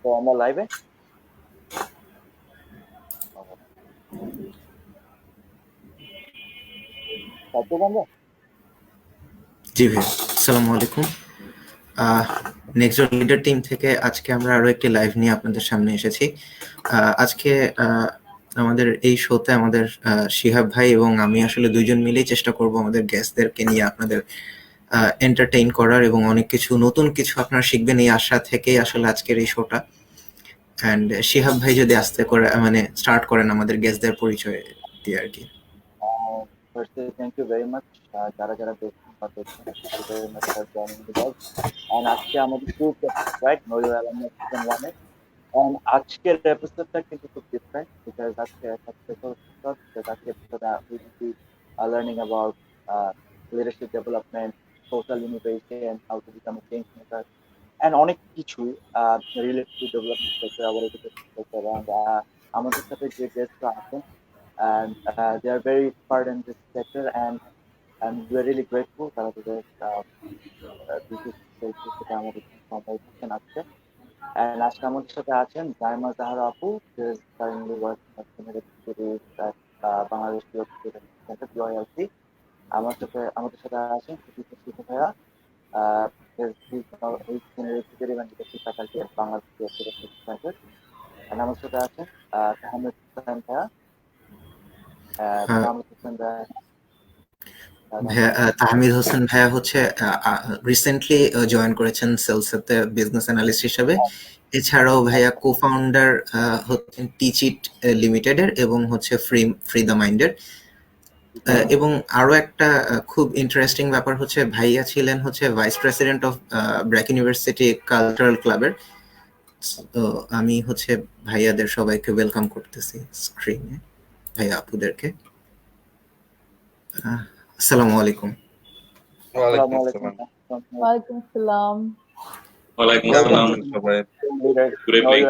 তো আমরা লাইভে আমরা জি ভাই, আসসালামু আলাইকুম। নেক্সট ডোর লিডার টিম থেকে আজকে আমরা আরো একটি লাইভ নিয়ে আপনাদের সামনে এসেছি। আজকে আমাদের এই শোতে আমাদের শিহাব ভাই এবং আমি আসলে দুইজন মিলেই চেষ্টা করব আমাদের গেস্টদেরকে নিয়ে আপনাদের এন্টারটেইন করার এবং অনেক কিছু নতুন কিছু আপনারা শিখবেন এই আশা থেকেই আসলে আজকের এই শোটা। অ্যান্ড শিহাব ভাই যদি আস্তে করে মানে স্টার্ট করেন আমাদের গেস্টদের পরিচয় দিয়ে আর কি। Firstly, thank you very much যারা যারা দেখছেন বা দেখছেন, thank you very much for joining the guys. And আজকে আমাদের গ্রুপ রাইট নয়ুর আলম সিজন 1 এ and আজকের এপিসোডটা কিন্তু খুব ডিফারেন্ট বিকজ আজকে আজকে এপিসোডে we will be learning about leadership development, social innovation, how to become a change maker and অনেক কিছু রিলেটেড টু ডেভেলপমেন্ট সেক্টর আবার সেক্টর and আমাদের সাথে যে গেস্টরা আছেন and they are very expert in this sector and we are really grateful তারা তাদের থেকে আমাদের সময় দিচ্ছেন আজকে and আজকে আমাদের সাথে আছেন জাইমা জাহারা আপু who is currently working as senior executive at Bangladesh centre BILC আমাদের সাথে আছেন সুদীপ ভাইয়া he's senior executive and leadership faculty at Bangladesh centre and আমাদের সাথে আছেন তাহমিদ হোসেন ভাইয়া তাহমিদ হোসেন ভাইয়া হচ্ছে রিসেন্টলি জয়েন করেছেন সেলসেতে বিজনেস অ্যানালিস্ট হিসেবে। এছাড়াও ভাইয়া কো-ফাউন্ডার হচ্ছেন টিচিট লিমিটেডের এবং হচ্ছে ফ্রি দ্য মাইন্ডের। এবং আরো একটা খুব ইন্টারেস্টিং ব্যাপার হচ্ছে ভাইয়া ছিলেন হচ্ছে vice president of BRAC university cultural ক্লাবের। তো আমি হচ্ছে ভাইয়াদের সবাইকে ওয়েলকাম করতেছি স্ক্রিনে, ভাইয়া আপুদেরকে। আসসালামু আলাইকুম। ওয়ালাইকুম আসসালাম। ওয়ালাইকুম আসসালাম। ওয়ালাইকুম আসসালাম সবাই। Good evening.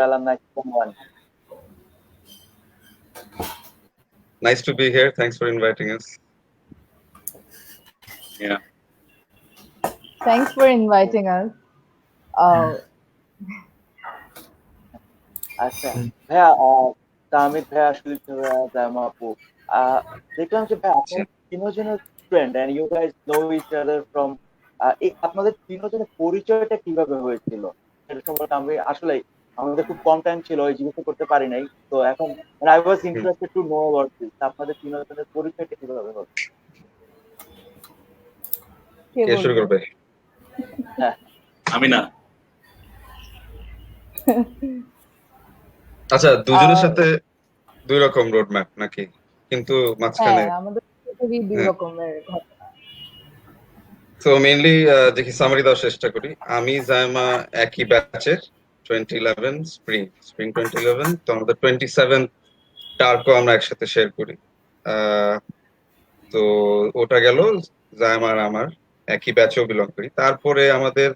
Nice to be here. Thanks for inviting us. Yeah. Thanks for inviting us. আচ্ছা ভাইয়া তাহমিদ ভাইয়া সুদীপ ভাইয়া জাইমা আপু দেখলাম যে ভাই আপনার তিনজনের friend and you guys know each other from আপনাদের তিনজনের পরিচয়টা কিভাবে হয়েছিল সেটা সম্পর্কে আমি আসলে আমাদের খুব কম টাইম ছিল ওই জিজ্ঞাসা করতে পারি নাই, তো এখন I was interested to know about this. আপনাদের তিনজনের পরিচয়টা কিভাবে হলো? কে শুরু করবে? আমি না। আচ্ছা, দুজনের সাথে দুই রকম রোড ম্যাপ নাকি? কিন্তু মাঝখানে আমাদের খুবই দুই রকমের ঘটনা। তো মেইনলি দেখি সামারি দেওয়ার চেষ্টা করি। আমি জাইমা একই ব্যাচের 2011 স্প্রিং 2011, তো আমাদের 27 টার্কও আমরা একসাথে শেয়ার করি। তো ওটা গেল জাইমা আর আমার একই ব্যাচেও বিলং করি। তারপরে আমাদের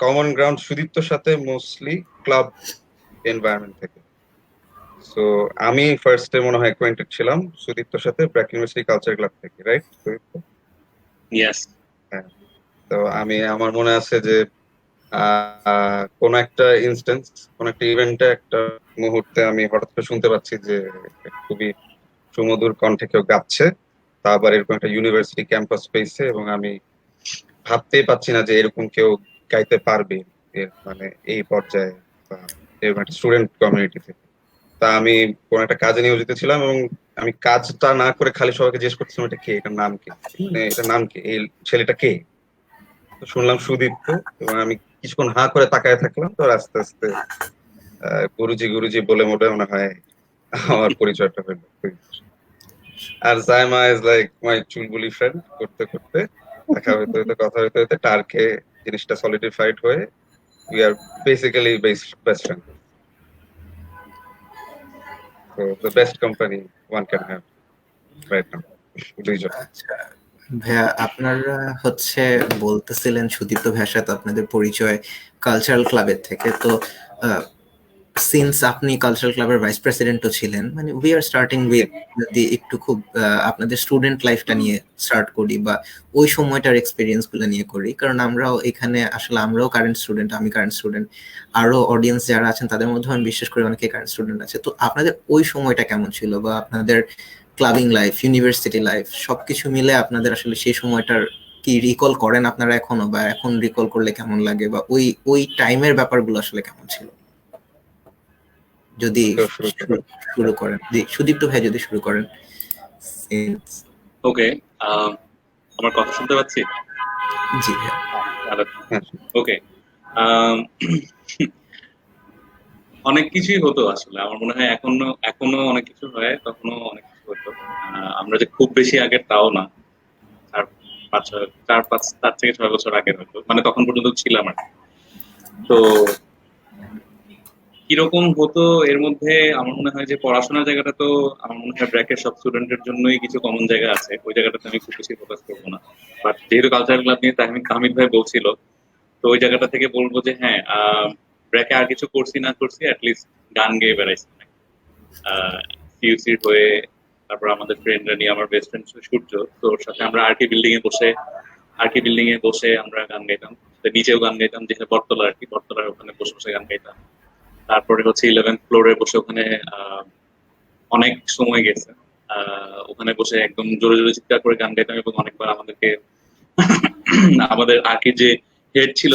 কমন গ্রাউন্ড সুদীপ্তর সাথে মোস্টলি ক্লাব এনভায়রনমেন্ট থেকে। সো আমি ফার্স্টে মনে হয় অ্যাকোয়েন্টেড ছিলাম সুদীপ্তর সাথে ব্র্যাক ইউনিভার্সিটি কালচার ক্লাব থেকে, রাইট সুদীপ্ত? ইয়েস। হ্যাঁ, তো আমার মনে আছে যে কোন একটা ইনস্ট্যান্স, কোন একটা ইভেন্টে একটা মুহূর্তে আমি হঠাৎ করে শুনতে পাচ্ছি যে খুবই সুমধুর কণ্ঠে কেউ গাচ্ছে, তা আবার এরকম একটা ইউনিভার্সিটি ক্যাম্পাস স্পেসে, এবং আমি ভাবতেই পাচ্ছি না যে এরকম কেউ গাইতে পারবে মানে এই পর্যায়ে বা এরকম একটা স্টুডেন্ট কমিউনিটি থেকে। তা আমি কোন একটা কাজে নিয়োজিত ছিলাম এবং আমি কাজটা না করে খালি সবাইকে জিজ্ঞেস করছিলাম এটা কে, এটার নাম কি, মানে এটার নাম কি, এই ছেলেটা কে। তো শুনলাম সুদীপ্ত, এবং আমি কিছুক্ষণ হাঁ করে তাকায় থাকলাম। তো আস্তে আস্তে গুরুজি বলে মনে হয় আমার পরিচয়টা হলো। আর জাইমা ইজ লাইক মাই চুলবুলি ফ্রেন্ড। করতে করতে দেখা হইতে কথা হইতে টার্কে জিনিসটা সলিডিফাইড হয়ে we are basically best friend. So the best company one can have right now. দুইজন। আচ্ছা ভাইয়া, আপনারা হচ্ছে বলতেছিলেন সুদীপ্ত ভাইয়ার সাথে আপনাদের পরিচয় কালচারাল ক্লাবের থেকে। তো সিন্স আপনি কালচারাল ক্লাবের ভাইস প্রেসিডেন্টও ছিলেন, মানে উই আর স্টার্টিং উইথ যদি একটু খুব আপনাদের স্টুডেন্ট লাইফটা নিয়ে স্টার্ট করি বা ওই সময়টার এক্সপিরিয়েন্স গুলো নিয়ে করি, কারণ আমরাও এখানে আসলে আমরাও কারেন্ট স্টুডেন্ট, আমি কারেন্ট স্টুডেন্ট, আরো অডিয়েন্স যারা আছেন তাদের মধ্যে আমি বিশ্বাস করি অনেকে কারেন্ট স্টুডেন্ট আছে। তো আপনাদের ওই সময়টা কেমন ছিল, বা আপনাদের ক্লাবিং লাইফ, ইউনিভার্সিটি লাইফ সবকিছু মিলে আপনাদের আসলে সেই সময়টার কি রিকল করেন আপনারা এখনো, বা এখন রিকল করলে কেমন লাগে, বা ওই টাইমের ব্যাপারগুলো আসলে কেমন ছিল? যদি শুরু করেন, জি সুদীপ্ত ভাই যদি শুরু করেন। ওকে, আমার কথা শুনতে পাচ্ছি? জি ভাই। ওকে, অনেক কিছুই হতো আসলে, আমার মনে হয় এখনো অনেক কিছু হয়, তখনও অনেক কিছু হতো। আমরা যে খুব বেশি আগের তাও না, তার থেকে 6 বছর আগের হতো, মানে তখন পর্যন্ত ছিলাম আর কি। তো কিরকম হতো এর মধ্যে আমার মনে হয় যে পড়াশোনার জায়গাটা তো আমার মনে হয় ব্র্যাকের সব স্টুডেন্টের জন্যই কিছু কমন জায়গা আছে, ওই জায়গাটাতে আমি খুব বেশি ফোকাস করবো না। বাট যেহেতু কালচারাল ক্লাব নিয়ে তাহমিদ ভাই বলছিল, তো ওই জায়গাটা থেকে বলবো যে হ্যাঁ, ব্র্যাকে আর কিছু করছি না করছি, অ্যাটলিস্ট গান গেয়ে বেড়াইছি সিইউসির হয়ে। তারপর আমাদের ফ্রেন্ডরা নিয়ে, আমার বেস্ট ফ্রেন্ড সূর্য, তো ওর সাথে আমরা আরকি বিল্ডিং এ বসে আমরা গান গাইতাম, নিচেও গান গাইতাম, যেখানে বটতলা আর কি, বটতলার ওখানে বসে বসে গান গাইতাম। তারপরে হচ্ছে 11th ফ্লোরে বসে ওখানে অনেক সময় গেছে, ওখানে বসে একদম জোরে জোরে চিৎকার করে গান গাইতাম, এবং অনেকবার আমাদেরকে আমাদের আগে যে হেড ছিল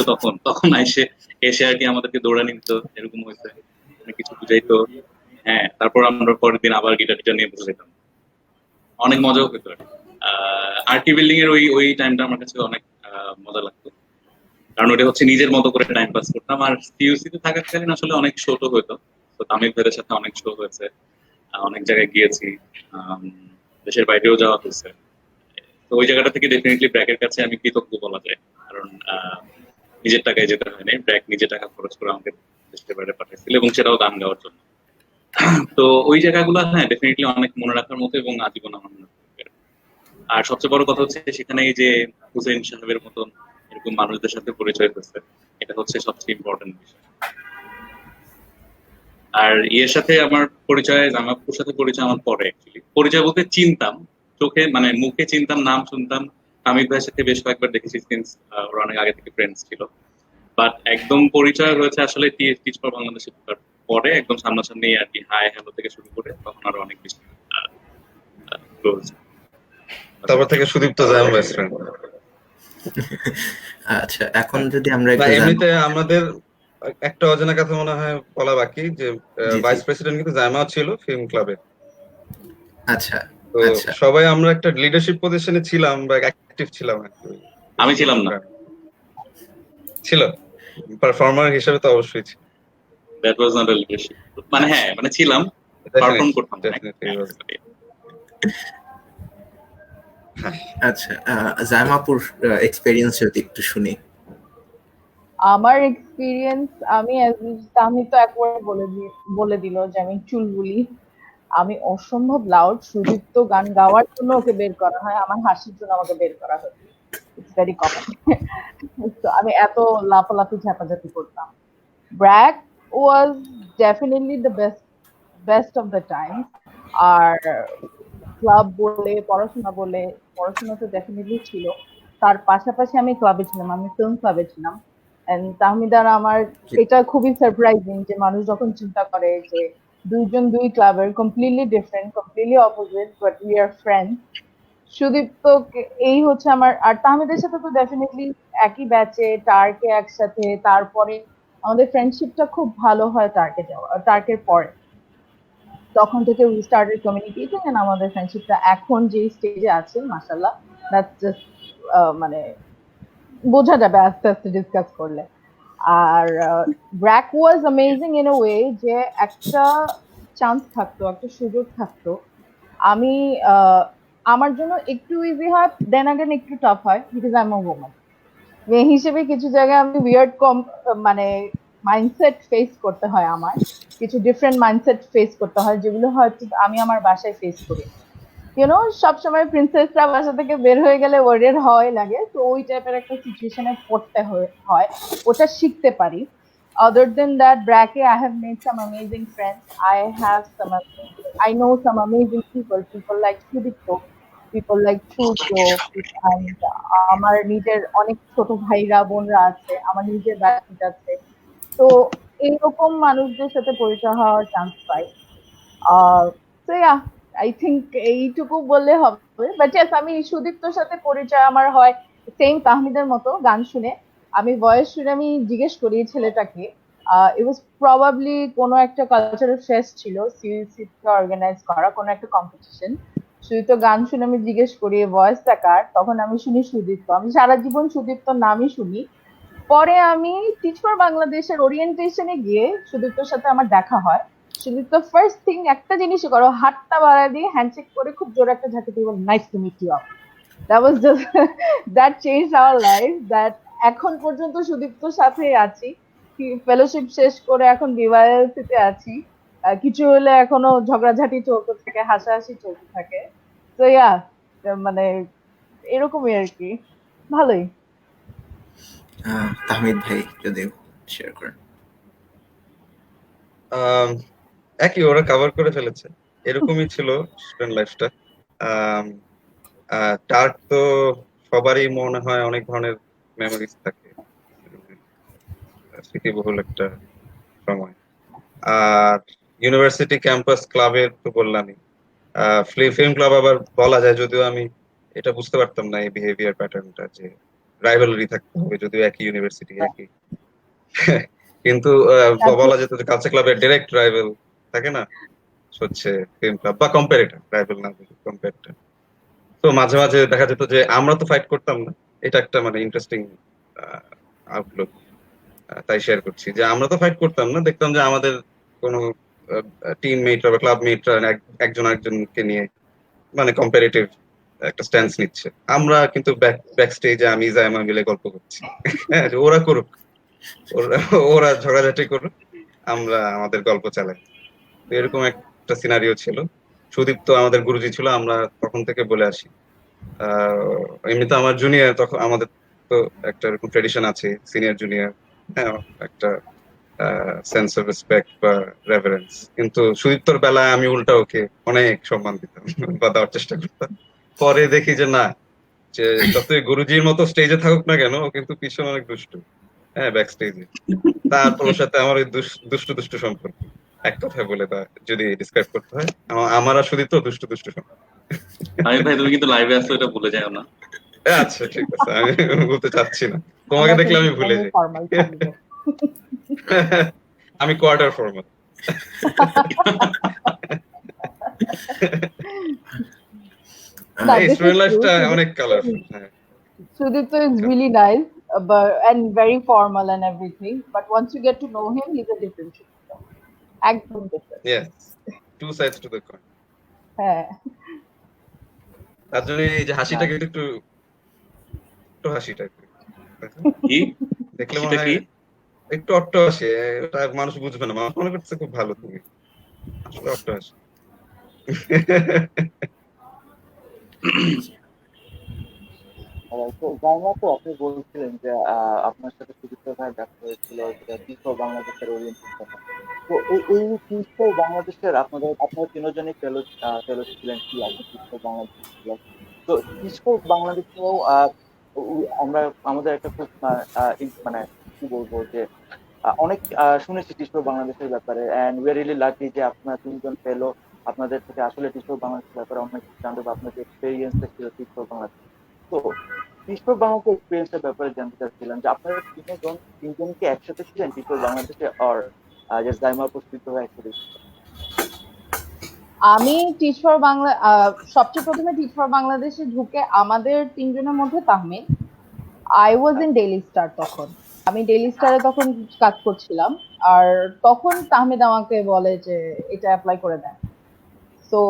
তখন এসে আর কি আমাদেরকে দৌড়ানি দিত, এরকম হয়েছে, অনেক কিছু বুঝাইতো। হ্যাঁ, তারপর আমরা পরের দিন আবার গিটার নিয়ে বসে যেতাম, অনেক মজাও হতো। আরটি বিল্ডিং এর ওই টাইমটা আমার কাছে অনেক মজা লাগতো, কারণ ওটা হচ্ছে নিজের মতো করে টাইম পাস করতাম। আর সিইউসিতে থাকাকালীন আসলে অনেক শো তো হতো, তো তামিল ভাইয়ের সাথে অনেক শো হয়েছে, অনেক জায়গায় গিয়েছি, দেশের বাইরেও যাওয়া হয়েছে। তো ওই জায়গাটা থেকে ডেফিনেটলি ব্র্যাকের কাছে আমি কৃতজ্ঞ বলা যায়, কারণ নিজের টাকায় যেতে হয়নি, ব্র্যাক নিজের টাকা খরচ করে আমাকে দেশের বাইরে পাঠিয়েছিল, এবং সেটাও গান গাওয়ার জন্য। তো ওই জায়গাগুলো হ্যাঁ ডেফিনেটলি অনেক মনে রাখার মতো, এবং আজীবন আমার মনে থাকবে। আর সবচেয়ে বড় কথা হচ্ছে সেখানে এই যে হুসেন সাহেবের মতন এরকম মানুষদের সাথে পরিচয় হয়েছে, এটা হচ্ছে সবচেয়ে ইম্পর্টেন্ট বিষয়। আর এর সাথে আমার পরিচয়, জামাপুর সাথে পরিচয় আমার পরে, অ্যাকচুয়ালি পরিচয় বলতে চিনতাম চোখে, মানে মুখে চিনতাম, নাম শুনতাম। হামিদ ভাইয়ের সাথে বেশ কয়েকবার দেখেছি, সিন্স ওরা অনেক আগে থেকে ফ্রেন্ডস ছিল। বাট একদম পরিচয় হয়েছে আসলে টিচ ফর বাংলাদেশে পরে, একদম সামনাসামনি আর কি, হাই হ্যালো থেকে শুরু করে, তখন আরো অনেক বেশি ক্লোজ। তারপর থেকে সুদীপ্ত জায়ম বেস্ট ফ্রেন্ড। আচ্ছা, এখন যদি আমরা এমনিতে আমাদের একটা অজানা কথা মনে হয় বলা বাকি, যে ভাইস প্রেসিডেন্ট কিন্তু জায়মাও ছিল ফিল্ম ক্লাবে। আচ্ছা, তো সবাই আমরা একটা লিডারশিপ পজিশনে ছিলাম বা অ্যাক্টিভ ছিলাম। আমি ছিলাম না, ছিল পারফর্মার হিসেবে তো অবশ্যই ছিল। That was not a leadership, মানে হ্যাঁ, মানে ছিলাম, পারফর্ম করতাম। আচ্ছা, জায়মাপুর এক্সপেরিয়েন্স যদি একটু শুনি। আমার এক্সপিরিয়েন্স, আমি তো একবার বলে দিল যে আমি চুলবুলি, আমি অসম্ভব লাউড। সুদীপ্ত গান গাওয়ার জন্য ওকে বের করা হয়, আমার হাসির জন্য আমাকে বের করা হয়, ইটস ভেরি কমন। তো আমি এত লাফালাফি ঝাপাঝাপি করতাম। BRAC was definitely the best of the time. আর ক্লাব বলে, পড়াশোনা তো ডেফিনেটলি ছিল, তার পাশাপাশি আমি ক্লাবে ছিলাম, আমি ফিল্ম ক্লাবে ছিলাম। তাহমিদার আমার এটা খুবই সারপ্রাইজিং যে মানুষ যখন চিন্তা করে যে দুইজন দুই ক্লাবের completely different, completely opposite, but we are friends. Sudipta এই হচ্ছে আমার, আর তাহমিদের সাথে তো ডেফিনেটলি একই ব্যাচে, টার্কে একসাথে, তারপরে আমাদের ফ্রেন্ডশিপটা খুব ভালো হয় টার্কের পরে, তখন থেকে উই স্টার্টেড কমিউনিকেটিং, এন্ড আমাদের ফ্রেন্ডশিপটা এখন যে স্টেজে আছে মাশাআল্লাহ, দ্যাটস জাস্ট মানে বোঝা যাবে আস্তে আস্তে ডিসকাস করলে। আর BRAC was amazing in a way যে একটা চান্স থাকতো, একটা সুযোগ থাকতো, আমি আমার জন্য একটু ইজি হয়, দেন আগেন একটু টাফ হয়, because I am a woman. মেয়ে হিসেবে কিছু জায়গায় আমি উইয়ার্ড মানে মাইন্ডসেট ফেস করতে হয়, আমার কিছু ডিফারেন্ট মাইন্ডসেট ফেস করতে হয়, যেগুলো হয়তো আমি আমার বাসায় ফেস করি। ইউনো, সবসময় প্রিন্সেসরা বাসা থেকে বের হয়ে গেলে ওয়ার্ডের হয় লাগে, তো ওই টাইপের একটা সিচুয়েশনে পড়তে হয়, ওটা শিখতে পারি। Other than that, Bracket, I have made some amazing friends. I know some amazing people like Sudipto, people like Churcho, and আমার নিজের অনেক ছোট ভাইরা বোনরা আছে, আমার নিজের ব্যাচমেট আছে। তো এইরকম মানুষদের সাথে পরিচয় হওয়ার চান্স পাই। তো ইয়া, আই থিংক এইটুকু বললে হবে। বাট ইয়েস, আমি সুদীপ্তর সাথে পরিচয় আমার হয় সেম তাহমিদের মতো গান শুনে। আমি ভয়েস শুনে আমি জিজ্ঞেস করি ছেলেটাকে। ইট ওয়াজ প্রবাবলি কোনো একটা কালচারাল ফেস্ট ছিল, সিইসি অর্গানাইজ করা কোনো একটা কম্পিটিশন। সুদীপ্ত গান শুনে আমি জিজ্ঞেস করি ভয়েসটা কার, তখন আমি শুনি সুদীপ্ত। আমি সারা জীবন সুদীপ্তর নামই শুনি। পরে আমি টিচ ফর বাংলাদেশের ওরিয়েন্টেশনে গিয়ে সুদীপ্তর সাথে আমার দেখা হয়। সুদীপ্ত ফার্স্ট থিং একটা জিনিসই করো, হাতটা বাড়া দিয়ে হ্যান্ডশেক করে খুব জোরে একটা ঝাঁকি দিয়ে nice to meet you. That was just that change our life. That এখন পর্যন্ত সুদীপ্তর সাথেই আছি, ফেলোশিপ শেষ করে এখন বিওয়াইএলসিতে আছি। কিছু হলে এখনো ঝগড়াঝাটি চলতে থাকে, হাসাহাসি চলতে থাকে। তো ইয়া, মানে এরকমই আর কি, ভালোই। তাহমিদ ভাই যদি শেয়ার করেন। একই, ওরা কভার করে ফেলেছে। এরকমই ছিল স্টুডেন্ট লাইফটা। তার তো সবারই মনে হয় অনেক ধরনের মেমোরিজ থাকে, স্মৃতিবহুল একটা সময়। আর ইউনিভার্সিটি ক্যাম্পাস ক্লাবের তো বললামই। ফিল্ম ক্লাব আবার বলা যায়, যদিও আমি এটা বুঝতে পারতাম না এই বিহেভিয়ার প্যাটার্নটা, যে রাইভালরি থাকতে হবে যদিও একই ইউনিভার্সিটি একই। কিন্তু বলা যেত যে কালচার ক্লাবের ডিরেক্ট রাইভাল থাকে না, হচ্ছে ফিল্ম ক্লাব বা কম্পারেটর, রাইভাল না কম্পারেটর। তো মাঝে মাঝে দেখা যেত যে আমরা তো ফাইট করতাম না, এটা একটা মানে ইন্টারেস্টিং আউটলুক। তাই শেয়ার করছি যে আমরা তো ফাইট করতাম না, দেখতাম যে আমাদের কোনো টিম মেটরা বা ক্লাব মেটরা একজন আরেকজনকে নিয়ে মানে কম্পারেটিভ একটা স্ট্যান্স নিচ্ছে, আমরা কিন্তু ব্যাক স্টেজে আমি জায়মা মিলে গল্প করছি। হ্যাঁ, যে ওরা করুক, ওরা ঝগড়াঝাটি করুক, আমরা আমাদের গল্প চালাই। এরকম একটা সিনারিও ছিল। সুদীপ তো আমাদের গুরুজি ছিল, আমরা তখন থেকে বলে আসি। এমনিতে আমার জুনিয়র, তখন আমাদের তো একটা এরকম ট্রেডিশন আছে সিনিয়র জুনিয়র, হ্যাঁ, একটা সেন্স অফ রেসপেক্ট বা রেভারেন্স। কিন্তু সুদীপ্তর বেলায় আমি উল্টা ওকে অনেক সম্মান দিতাম বা দেওয়ার চেষ্টা করতাম। পরে দেখি যে না, যে যতই গুরুজির মতো স্টেজে থাকুক না কেন, ও কিন্তু পিছনে অনেক দুষ্টু, হ্যাঁ, ব্যাক স্টেজে। তারপর ওর সাথে আমার ওই দুষ্টু দুষ্টু সম্পর্ক, এক কথায় বলে যদি ডিসক্রাইব করতে হয়, আমার আর সুদীপ্ত দুষ্টু দুষ্টু সম্পর্ক। আমি ভাই, তুমি কিন্তু লাইভে আসছো, এটা ভুলে যাও না। আচ্ছা ঠিক আছে, আমি বলতে চাচ্ছি না, তোমাকে দেখলে আমি ভুলে যাই। আমি কোয়ার্টার ফর্মাল। স্টুডেন্ট লাইফটা অনেক colourful. Sudipto is really nice, and very formal and everything. But once you get to know him, he's a different Sudipto. একদম different. Yes, two sides to the coin. হ্যাঁ। তার জন্য এই যে হাসিটাকে একটু হাসিটা কি দেখলে মনে হয় একটু অট্ট হাসি, ওটা মানুষ বুঝবে না, মানুষ মনে করছে খুব ভালো, তুমি আসলে অট্ট হাসি। তো জানা তো আপনি বলছিলেন যে আপনার সাথে সুদীপ্ত ভাই দেখা হয়েছিল যেটা টিচ ফর বাংলাদেশের ওরিয়েন্টেশন। তো এই টিচ ফর বাংলাদেশের আপনার তিনজনই ফেলো ছিলেন কি আপনি টিচ ফর বাংলাদেশ ছিল। তো টিচ ফর বাংলাদেশেও আমরা আমাদের একটা খুব মানে কি বলবো যে অনেক শুনেছি টিচ ফর বাংলাদেশের ব্যাপারে, and we are really lucky যে আপনার তিনজন ফেলো আপনাদের থেকে আসলে টিচ ফর বাংলাদেশের ব্যাপারে অনেক জানতে বা আপনাদের এক্সপেরিয়েন্স ছিল টিচ ফর বাংলাদেশ। তো টিচ ফর বাংলাদেশের এক্সপেরিয়েন্সের ব্যাপারে জানতে চাচ্ছিলাম যে আপনারা তিনজন কি একসাথে ছিলেন টিচ ফর বাংলাদেশে, আর জাস্ট জাইমা উপস্থিত হয়ে একসাথে? আমি টিচ ফর বাংলা সবচেয়ে প্রথমে টিচ ফর বাংলাদেশে ঢুকে আমাদের তিনজনের মধ্যে Tahmid. I was in daily star, তখন আমি ডেইলি স্টারে তখন কাজ করছিলাম। আর তখন তাহমিদ আমাকে বলে যে এটা অ্যাপ্লাই করে দেন। তো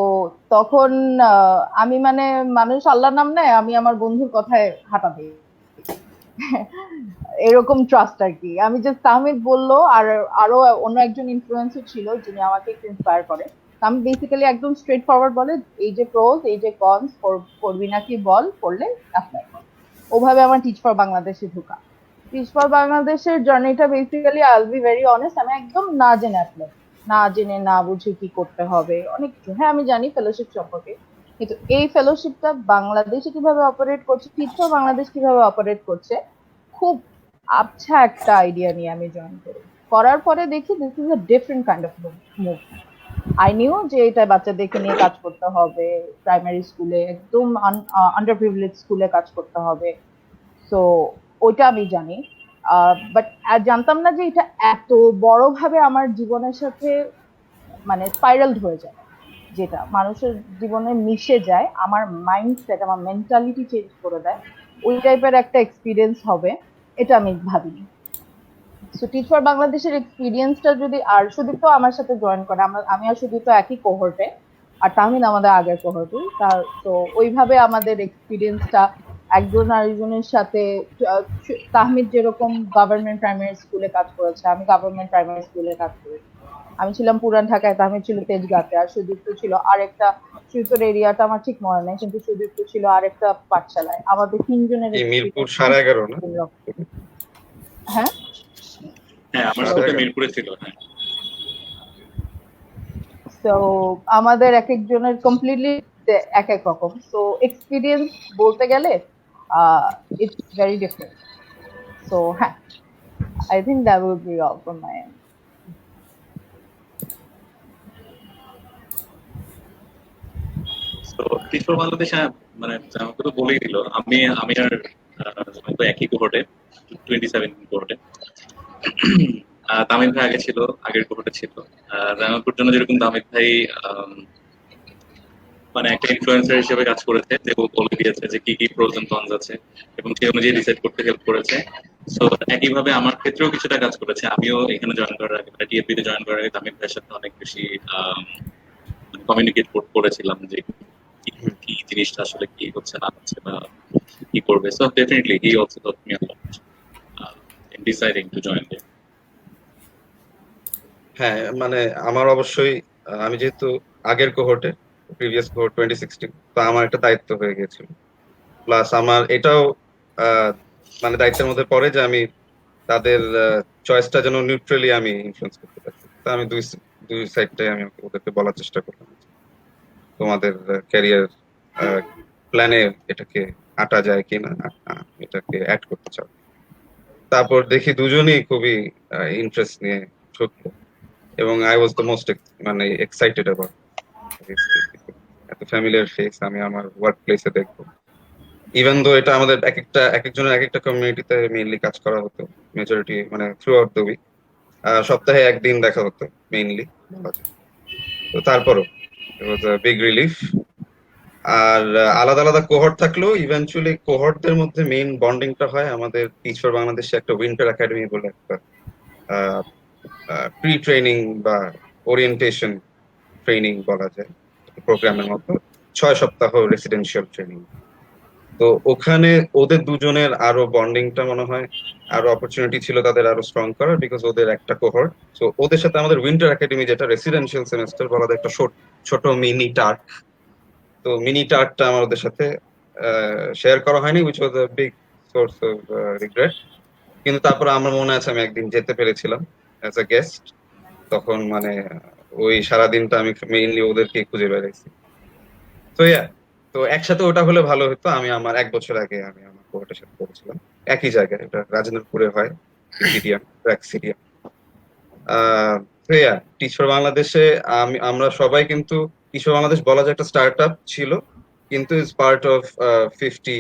তখন আমি মানে মানুষ আল্লাহর নাম নেয়, আমি আমার বন্ধুর কথায় হাঁটা দিই, এরকম ট্রাস্ট আর কি। আমি জাস্ট তাহমিদ বললো, আর আরো অন্য একজন ইনফ্লুয়েন্সার ছিল যিনি আমাকে একটু ইন্সপায়ার করে। আমি বেসিক্যালি একদম স্ট্রেট ফরওয়ার্ড বলে এই যে প্রোস এই যে কনস করবি নাকি বল, করলে অ্যাপ্লাই কর। ওভাবে আমার টিচ ফর বাংলাদেশে ঢোকা। পিসফল বাংলাদেশের জার্নিটা বেসিক্যালি আইল বি ভেরি অনেস্ট, আমি একদম না জেনে অ্যাপ্লাই, না জেনে না বুঝে কি করতে হবে অনেক কিছু। হ্যাঁ আমি জানি ফেলোশিপ সম্পর্কে, কিন্তু এই ফেলোশিপটা বাংলাদেশে কিভাবে অপারেট করছে, পিসফল বাংলাদেশ কিভাবে অপারেট করছে, খুব আবছা একটা আইডিয়া নিয়ে আমি জয়েন করি। করার পরে দেখি this is a different kind of move. I knew যে এটা বাচ্চাদেরকে নিয়ে কাজ করতে হবে, প্রাইমারি স্কুলে একদম আন্ডার প্রিভিলেজ স্কুলে কাজ করতে হবে। সো ওইটা আমি জানি, বাট জানতাম না যে এটা এত বড়ভাবে আমার জীবনের সাথে মানে স্পাইরাল হয়ে যায়, যেটা মানুষের জীবনে মিশে যায়, আমার মাইন্ডসেট আমার মেন্টালিটি চেঞ্জ করে দেয়, ওই টাইপের একটা এক্সপিরিয়েন্স হবে এটা আমি ভাবিনি। সো টিচ ফর বাংলাদেশের এক্সপিরিয়েন্সটা যদি, আর সুদীপ তো আমার সাথে জয়েন করে, আমি আর সুদীপ তো একই কোহর্টে, আর তাহমিদ আমাদের আগের কোহর্টে, তার তো ওইভাবে আমাদের এক্সপিরিয়েন্সটা একজন আরেকজনের সাথে, তাহমিদ যেরকম গভর্নমেন্ট প্রাইমারি স্কুলে কাজ করেছে, আমি গভর্নমেন্ট প্রাইমারি স্কুলে কাজ করেছি, আমি ছিলাম পুরান ঢাকায়, তাহমিদ ছিল তেজগাঁতে, আর সুদীপ তো ছিল আরেকটা, সুদীপের এরিয়াটা আমার ঠিক মনে নেই, কিন্তু সুদীপ তো ছিল আরেকটা পাঠশালায়। আমাদের তিনজনের এই মিরপুর experience 11.5 না? তিন রকম। হ্যাঁ হ্যাঁ আমার সাথে মিরপুরে ছিল। হ্যাঁ তো আমাদের এক একজনের কমপ্লিটলি এক এক রকম, সো এক্সপিরিয়েন্স বলতে গেলে ইটস ভেরি ডিফারেন্ট। সো হ্যাঁ, I think that will be all from my and. তো টিচ ফর বাংলাদেশ, হ্যাঁ মানে আমাকে তো বলেই দিল, আমি আর আমি তো একই কোহর্টে, 27 কোহর্টে। তামিদ ভাই আগে ছিল, আগের কোহর্টে ছিল। রাঙাপুর জন্য যেরকম তামিদ ভাই মানে একটা ইনফ্লুয়েন্সার হিসেবে কাজ করেছে, যে ও বলে দিয়েছে যে কি কি প্রোজ এন্ড কনস আছে এবং সেই অনুযায়ী ডিসাইড করতে হেল্প করেছে। সো একইভাবে আমার ক্ষেত্রেও কিছুটা কাজ করেছে। আমিও এখানে জয়েন করার আগে, টিএফবি তে জয়েন করার আগে তামিদ ভাইয়ের সাথে অনেক বেশি কমিউনিকেট করেছিলাম যে কি জিনিসটা আসলে কি হচ্ছে না হচ্ছে বা কি করবে। So definitely he also taught me a lot in deciding to join there. হ্যাঁ মানে আমার অবশ্যই আমি যেহেতু আগের কোহর্টে, প্রিভিয়াস কোহর্ট 2016, তো আমার একটা দায়িত্ব হয়ে গিয়েছিল। প্লাস আমার এটাও মানে দায়িত্বের মধ্যে পড়ে যে আমি তাদের চয়েসটা যেন নিউট্রালি আমি ইনফ্লুয়েন্স করতে পারি। তো আমি দুই সাইডটাই আমি ওদেরকে বলার চেষ্টা করলাম তোমাদের ক্যারিয়ার প্ল্যানে এটাকে আটা যায় কিনা, এটাকে অ্যাড করতে চাও। তারপর দেখি দুজনেই খুবই ইন্টারেস্ট নিয়ে ঢুকলো এবং আই ওয়াজ দ্য মোস্ট মানে এক্সাইটেড অ্যাবাউট এত ফ্যামিলিয়ার ফেস আমি আমার ওয়ার্ক প্লেসে দেখবো। ইভেন দো এটা আমাদের এক একজনের এক একটা কমিউনিটিতে মেইনলি কাজ করা হতো, মেজরিটি মানে থ্রু আউট দ্য উইক, সপ্তাহে একদিন দেখা হতো মেইনলি। তো তারপরও ইট ওয়াজ আ বিগ রিলিফ। আর আলাদা আলাদা কোহর্ট থাকলেও ইভেনচুয়ালি কোহর্টদের মধ্যে মেইন বন্ডিংটা হয় আমাদের টিচ ফর বাংলাদেশে একটা উইন্টার একাডেমি বলে একটা প্রি ট্রেনিং বা ওরিয়েন্টেশন ট্রেনিং বলা যায় প্রোগ্রামের মতো, 6 সপ্তাহ রেসিডেন্সিয়াল ট্রেনিং। তো ওখানে ওদের দুজনের আরো বন্ডিংটা মনে হয় আরো অপরচুনিটি ছিল তাদের আরো স্ট্রং করার, বিকজ ওদের একটা কোহর্ট। তো ওদের সাথে আমাদের উইন্টার একাডেমি যেটা রেসিডেন্সিয়াল সেমেস্টার বলা যায়, একটা ছোট মিনি টার্ক, তো মিনি টার্কটা আমার ওদের সাথে শেয়ার করা হয়নি, which was a big source of regret. কিন্তু তারপরে আমার মনে আছে আমি একদিন যেতে পেরেছিলাম অ্যাজ আ গেস্ট, তখন মানে ওই সারাদিনটা আমি মেইনলি ওদেরকে খুঁজে বেড়াইছি। তো তো একসাথে ওটা হলে ভালো হতো। আমি আমার 1 বছর আগে আমি আমার কোহর্টের সাথে করেছিলাম একই জায়গায়, এটা রাজেন্দ্রপুরে হয়, সিডিএম ট্র্যাক সিডিএম। তো টিচ ফর বাংলাদেশে আমরা সবাই কিন্তু, টিচ ফর বাংলাদেশ বলা যায় একটা স্টার্ট আপ ছিল, কিন্তু is part of 50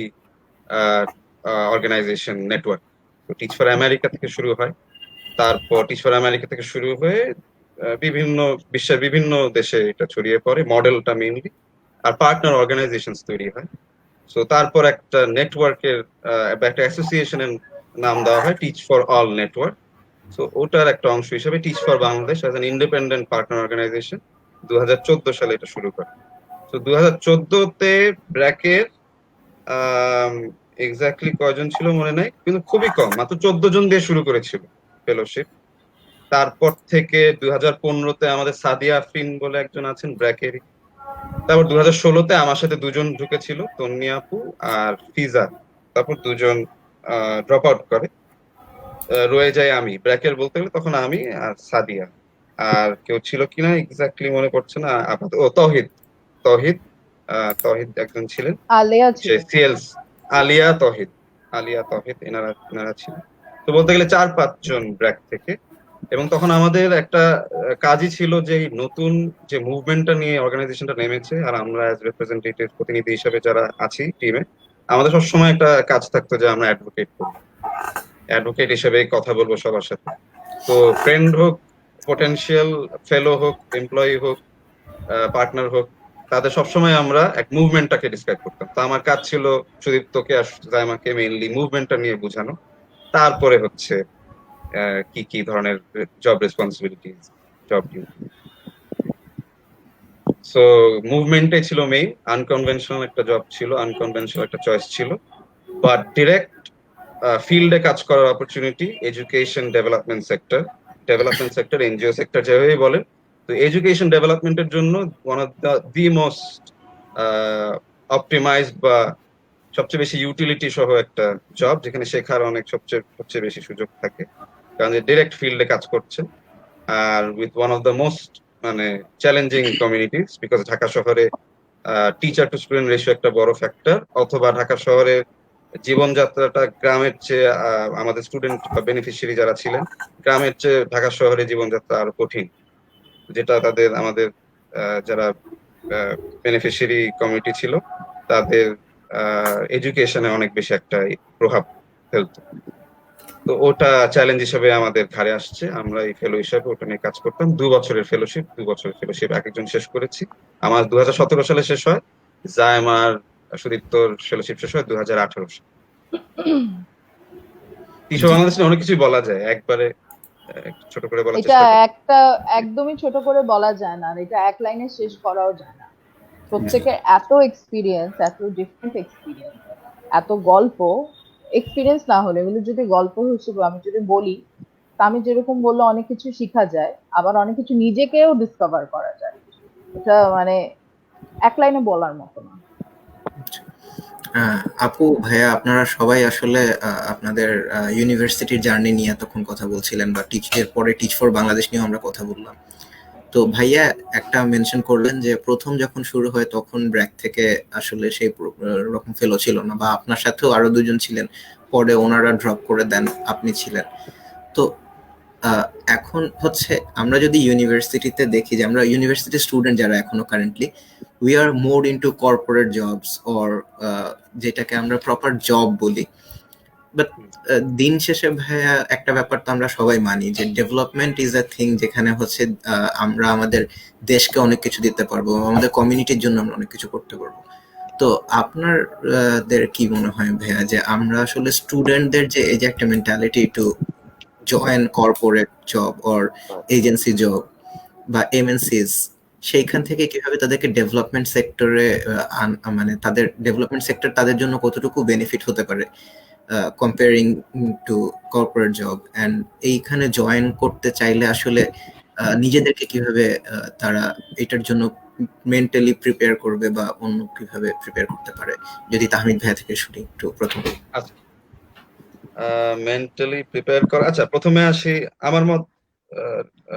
organisation network. তো টিচ ফর আমেরিকা থেকে শুরু হয়, তারপর টিচ ফর আমেরিকা থেকে শুরু হয়ে বিভিন্ন বিশ্বের বিভিন্ন দেশে এটা ছড়িয়ে পড়ে, মডেলটা মেইনলি, আর পার্টনার অর্গানাইজেশন তৈরি হয়। সো তারপর একটা নেটওয়ার্কের একটা অ্যাসোসিয়েশনের নাম দেওয়া হয় Teach For All network. So ওটার একটা অংশ হিসেবে Teach For Bangladesh as an independent partner organization 2014 সালে এটা শুরু করে। তো 2014-তে ব্র্যাকের এক্স্যাক্টলি কয়জন ছিল মনে নাই, কিন্তু খুবই কম, মাত্র 14 জন দিয়ে শুরু করেছিল ফেলোশিপ। তারপর থেকে 2015-তে আমাদের সাদিয়া আফরিন বলে একজন আছেন ব্র্যাকেরই। তারপর 2016-তে আমার সাথে দুজন ঢুকেছিল, তন্নি আপু আর ফিজা। তারপর দুজন ড্রপ আউট করে। রয়ে যাই আমি, ব্র্যাকের বলতে গেলে তখন আমি আর সাদিয়া, আর কেউ ছিল কিনা এক্স্যাক্টলি মনে পড়ছে না আপাতত। ও তহিদ, তহিদ তহিদ একজন ছিলেন, আলেয়া সে ছিল। সিএলস, আলিয়া তহিদ, আলিয়া তহিদ এনারা এনারা ছিলেন। তো বলতে গেলে 4-5 জন ব্র্যাক থেকে। এবং তখন আমাদের একটা কাজই ছিল যে এই নতুন যে মুভমেন্টটা নিয়ে অর্গানাইজেশনটা নেমেছে, আর আমরা অ্যাজ রিপ্রেজেন্টেটিভ প্রতিনিধি হিসেবে যারা আছি টিমে, আমাদের সবসময় একটা কাজ থাকতো যে আমরা অ্যাডভোকেট করবো, অ্যাডভোকেট হিসেবে কথা বলবো সবার সাথে। তো ফ্রেন্ড হোক, পটেনশিয়াল ফেলো হোক, এমপ্লয়ি হোক, পার্টনার হোক, তাদের সবসময় আমরা এক মুভমেন্টটাকে ডিসক্রাইব করতাম। তো আমার কাজ ছিল সুদীপ্তকে আর জাইমাকে মেইনলি মুভমেন্টটা নিয়ে বোঝানো, তারপরে হচ্ছে কি কি ধরনের job responsibilities, job duty. So মুভমেন্টটাই ছিল মেইন, আনকনভেনশনাল একটা জব ছিল, আনকনভেনশনাল একটা চয়েস ছিল, বাট ডিরেক্ট ফিল্ডে কাজ করার opportunity education development sector, NGO sector যেভাবেই বলেন। তো এডুকেশন ডেভেলপমেন্টের জন্য one of the most optimised বা সবচেয়ে বেশি ইউটিলিটি সহ একটা জব, যেখানে শেখার অনেক সবচেয়ে বেশি সুযোগ থাকে, কারণ যে ডিরেক্ট ফিল্ডে কাজ করছে, আর with one of the most মানে চ্যালেঞ্জিং কমিউনিটিস, বিকজ ঢাকা শহরে টিচার টু স্টুডেন্ট রেশিও একটা বড় ফ্যাক্টর, অথবা ঢাকা শহরে জীবনযাত্রাটা গ্রামের চেয়ে আমাদের স্টুডেন্ট বা বেনিফিশিয়ারি যারা ছিলেন, গ্রামের চেয়ে ঢাকা শহরে জীবনযাত্রা আরো কঠিন, যেটা তাদের আমাদের যারা বেনিফিশিয়ারি কমিউনিটি ছিল তাদের এডুকেশনে অনেক বেশি একটা প্রভাব ফেলতো। তো ওটা চ্যালেঞ্জ হিসেবে আমাদের ঘাড়ে আসছে, আমরা এই ফেলো হিসেবে ওটা নিয়ে কাজ করতাম। 2 বছরের ফেলোশিপ এক একজন শেষ করেছি। আমার 2017 সালে শেষ হয়, জায়মার সুদীপ্তর ফেলোশিপ শেষ হয় 2018 সালে। টিচার জি। বাংলাদেশে অনেক কিছুই বলা যায়, একবারে একটু ছোট করে বলার এটা চেষ্টা করি। একটা একদমই ছোট করে বলা যায় না, আর এটা এক লাইনে শেষ করাও যায় না। প্রত্যেকের এত এক্সপিরিয়েন্স, এত ডিফারেন্ট এক্সপিরিয়েন্স, এত গল্প। এক্সপিরিয়েন্স না হলে এগুলো যদি গল্প হিসেবে আমি যদি বলি, তা আমি যেরকম বললে অনেক কিছু শেখা যায়, আবার অনেক কিছু নিজেকেও ডিসকভার করা যায়। এটা মানে এক লাইনে বলার মতো না। আপু ভাইয়া আপনারা সবাই আসলে আপনাদের ইউনিভার্সিটির জার্নি নিয়ে এতক্ষণ কথা বলছিলেন, বা এর পরে টিচ ফর বাংলাদেশ নিয়েও আমরা কথা বললাম। তো ভাইয়া একটা মেনশন করলেন যে প্রথম যখন শুরু হয় তখন ব্র্যাক থেকে আসলে সেই রকম ফেলো ছিল না, বা আপনার সাথেও আরো দুজন ছিলেন, পরে ওনারা ড্রপ করে দেন, আপনি ছিলেন। তো এখন হচ্ছে আমরা যদি ইউনিভার্সিটিতে দেখি যে আমরা ইউনিভার্সিটি স্টুডেন্ট যারা এখনো currently, we are more into corporate jobs, or যেটাকে আমরা প্রপার জব বলি। বাট দিন শেষে ভাইয়া একটা ব্যাপার তো আমরা সবাই মানি যে ডেভেলপমেন্ট ইজ আ থিং, যেখানে হচ্ছে আমরা আমাদের দেশকে অনেক কিছু দিতে পারবো, আমাদের কমিউনিটির জন্য আমরা অনেক কিছু করতে পারবো। তো আপনাদের কি মনে হয় ভাইয়া যে আমরা আসলে স্টুডেন্টদের যে এই যে একটা mentality to join corporate job or agency job বা এমএনসিস, সেইখান থেকে কিভাবে তাদেরকে ডেভেলপমেন্ট সেক্টরে মানে তাদের ডেভেলপমেন্ট সেক্টর তাদের জন্য কতটুকু বেনিফিট হতে পারে comparing to corporate job, and এইখানে জয়েন করতে চাইলে আসলে নিজেদেরকে কিভাবে তারা এটার জন্য মেন্টালি প্রিপেয়ার করবে, বা অন্য কিভাবে প্রিপেয়ার করতে পারে? যদি তাহমিদ ভাইয়া থেকে শুনি একটু প্রথম। আচ্ছা, মেন্টালি প্রিপেয়ার করা, আচ্ছা প্রথমে আসি আমার মত,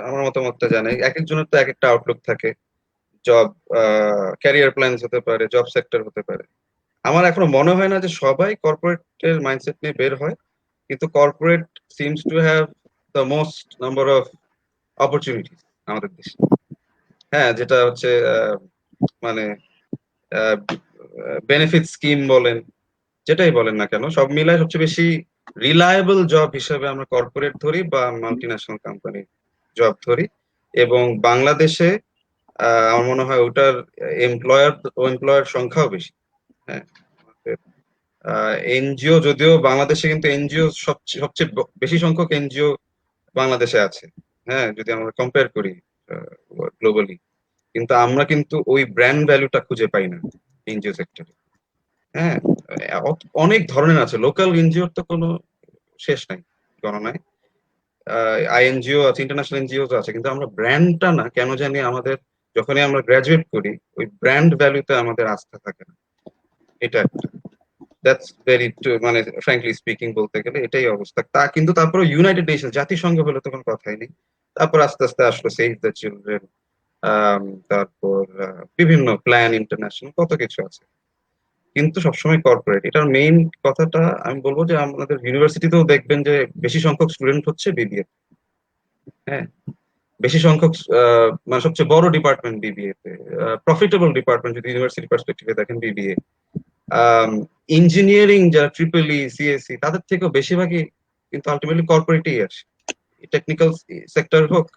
আমার মতামতটা জানাই। এক একজনের তো এক একটা আউটলুক থাকে, জব ক্যারিয়ার প্ল্যানস হতে পারে, জব সেক্টর হতে পারে। আমার এখনো মনে হয় না যে সবাই কর্পোরেটের মাইন্ডসেট নিয়ে বের হয়, কিন্তু corporate seems to have the most number of opportunities আমাদের দেশে। হ্যাঁ, যেটা হচ্ছে মানে বেনিফিট স্কিম বলেন, যেটাই বলেন না কেন, সব মিলায় সবচেয়ে বেশি রিলায়েবল জব হিসেবে আমরা কর্পোরেট ধরি বা মাল্টিন্যাশনাল কোম্পানি জব ধরি। এবং বাংলাদেশে আমার মনে হয় ওটার এমপ্লয়ার সংখ্যাও বেশি। হ্যাঁ, এনজিও যদিও বাংলাদেশে, কিন্তু এনজিও সবচেয়ে বেশি সংখ্যক এনজিও বাংলাদেশে আছে, হ্যাঁ, যদি আমরা কম্পেয়ার করি গ্লোবালি। কিন্তু আমরা কিন্তু ওই ব্র্যান্ড ভ্যালুটা খুঁজে পাই না এনজিও সেক্টরে। হ্যাঁ, অনেক ধরনের আছে, লোকাল এনজিওর তো কোনো শেষ নাই গণনায়, আইএনজিও আছে, ইন্টারন্যাশনাল এনজিও আছে, কিন্তু আমরা ব্র্যান্ডটা না কেন জানি আমাদের, যখনই আমরা গ্রাজুয়েট করি ওই ব্র্যান্ড ভ্যালুতে আমাদের আস্থা থাকে না। এটা একটা। দ্যাটস ভেরি, মানে ফ্র্যাঙ্কলি স্পিকিং বলতে গেলে এটাই অবস্থা। তা কিন্তু তারপর ইউনাইটেড নেশন, জাতিসংঘ হলে তো কোনো কথাই নেই। তারপর আস্তে আস্তে আসলো সেভ দ্য চিলড্রেন, তারপর বিভিন্ন প্ল্যান ইন্টারন্যাশনাল, কত কিছু আছে। কিন্তু সবসময় কর্পোরেট, এটার মেইন কথাটা আমি বলবো যে আমাদের ইউনিভার্সিটিতেও দেখবেন যে বেশি সংখ্যক স্টুডেন্ট হচ্ছে বিবিএ। হ্যাঁ, বেশি সংখ্যক মানে সবচেয়ে বড় ডিপার্টমেন্ট বিবিএ তে, প্রফিটেবল ডিপার্টমেন্ট যদি ইউনিভার্সিটি পার্সপেক্টিভে দেখেন বিবিএ। ইঞ্জিনিয়ারিং যারা ট্রিপল ই সিএসসি তাদের থেকেও বেশিরভাগই কিন্তু আলটিমেটলি কর্পোরেটেই আসে। টেকনিক্যাল সেক্টর হোক,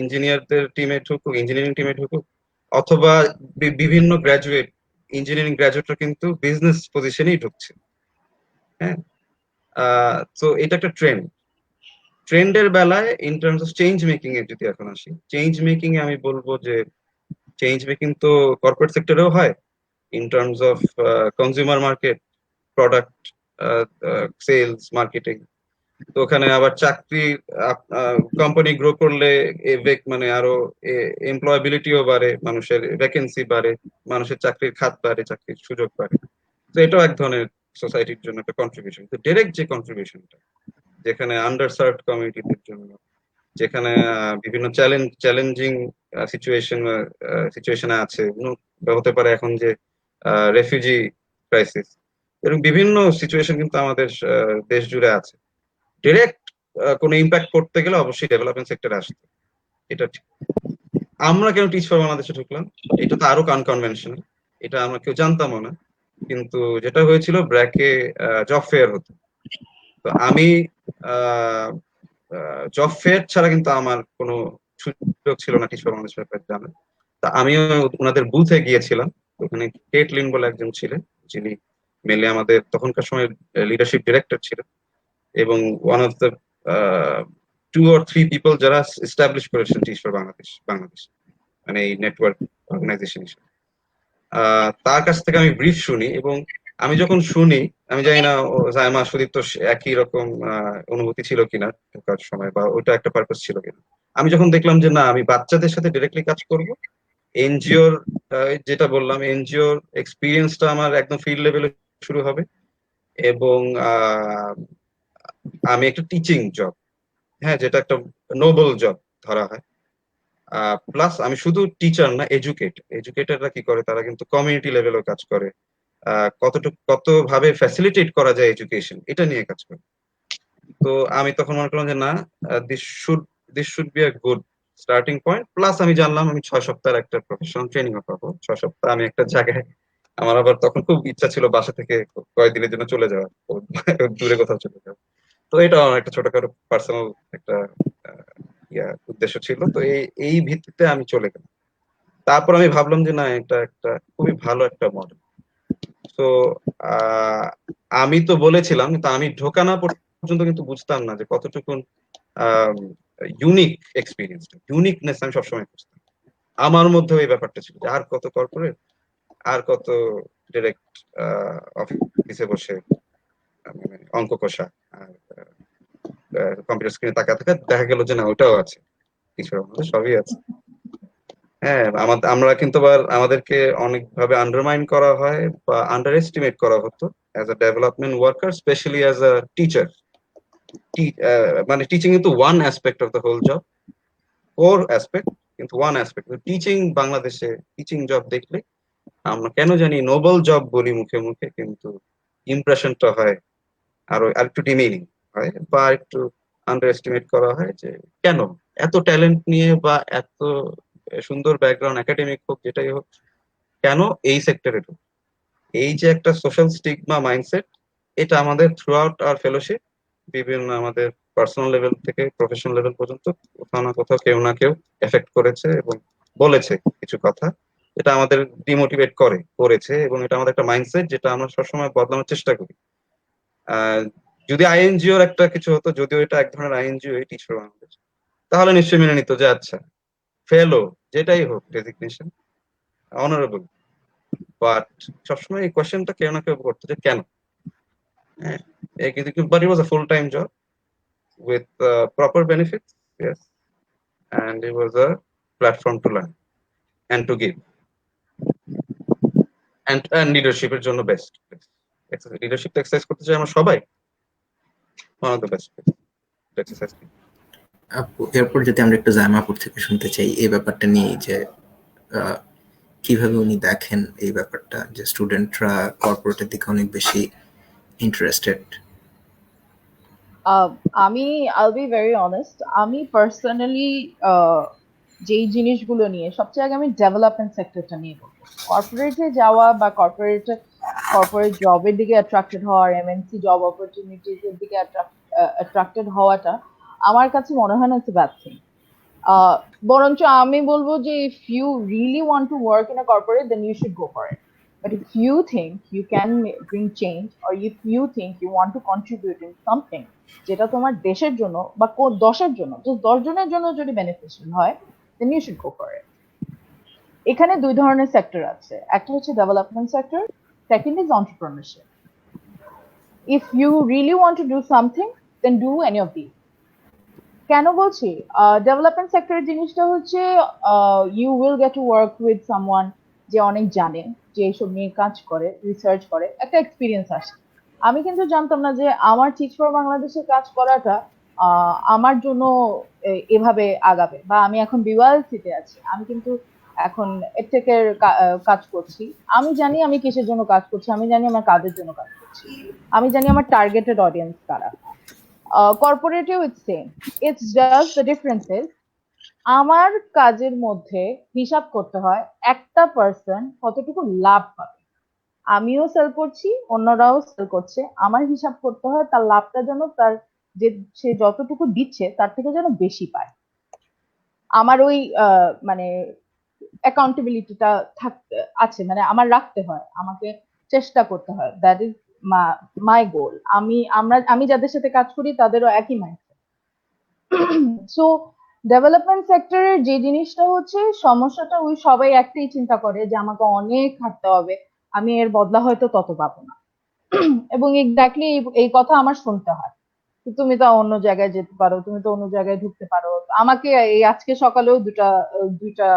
ইঞ্জিনিয়ারদের টিমে ঢুকুক, ইঞ্জিনিয়ারিং টিমে ঢুকুক, অথবা বিভিন্ন গ্রাজুয়েট, ইঞ্জিনিয়ারিং গ্রাজুয়েটরা কিন্তু বিজনেস পজিশনেই ঢুকছে। হ্যাঁ, তো এটা একটা ট্রেন্ড। ট্রেন্ডের বেলায় in terms of change making এ যদি এখন আসি, চেঞ্জ মেকিং এ আমি বলবো যে চেঞ্জ মেকিং তো কর্পোরেট সেক্টরেও হয়, in terms of consumer market, product sales, marketing. তো ওখানে আবার চাকরি, কোম্পানি গ্রো করলে মানে আরো এমপ্লয়াবিলিটিও বাড়ে, মানুষের ভ্যাকেন্সি বাড়ে, মানুষের চাকরির খাত বাড়ে, চাকরির সুযোগ বাড়ে। তো এটাও এক ধরনের সোসাইটির জন্য একটা কন্ট্রিবিউশন। তো ডিরেক্ট যে কন্ট্রিবিউশনটা, যেখানে আন্ডারসার্ভড কমিউনিটিদের জন্য, যেখানে বিভিন্ন চ্যালেঞ্জিং সিচুয়েশনে আছে, হতে পারে এখন যে রেফিউজি ক্রাইসিস, এরকম বিভিন্ন সিচুয়েশন কিন্তু আমাদের দেশ জুড়ে আছে। ডিরেক্ট কোনো ইম্প্যাক্ট করতে গেলে অবশ্যই ডেভেলপমেন্ট সেক্টরে আসতে, এটা ঠিক। আমরা কেন টিচ ফর বাংলাদেশে ঢুকলাম, এটা তো আরো আনকনভেনশনাল, এটা আমরা কেউ জানতামও না। কিন্তু যেটা হয়েছিল, ব্র্যাকে জব ফেয়ার হতো। তো আমি জব ফেয়ার ছাড়া কিন্তু আমার কোনো সুযোগ ছিল না টিচ ফর বাংলাদেশ ব্যাপারে জানার। তা আমিও ওনাদের বুথে গিয়েছিলাম। ওখানে কেট লিন বলে একজন ছিলেন, যিনি মেনলি আমাদের তখনকার সময় লিডারশিপ ডিরেক্টর ছিলেন, এবং one of the 2 or 3 people যারা এস্টাবলিশ করেছেন টিচ ফর বাংলাদেশ, মানে এই নেটওয়ার্ক অর্গানাইজেশন হিসেবে। তার কাছ থেকে আমি ব্রিফ শুনি, এবং আমি যখন শুনি, আমি জানি না জায়মা সুদীপ তো একই রকম অনুভূতি ছিল কিনা ঢোকার সময়, বা ওইটা একটা পারপাস ছিল কিনা। আমি যখন দেখলাম যে না, আমি বাচ্চাদের সাথে ডিরেক্টলি কাজ করব, এনজিওর, যেটা বললাম, এনজিওর এক্সপিরিয়েন্সটা আমার একদম ফিল্ড লেভেলে শুরু হবে, এবং আমি একটা টিচিং জব, হ্যাঁ, যেটা একটা নোবেল জব ধরা হয়। প্লাস আমি শুধু টিচার না, এডুকেটররা কি করে, তারা কিন্তু কমিউনিটি লেভেলেও কাজ করে, কত ভাবে ফ্যাসিলিটেট করা যায় এডুকেশন, এটা নিয়ে কাজ করে। তো আমি তখন মনে করলাম যে না, this should be a good starting point. Plus আমি জানলাম আমি 6 সপ্তাহের একটা প্রফেশনাল ট্রেনিং পাবো। 6 সপ্তাহ আমি একটা জায়গায়, আমার আবার তখন খুব ইচ্ছা ছিল বাসা থেকে কয়েকদিনের জন্য চলে যাওয়ার, দূরে কোথাও চলে যাওয়া। তো এটা আমার একটা ছোটখাটো পার্সোনাল একটা উদ্দেশ্য ছিল। তো এই ভিত্তিতে আমি চলে গেলাম। তারপর আমি ভাবলাম যে না, এটা একটা খুবই ভালো একটা মডেল। তো আমি তো বলেছিলাম, কিন্তু আমি ঢোকা না পর্যন্ত কিন্তু বুঝতাম না যে কতটুকু ইউনিক এক্সপিরিয়েন্স, ইউনিকনেস আমি সবসময় খুঁজতাম। আমার মধ্যে এই ব্যাপারটা ছিল যে আর কত কর্পোরেট, আর কত ডিরেক্ট অফিসে বসে অঙ্ক কষা, আর কম্পিউটার স্ক্রিনে তাকা থাকা, দেখা গেল যে না, ওটাও আছে, কিছু আমাদের সবই আছে। হ্যাঁ, আমরা কিন্তু আবার আমাদেরকে অনেকভাবে আন্ডারমাইন করা হয় বা আন্ডার এস্টিমেট করা হতো as a development worker, specially as a teacher. মানে টিচিং কিন্তু one aspect of the whole job, core aspect, কিন্তু ওয়ান অ্যাসপেক্ট। টিচিং, বাংলাদেশে টিচিং জব দেখলে আমরা কেন জানি নোবেল জব বলি মুখে মুখে, কিন্তু ইমপ্রেশনটা হয় আরো আরেকটু ডিমিনিং হয়, বা একটু আন্ডার এস্টিমেট করা হয় যে কেন এত ট্যালেন্ট নিয়ে, বা এত সুন্দর ব্যাকগ্রাউন্ড, একাডেমিক হোক যেটাই হোক, কেন এই সেক্টরে ঢুক। এই যে একটা সোশ্যাল স্টিগমা মাইন্ডসেট, এটা আমাদের থ্রু আউট আওয়ার ফেলোশিপ, বিভিন্ন আমাদের পার্সোনাল লেভেল থেকে প্রফেশনাল লেভেল পর্যন্ত কোথাও না কোথাও কেউ না কেউ এফেক্ট করেছে, এবং বলেছে কিছু কথা, এটা আমাদের ডিমোটিভেট করেছে, এবং এটা আমাদের একটা মাইন্ডসেট যেটা আমরা সবসময় বদলানোর চেষ্টা করি। যদি আইএনজিওর একটা কিছু হতো, যদিও এটা এক ধরনের আইএনজিও, টিচ ফর বাংলাদেশ, তাহলে নিশ্চয়ই মেনে নিত যে আচ্ছা, ফেলো যেটাই হোক, ডেজিগনেশন অনারেবল। বাট সবসময় এই কোয়েশ্চেনটা কেউ না কেউ করতো যে কেন। But it was a full-time job with proper benefits, yes, and it was a platform to learn and to give, and leadership এর জন্য best, লিডারশিপ এক্সারসাইজ করতে চাই আমরা সবাই, one of the best exercise. আপু, এরপর যদি আমরা একটু জামাপুর থেকে শুনতে চাই এই ব্যাপারটা নিয়ে, যে আহ, কিভাবে উনি দেখেন এই ব্যাপারটা, যে স্টুডেন্টরা কর্পোরেটের দিকে অনেক বেশি ইন্টারেস্টেড। আমি I'll be very honest, আমি পার্সোনালি যেই জিনিসগুলো নিয়ে সবচেয়ে আগে আমি ডেভেলপমেন্ট সেক্টরটা নিয়ে বলবো। কর্পোরেটে যাওয়া বা কর্পোরেট জবের দিকে অ্যাট্রাক্টেড হওয়া, এমএনসি জব অপরচুনিটিস এর দিকে অ্যাট্রাক্টেড হওয়াটা আমার কাছে মনে হয় না ইটস ব্যাড থিং। বরঞ্চ আমি বলবো যে if you really want to work in a corporate then you should go for it. But if you think you can bring change, or if you think you want to contribute in something যেটা তোমার দেশের জন্য বা 10-এর জন্য, just 10 জনের জন্য যদি beneficial হয়, then you should go for it. এখানে দুই ধরনের সেক্টর আছে, একটা হচ্ছে development sector, second is entrepreneurship. If you really want to do something, then do any of these. কেন বলছি ডেভেলপমেন্ট সেক্টরের জিনিসটা হচ্ছে you will get to work with someone যে অনেক জানে, যে এইসব নিয়ে কাজ করে, রিসার্চ করে, একটা এক্সপিরিয়েন্স আসে। আমি কিন্তু জানতাম না যে আমার টিচ ফর বাংলাদেশে কাজ করাটা আমার জন্য এভাবে আগাবে, বা আমি এখন বিওয়াইএলসিতে আছি, আমি কিন্তু এখন এডটেকের কাজ করছি। আমি জানি আমি কিসের জন্য কাজ করছি, আমি জানি আমার কাদের জন্য কাজ করছি, আমি জানি আমার টার্গেটেড অডিয়েন্স কারা। কর্পোরেটেও it's same, it's just the differences আমার কাজের মধ্যে হিসাব করতে হয় একটা পার্সন কতটুকু লাভ পাবে। আমিও সেল করছি, অন্যরাও সেল করছে, আমার হিসাব করতে হয় তার লাভটা যেন তার যে সে যতটুকু দিচ্ছে তার থেকে যেন বেশি পায়। আমার ওই মানে অ্যাকাউন্টেবিলিটিটা থাকতে আছে, মানে আমার রাখতে হয়, আমাকে চেষ্টা করতে হয়, দ্যাট ইজ মাই গোল। আমি যাদের সাথে কাজ করি তাদেরও একই মাইন্ডসেট। সো ডেভেলপমেন্ট সেক্টরের যে জিনিসটা হচ্ছে সমস্যাটা, ওই সবাই একটাই চিন্তা করে যে আমাকে অনেক খাটতে হবে, আমি এর বদলা হয়তো তত পাবো না। এবং এক্স্যাক্টলি এই কথা আমার শুনতে হয়, তুমি তো অন্য জায়গায় যেতে পারো, তুমি তো অন্য জায়গায় ঢুকতে পারো। আমাকে এই আজকে সকালেও দুইটা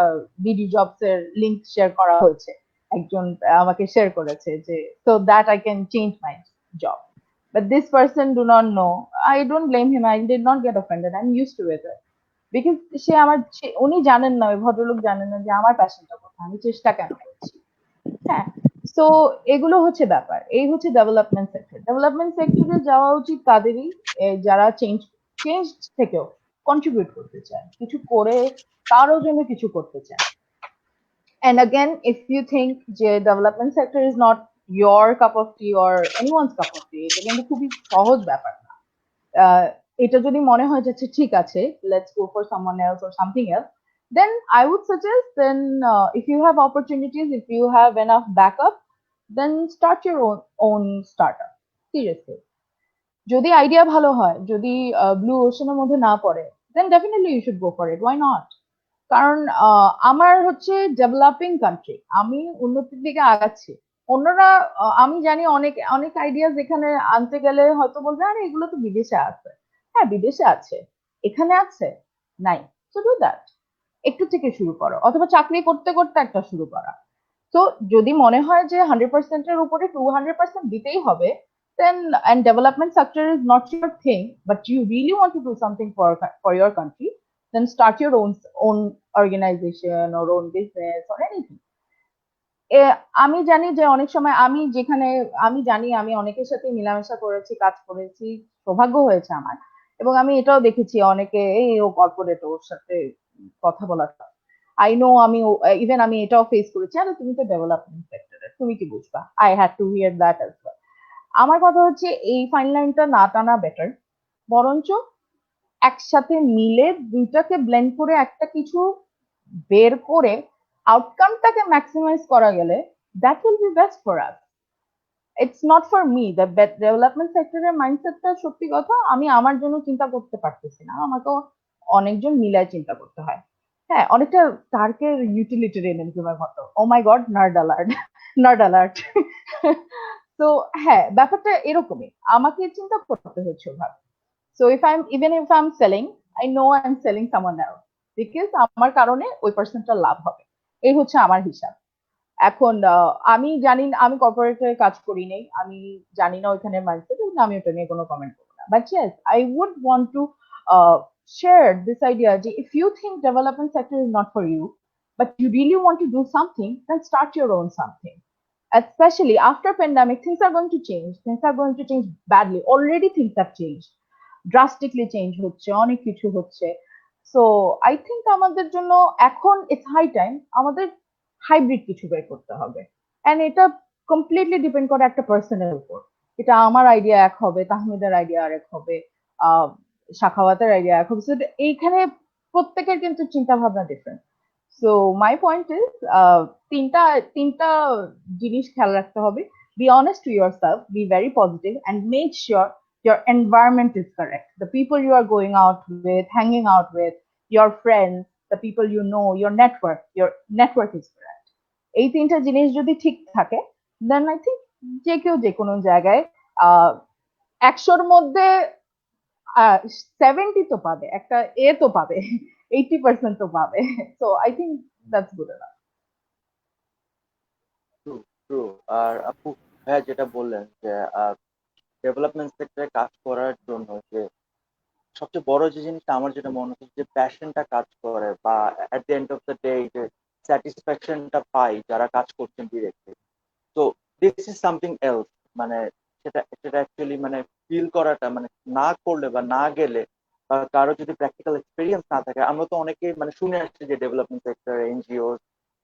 বিডি জবস এর লিংক শেয়ার করা হয়েছে, একজন আমাকে শেয়ার করেছে যে so that I can change my job, but this person do not know. I don't blame him, I did not get offended, I'm used to it, because উনি জানেন না, ওই ভদ্রলোক জানেন না যে আমার প্যাশনটা কোথায়, আমি চেষ্টা কেন করছি। হ্যাঁ, তো এগুলো হচ্ছে ব্যাপার। এই হচ্ছে ডেভেলপমেন্ট সেক্টর। ডেভেলপমেন্ট সেক্টরে যাওয়া উচিত তাদেরই যারা চেঞ্জ থেকেও কন্ট্রিবিউট করতে চায়, কিছু করে কারো জন্য কিছু করতে চায়। And again, if you think যে development sector is not your cup of tea or anyone's cup of tea, এটা কিন্তু খুবই সহজ ব্যাপার না। এটা যদি মনে হয় যে ঠিক আছে, let's go for someone else or something else, then I would suggest, then if you have opportunities, if you have enough backup, then start your own startup. Seriously, যদি আইডিয়া ভালো হয়, যদি ব্লু ওশনের মধ্যে না পড়ে, then definitely you should go for it. Why not? কারণ আমার হচ্ছে ডেভেলপিং কান্ট্রি, আমি উন্নতির দিকে আগাচ্ছি। অন্যরা আমি জানি অনেক অনেক আইডিয়া এখানে আনতে গেলে হয়তো বলবে আরে এগুলো তো বিদেশে আছে। হ্যাঁ, বিদেশে আছে, এখানে আছে নাই। সো ডু দ্যাট, একটু থেকে শুরু করো, অথবা চাকরি করতে করতে একটা শুরু করা। তো যদি মনে হয় যে 100% এর উপরে 200% দিতেই হবে, then and development sector is not your thing, but you really want to do something for your country, then start your own organization or own business or anything. আমি জানি যে অনেক সময় আমি জানি আমি অনেকের সাথে মেলামেশা করেছি, কাজ করেছি, সৌভাগ্য হয়েছে আমার। এবং আমি এটাও দেখেছি অনেকে ও কর্পোরেট, ওর সাথে কথা বলা, আই নো, ইভেন আমি এটাও ফেস করেছি, আরে তুমি তো ডেভেলপমেন্ট সেক্টরে, তুমি কি বুঝবা। I had two here that as well. আমার কথা হচ্ছে এই ফাইন লাইনটা না টানা বেটার, বরঞ্চ একসাথে মিলে দুইটাকে ব্লেন্ড করে একটা কিছু বের করে আউটকামটাকে ম্যাক্সিমাইজ করা গেলে that will be best for us. It's not for me, the development সেক্টরের মাইন্ডসেটটা সত্যি কথা আমি আমার জন্য চিন্তা করতে পারতেছি না, আমাকে অনেকজন মিলায় চিন্তা করতে হয়। হ্যাঁ, অনেকটা টার্কের ইউটিলিটেরিয়ানিজমের মতো। Oh my god, nerd alert, nerd alert. তো হ্যাঁ, ব্যাপারটা এরকমই, আমাকে চিন্তা করতে হচ্ছে ওভাবে। So even if I'm selling, I know I'm selling someone else, because আমার কারণে ওই পার্সনটার লাভ হবে, এই হচ্ছে আমার হিসাব। এখন আমি জানি না, আমি কর্পোরেটে কাজ করি নাই, আমি জানি না ওইখানে মাইন্ডসেট, আমি ওটা নিয়ে কোনো কমেন্ট করবো না, but yes I would want to share this idea যে if you think development sector is not for you but you really want to do something, then start your own something. Especially after pandemic, things are going to change, things are going to change badly, already things have changed, drastically change হচ্ছে, অনেক কিছু হচ্ছে। So I think আমাদের জন্য এখন it's high time আমাদের hybrid কিছু বের করতে হবে, এন্ড এটা কমপ্লিটলি ডিপেন্ড করে একটা পার্সনের উপর। এটা আমার আইডিয়া এক হবে, তাহমিদের আইডিয়া আরেক হবে, আহ শাখাওয়াতের আইডিয়া এক হবে। So এইখানে প্রত্যেকের কিন্তু চিন্তা ভাবনা different. So my point is তিনটা তিনটা জিনিস খেয়াল রাখতে হবে। Be honest to your self, be very positive, and make sure your environment is correct. The people you are going out with, hanging out with, your friends, the people you know, your network is correct. এই তিনটা জিনিস যদি ঠিক থাকে, then I think যে কেউ যে কোনো জায়গায় 100-র মধ্যে 70 তো পাবে, একটা এ তো পাবে, 80% তো পাবে। So I think that's good enough. True true. আর আপু ভাইয়া যেটা বললেন যে ডেভেলপমেন্ট সেক্টরে কাজ করার জন্য যে সবচেয়ে বড় যে জিনিসটা আমার যেটা মনে হচ্ছে যে প্যাশনটা কাজ করে, বা এট the end of the day যে স্যাটিসফ্যাকশনটা পাই যারা কাজ করছেন ডিরেক্টলি। তো দিস ইজ সামথিং এলস, মানে সেটা সেটা অ্যাকচুয়ালি মানে ফিল করাটা, মানে না করলে বা না গেলে বা কারো যদি প্র্যাকটিক্যাল এক্সপিরিয়েন্স না থাকে, আমরা তো অনেকে মানে শুনে আসছি যে ডেভেলপমেন্ট সেক্টর, এনজিও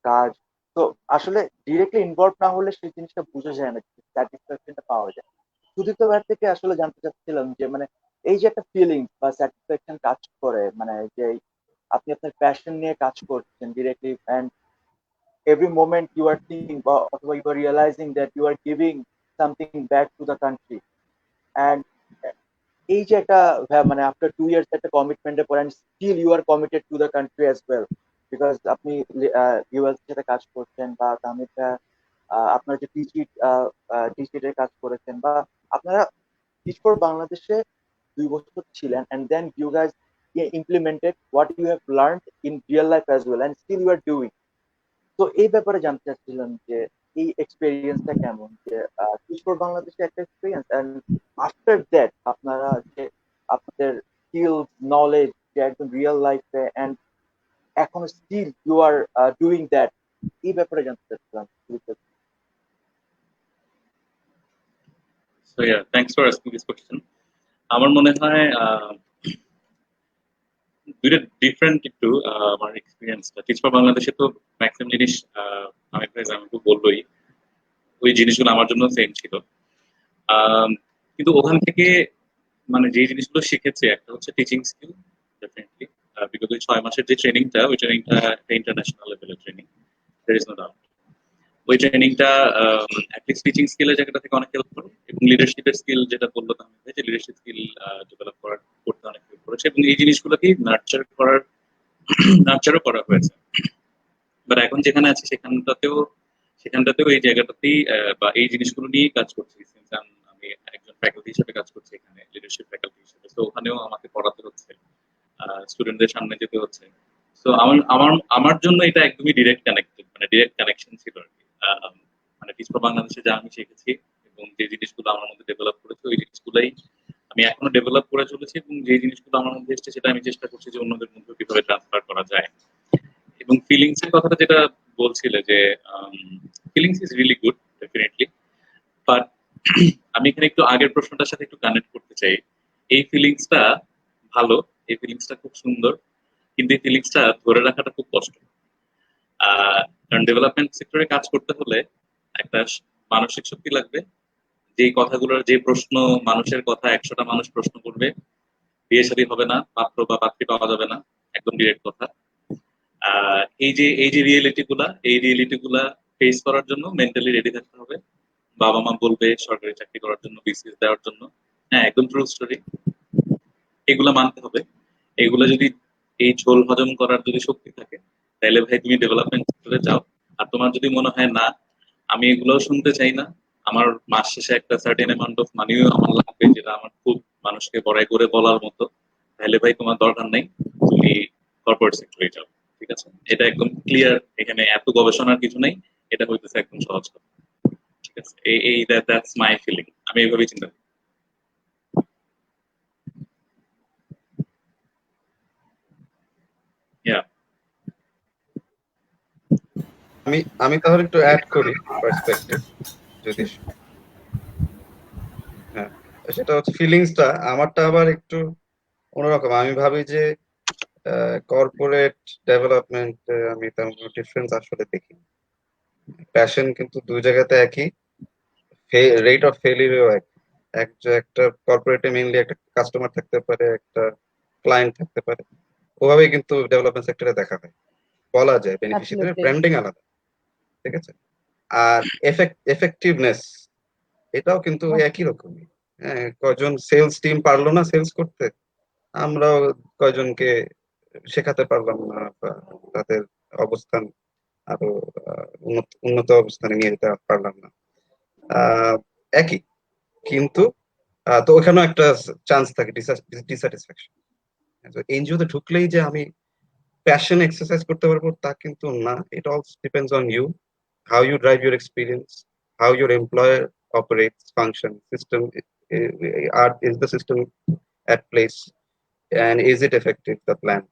কাজ, তো আসলে ডিরেক্টলি ইনভলভ না হলে সেই জিনিসটা বোঝা যায় না, স্যাটিসফ্যাকশনটা পাওয়া যায়। সুদীপ্ত ভাই থেকে আসলে জানতে চাচ্ছিলাম যে মানে এই যে একটা ফিলিংস বা স্যাটিসফ্যাকশন কাজ করে, মানে যে আপনি আপনার প্যাশন নিয়ে কাজ করছেন directly, and every moment you are thinking or you are realizing that you are giving something back to the country, and এই যে একটা মানে আফটার 2 years একটা কমিটমেন্টের পর, and still you are committed to the country as well, because আপনি US সাথে কাজ করছেন, বা তামিলটা আপনার যে টিচিটের কাজ করেছেন, বা আপনারা টিচ ফর বাংলাদেশে 2 বছর ছিলেন, and then you guys implemented what you have learned in real life as well, and still you are doing। তো এই ব্যাপারে জানতে চাচ্ছিলাম যে এই এক্সপেরিয়েন্সটা কেমন, যে টিচ ফর বাংলাদেশে একটা এক্সপেরিয়েন্স, এন্ড আফটার দ্যাট আপনারা যে আপনাদের স্কিল নলেজ যে একদম রিয়েল লাইফে, এন্ড এখন still you are doing that, এই ব্যাপারে জানতে চাচ্ছিলাম। So yeah, thanks for asking this question. আমার মনে হয় দুইটা ডিফারেন্ট একটু আমার এক্সপিরিয়েন্সটা। টিচ ফর বাংলাদেশে তো ম্যাক্সিমাম জিনিস আমি তো বলবোই, ওই জিনিসগুলো আমার জন্য সেম ছিল। কিন্তু ওখান থেকে মানে যে জিনিসগুলো শিখেছি, একটা হচ্ছে টিচিং স্কিল, ডেফিনেটলি বিগত 6 মাসের যে ট্রেনিংটা, ওই ট্রেনিংটা একটা ইন্টারন্যাশনাল লেভেলের training, there is no doubt. ওই ট্রেনিংটা অ্যাটলিস্ট টিচিং স্কিলের জায়গাটা থেকে অনেক হেল্প করে, এবং লিডারশিপের স্কিল যেটা বললো তাহলে যে লিডারশিপ স্কিল ডেভেলপ করতে অনেক হেল্প করেছে, এবং এই জিনিসগুলোকে নার্চারও করা হয়েছে। বাট এখন যেখানে আছি সেখানটাতেও এই জায়গাটাতেই বা এই জিনিসগুলো নিয়েই কাজ করছি। আমি একজন ফ্যাকাল্টি হিসেবে কাজ করছি এখানে, লিডারশিপ ফ্যাকাল্টি হিসেবে। তো ওখানেও আমাকে পড়াতে হচ্ছে, স্টুডেন্টদের সামনে যেতে হচ্ছে। তো আমার জন্য এটা একদমই ডিরেক্ট কানেক্টেড, মানে ডিরেক্ট কানেকশন ছিল আর কি। মানে টিচ ফর বাংলাদেশে যা আমি শিখেছি এবং যে জিনিসগুলো আমার মধ্যে ডেভেলপ করেছে, ওই জিনিসগুলোই আমি এখনো ডেভেলপ করে চলেছি, এবং যে জিনিসগুলো আমার মধ্যে এসেছে সেটা আমি চেষ্টা করছি যে অন্যদের মধ্যে কিভাবে ট্রান্সফার করা যায়। এবং ফিলিংস এর কথাটা যেটা বলছিলে যে feelings is really good, definitely. But আমি এখানে একটু আগের প্রশ্নটার সাথে একটু কানেক্ট করতে চাই। এই ফিলিংসটা ভালো, এই ফিলিংসটা খুব সুন্দর, কিন্তু এই ফিলিংসটা ধরে রাখাটা খুব কষ্ট। কারণ ডেভেলপমেন্ট সেক্টরে কাজ করতে হলে একটা মানসিক শক্তি লাগবে। যে কথাগুলোর যে প্রশ্ন, মানুষের কথা 100টা মানুষ প্রশ্ন করবে, বিয়ে শাদী হবে না, পাত্র বা পাত্রী পাওয়া যাবে না, একদম ডিরেক্ট কথা। এই যে রিয়েলিটি গুলা ফেস করার জন্য মেন্টালি রেডি থাকতে হবে। বাবা মা বলবে সরকারি চাকরি করার জন্য, বিসিএস দেওয়ার জন্য, হ্যাঁ একদম ট্রু স্টোরি, এগুলা মানতে হবে। এগুলা যদি এই ঝোল হজম করার যদি শক্তি থাকে, তাহলে ভাই তুমি ডেভেলপমেন্ট সেক্টরে যাও। আর তোমার যদি মনে হয় না আমি এগুলোও শুনতে চাই না, আমার মাস শেষে একটা সার্টেন অ্যামাউন্ট অফ মানিও আমার লাগবে, যেটা আমার খুব মানুষকে বড়াই করে বলার মতো, তাহলে ভাই তোমার দরকার নেই, তুমি কর্পোরেট সেক্টরে যাও। ঠিক আছে, এটা একদম ক্লিয়ার, এখানে এত গবেষণার কিছু নেই। এটা হইতেছে একদম সহজ কথা। ঠিক আছে, এই দ্যাটস মাই ফিলিং, আমি এইভাবেই চিন্তা করি। Yeah. আমি তাহলে একটু অ্যাড করি পার্সপেক্টিভ, যদি হ্যাঁ, সেটা হচ্ছে ফিলিংসটা আমারটা আবার একটু অন্যরকম। আমি ভাবি যে কর্পোরেট ডেভেলপমেন্ট আমি তেমন কোনো ডিফারেন্স আসলে দেখি। প্যাশন কিন্তু দুই জায়গাতে একই, রেট অফ ফেলিয়ারও এক। একটা কর্পোরেটে মেইনলি একটা কাস্টমার থাকতে পারে, একটা ক্লায়েন্ট থাকতে পারে, ওভাবেই কিন্তু ডেভেলপমেন্ট সেক্টরে দেখা হয়, বলা যায় বেনিফিশিয়ারি অ্যাবসলিউটলি। ব্র্যান্ডিং আলাদা, ঠিক আছে। আর এফেক্টিভনেস এটাও কিন্তু ওই একই রকমই। হ্যাঁ, কয়জন সেলস টিম পারলো না সেলস করতে, আমরাও কয়জনকে শেখাতে পারলাম না, বা তাদের অবস্থান আরো উন্নত উন্নত অবস্থানে নিয়ে যেতে পারলাম না, একই। কিন্তু তো ওখানেও একটা চান্স থাকে ডিস্যাটিসফ্যাকশন। এনজিওতে ঢুকলেই যে আমি প্যাশন এক্সারসাইজ করতে পারবো তা কিন্তু না। It also depends on you, how you drive your experience, how your employer operates, function, system, is the system at place, and is it effective, the plan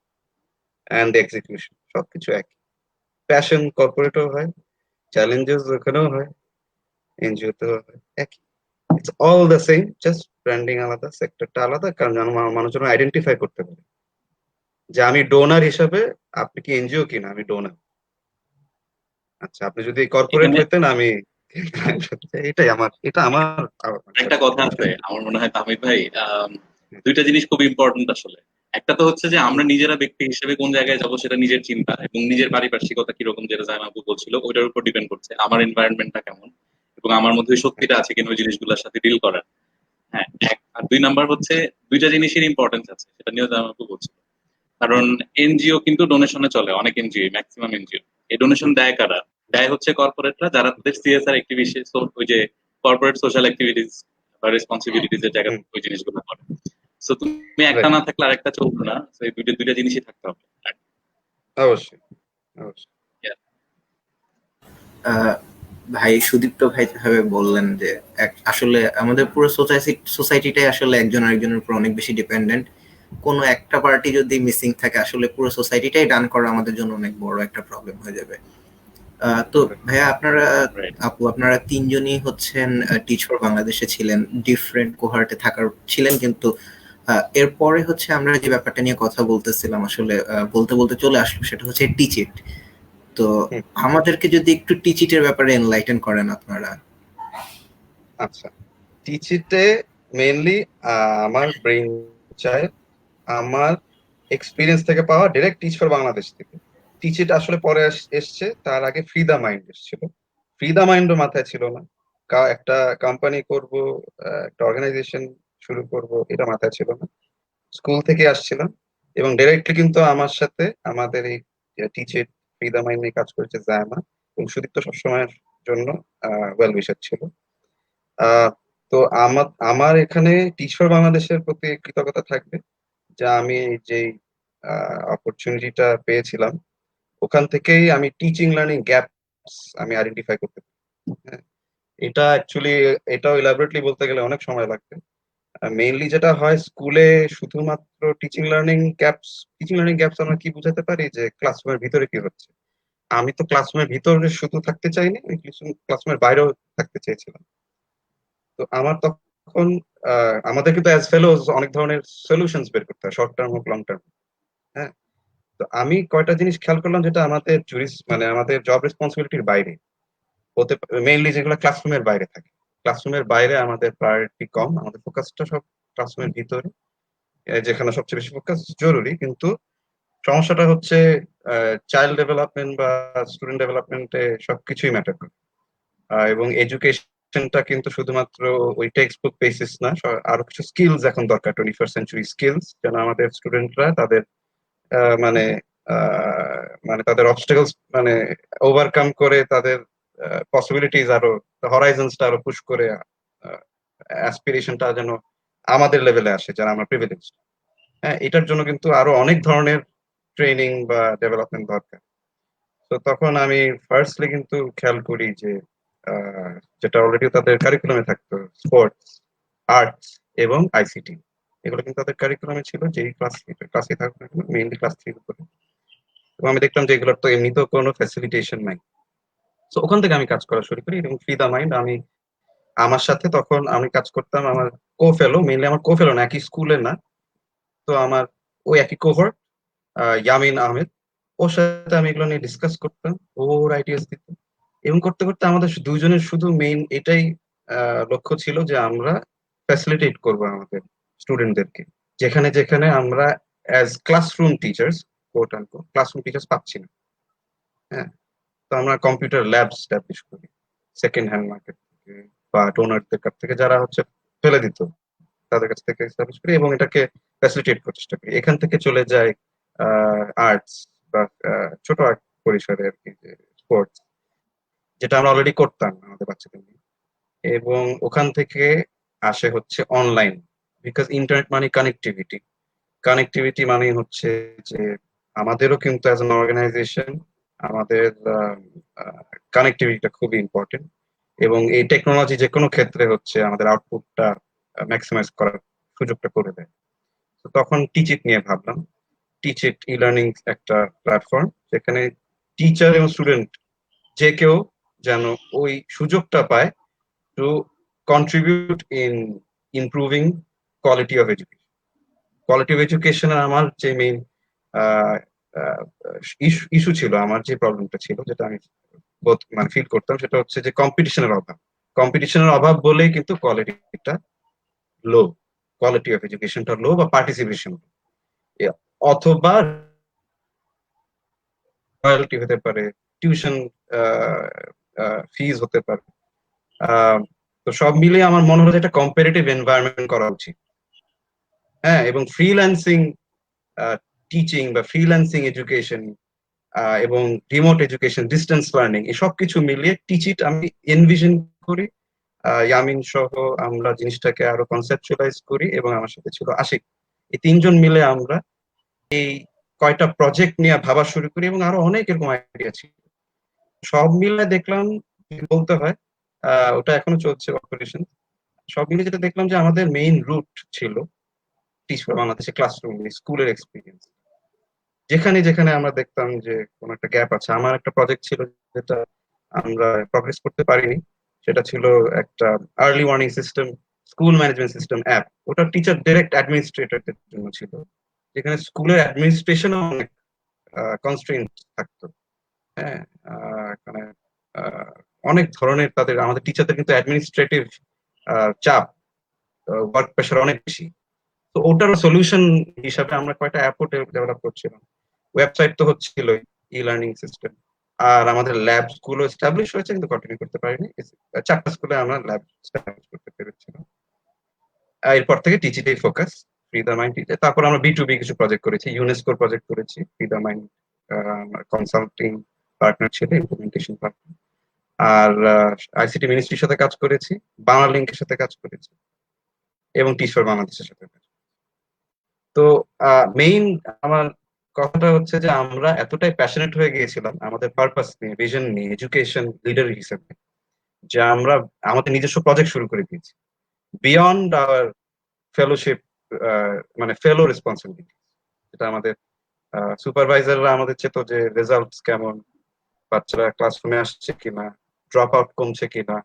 and the execution, সবকিছু একই। Passion কর্পোরেটও হয়, challenges ওখানেও হয়, এনজিওতেও হয়, একই। It's all the same, just branding আলাদা, সেক্টরটা আলাদা, কারণ মানুষজন আইডেন্টিফাই করতে পারে যে আমি ডোনার হিসাবে, আপনি কি এনজিও কিনা, আমি ডোনার। আচ্ছা, আপনি যদি কর্পোরেট এখানে হইতেন আমি এটাই আমার, এটা আমার একটা কথা আছে আমার মনে হয় তামিদ ভাই, দুইটা জিনিস খুব ইম্পর্টেন্ট আসলে। একটা তো হচ্ছে যে আমরা নিজেরা ব্যক্তি হিসেবে কোন জায়গায় যাবো সেটা নিজের চিন্তা এবং নিজের পারিপার্শ্বিকতা কিরকম, যেটা জায়মাবু বলছিল ওইটার উপর ডিপেন্ড করছে আমার এনভায়রনমেন্টটা কেমন এবং আমার মধ্যে ওই শক্তিটা আছে কিনা ওই জিনিসগুলোর সাথে ডিল করার। হ্যাঁ, এক। আর দুই নাম্বার হচ্ছে দুইটা জিনিসের ইম্পর্টেন্স আছে, সেটা নিয়েও জামাইবাবু বলছিল। কারণ এনজিও কিন্তু ডোনেশনে চলে, অনেক এনজিও, ম্যাক্সিমাম এনজিও। এই ডোনেশন দেয় কারা? দেয় হচ্ছে কর্পোরেটরা, যারা তাদের সিএসআর অ্যাক্টিভিটিস, ওই যে কর্পোরেট সোশ্যাল অ্যাক্টিভিটিস বা রেসপন্সিবিলিটিস এর জায়গা ওই জিনিসগুলো করে। সো তুমি একটা রাইট, না থাকলে আরেকটা চলবে না, তো এই দুইটা দুইটা জিনিসই থাকতে হবে। অবশ্যই অবশ্যই। Yeah. ভাই সুদীপ্ত ভাই যেভাবে বললেন যে আসলে আমাদের পুরো সোসাইটিটাই আসলে একজন আরেকজনের উপর অনেক বেশি ডিপেন্ডেন্ট। কোনো একটা পার্টি যদি মিসিং থাকে আসলে পুরো সোসাইটিটাই রান করা আমাদের জন্য অনেক বড় একটা প্রবলেম হয়ে যাবে। তো ভাইয়া Right. আপনারা তিনজনই হচ্ছেন টিচ ফর বাংলাদেশে ছিলেন, ডিফারেন্ট কোহার্টে থাকার ছিলেন, কিন্তু এরপরে হচ্ছে আমরা যে ব্যাপারটা নিয়ে কথা বলতেছিলাম আসলে বলতে বলতে চলে আসলো, সেটা হচ্ছে টিচ ইট। তো আমাদেরকে যদি একটু টিচ ইটের ব্যাপারে এনলাইটেন করেন আপনারা। আচ্ছা, টিচিতে মেইনলি আমার ব্রেইন চাই, আমার এক্সপিরিয়েন্স থেকে পাওয়া, ডিরেক্ট টিচ ফর বাংলাদেশ থেকে। টিচিট আসলে পরে এসছে, তার আগে ফ্রি দা মাইন্ড এসেছিল। ফ্রি দা মাইন্ডও মাথায় ছিল না, একটা কোম্পানি করব, একটা অর্গানাইজেশন শুরু করব, এটা মাথায় ছিল না। স্কুল থেকে আসছিলাম এবং ডাইরেক্টলি কিন্তু আমার সাথে আমাদের এই টিচিট ফ্রি দা মাইন্ড নিয়ে কাজ করেছে জায়মা, এবং সুদীপ্ত সবসময়ের জন্য ওয়েল উইশার ছিল। তো আমার আমার এখানে টিচ ফর বাংলাদেশের প্রতি কৃতজ্ঞতা থাকবে, যা আমি যেই অপরচুনিটিটা পেয়েছিলাম ওখান থেকেই আমি টিচিং লার্নিং গ্যাপস আমি আইডেন্টিফাই করতে পারি। হ্যাঁ, এটা অ্যাকচুয়ালি এটাও ইলাবোরেটলি বলতে গেলে অনেক সময় লাগবে। মেইনলি যেটা হয় স্কুলে শুধুমাত্র টিচিং লার্নিং গ্যাপস আমরা কি বুঝাতে পারি, যে ক্লাসরুমের ভিতরে কি হচ্ছে। আমি তো ক্লাসরুমের ভিতরে শুধু থাকতে চাইনি, আমি ক্লাসরুমের বাইরেও থাকতে চেয়েছিলাম। তো আমার তখন আমাদের কিন্তু অ্যাজ ফেলোজ অনেক ধরনের সলিউশনস বের করতে হয়, শর্ট টার্ম হোক লং টার্ম। হ্যাঁ, তো আমি কয়টা জিনিস খেয়াল করলাম যেটা আমাদের মানে আমাদের জব রেসপন্সিবিলিটির বাইরে হতে, মেইনলি যেগুলো ক্লাসরুমের বাইরে থাকে। ক্লাসরুমের বাইরে আমাদের প্রায়োরিটি কম, আমাদের ফোকাসটা সব ক্লাসরুমের ভিতরে, যেখানে সবচেয়ে বেশি ফোকাস জরুরি। কিন্তু সমস্যাটা হচ্ছে চাইল্ড ডেভেলপমেন্ট বা স্টুডেন্ট ডেভেলপমেন্টে সবকিছুই ম্যাটার করে। এবং এডুকেশনটা কিন্তু শুধুমাত্র ওই টেক্সট বুক বেসিস না, আরো কিছু স্কিলস এখন দরকার, 21st সেঞ্চুরি স্কিলস, যেন আমাদের স্টুডেন্টরা তাদের মানে মানে তাদের অবস্টাকলস মানে ওভারকাম করে, তাদের পসিবিলিটিস আরো, হরাইজনসটা আরো পুশ করে, অ্যাসপিরেশনটা যেন আমাদের লেভেলে আসে যারা আমরা প্রিভিলেজ। হ্যাঁ, এটার জন্য কিন্তু আরো অনেক ধরনের ট্রেনিং বা ডেভেলপমেন্ট দরকার। তো তো তখন আমি ফার্স্টলি কিন্তু খেয়াল করি যে যেটা অলরেডি তাদের কারিকুলামে থাকতো, স্পোর্টস, আর্টস এবং আইসিটি, এগুলো কিন্তু তাদের কারিকুলামে ছিল, যেই ক্লাসে থাকুক না কেন, মেইনলি ক্লাস 3 উপরে। এবং আমি দেখতাম যে এগুলোর তো এমনিতেও কোনো ফ্যাসিলিটেশন নাই। তো ওখান থেকে আমি কাজ করা শুরু করি, এবং ফ্রি দা মাইন্ড আমি আমার সাথে তখন আমি কাজ করতাম, আমার কো ফেলো, মেইনলি আমার কো ফেলো না, একই স্কুলে না, তো আমার ওই একই কোহর্ট, ইয়ামিন আহমেদ, ওর সাথে আমি এগুলো নিয়ে ডিসকাস করতাম, ওর আইডিয়াস দিত, এবং করতে করতে আমাদের দুইজনের শুধু মেইন এটাই লক্ষ্য ছিল যে আমরা ফ্যাসিলিটেট করব আমাদের স্টুডেন্টদেরকে, যেখানে যেখানে আমরা as classroom teachers, coat unquote classroom teachers পাচ্ছি না। হ্যাঁ, তো আমরা কম্পিউটার ল্যাব স্টাবলিশ করি সেকেন্ড হ্যান্ড মার্কেট থেকে বা ডোনারদের কাছ থেকে, যারা হচ্ছে ফেলে দিত, তাদের কাছ থেকে এস্টাবলিশ করি এবং এটাকে ফ্যাসিলিটেট করার চেষ্টা করি। এখান থেকে চলে যায় আর্টস বা ছোট আর্ট পরিসরে আর কি, স্পোর্টস, যেটা আমরা অলরেডি করতাম আমাদের বাচ্চাদের নিয়ে। এবং ওখান থেকে আসে হচ্ছে অনলাইন, বিকজ ইন্টারনেট মানে কানেক্টিভিটি। কানেক্টিভিটি মানে হচ্ছে যে আমাদেরও কিন্তু অ্যাজ অ্যান অর্গানাইজেশন আমাদের কানেক্টিভিটিটা খুবই ইম্পর্টেন্ট, এবং এই টেকনোলজি যে কোনো ক্ষেত্রে হচ্ছে আমাদের আউটপুটটা ম্যাক্সিমাইজ করার সুযোগটা করে দেয়। তো তখন টিচিট নিয়ে ভাবলাম। টিচিট ই লার্নিং একটা প্ল্যাটফর্ম, যেখানে টিচার এবং স্টুডেন্ট যে কেউ যেন ওই সুযোগটা পায় two contribute in improving quality of education. Quality of এডুকেশনের আমার যে মেইন ইস্যু ছিল, আমার যে প্রবলেমটা ছিল, যেটা আমি মানে ফিল করতাম, সেটা হচ্ছে যে কম্পিটিশনের অভাব। কম্পিটিশনের অভাব বলেই কিন্তু কোয়ালিটিটা লো, কোয়ালিটি অফ এডুকেশনটা লো বা পার্টিসিপেশন, অথবা রয়্যালটি হতে পারে, টিউশন ফিজ হতে পারে। তো সব মিলিয়ে আমার মনে হলো যে একটা কম্পারেটিভ এনভায়রনমেন্ট করা উচিত। হ্যাঁ, এবং ফ্রিল্যান্সিং টিচিং বা ফ্রিল্যান্সিং এডুকেশন এবং রিমোট এডুকেশন, ডিস্টেন্স লার্নিং, এই সব কিছু মিলিয়ে টিচিট আমি এনভিশন করি। ইয়ামিন সহ আমরা জিনিসটাকে আরো কনসেপচুয়ালাইজ করি, এবং আমার সাথে ছিল আশিক। এই তিনজন মিলে আমরা এই কয়টা প্রজেক্ট নিয়ে ভাবা শুরু করি, এবং আরো অনেক এরকম আইডিয়া ছিল। সব মিলে দেখলাম, বলতে হয় ওটা এখনো চলছে অপারেশন। সব মিলে যেটা দেখলাম যে আমাদের মেইন রুট ছিল টিচ ফর বাংলাদেশে ক্লাসরুম, স্কুলের এক্সপিরিয়েন্স। যেখানে যেখানে আমরা দেখতাম যে কোনো একটা গ্যাপ আছে। আমার একটা প্রজেক্ট ছিল যেটা আমরা প্রগ্রেস করতে পারিনি, সেটা ছিল একটা early warning system, school management system app. ওটা টিচার ডাইরেক্ট অ্যাডমিনিস্ট্রেটরদের জন্য ছিল, যেখানে স্কুলের অ্যাডমিনিস্ট্রেশনও অনেক কনস্ট্রেন্ট থাকতো। হ্যাঁ, এখানে অনেক ধরনের আমাদের টিচারদের কিন্তু অ্যাডমিনিস্ট্রেটিভ চাপ, ওয়ার্ক প্রেশার অনেক বেশি। তো ওটার সলিউশন হিসাবে আমরা কয়েকটা অ্যাপও ডেভেলপ করছিলাম। ওয়েবসাইট তো হচ্ছিল, ই লার্নিং সিস্টেম, আর আমাদের ল্যাব গুলো এস্টাবলিশ হয়েছে কিন্তু কন্টিনিউ করতে পারিনি। 4টা স্কুলে আমরা ল্যাব এস্টাবলিশ করতে পেরেছিলাম। এরপর থেকে টিচিটেই ফোকাস, ফ্রি দা মাইন্ড টিচে। তারপর আমরা বি2বি কিছু প্রজেক্ট করেছি, ইউনেস্কোর প্রজেক্ট করেছি, ফ্রি দা মাইন্ড কনসাল্টিং পার্টনার ছিল, ইমপ্লিমেন্টেশন পার্টনার। আর আইসিটি মিনিস্ট্রির সাথে কাজ করেছি, বাংলা লিঙ্কের সাথে কাজ করেছি, এবং টিচ ফর বাংলাদেশের সাথে কাজ। তো মেইন আমার কথাটা হচ্ছে যে আমরা এতটাই প্যাশনেট হয়ে গিয়েছিলাম আমাদের পারপাস নিয়ে, ভিশন নিয়ে, এডুকেশন লিডার হিসেবে, যে আমরা আমাদের নিজস্ব প্রজেক্ট শুরু করে দিয়েছি বিয়ন্ড আওয়ার ফেলোশিপ, মানে ফেলো রেসপন্সিবিলিটি। যেটা আমাদের সুপারভাইজাররা আমাদের চেত যে রেজাল্টস কেমন, বাচ্চারা ক্লাসরুমে আসছে কিনা, ড্রপ আউট কমছে কিনা,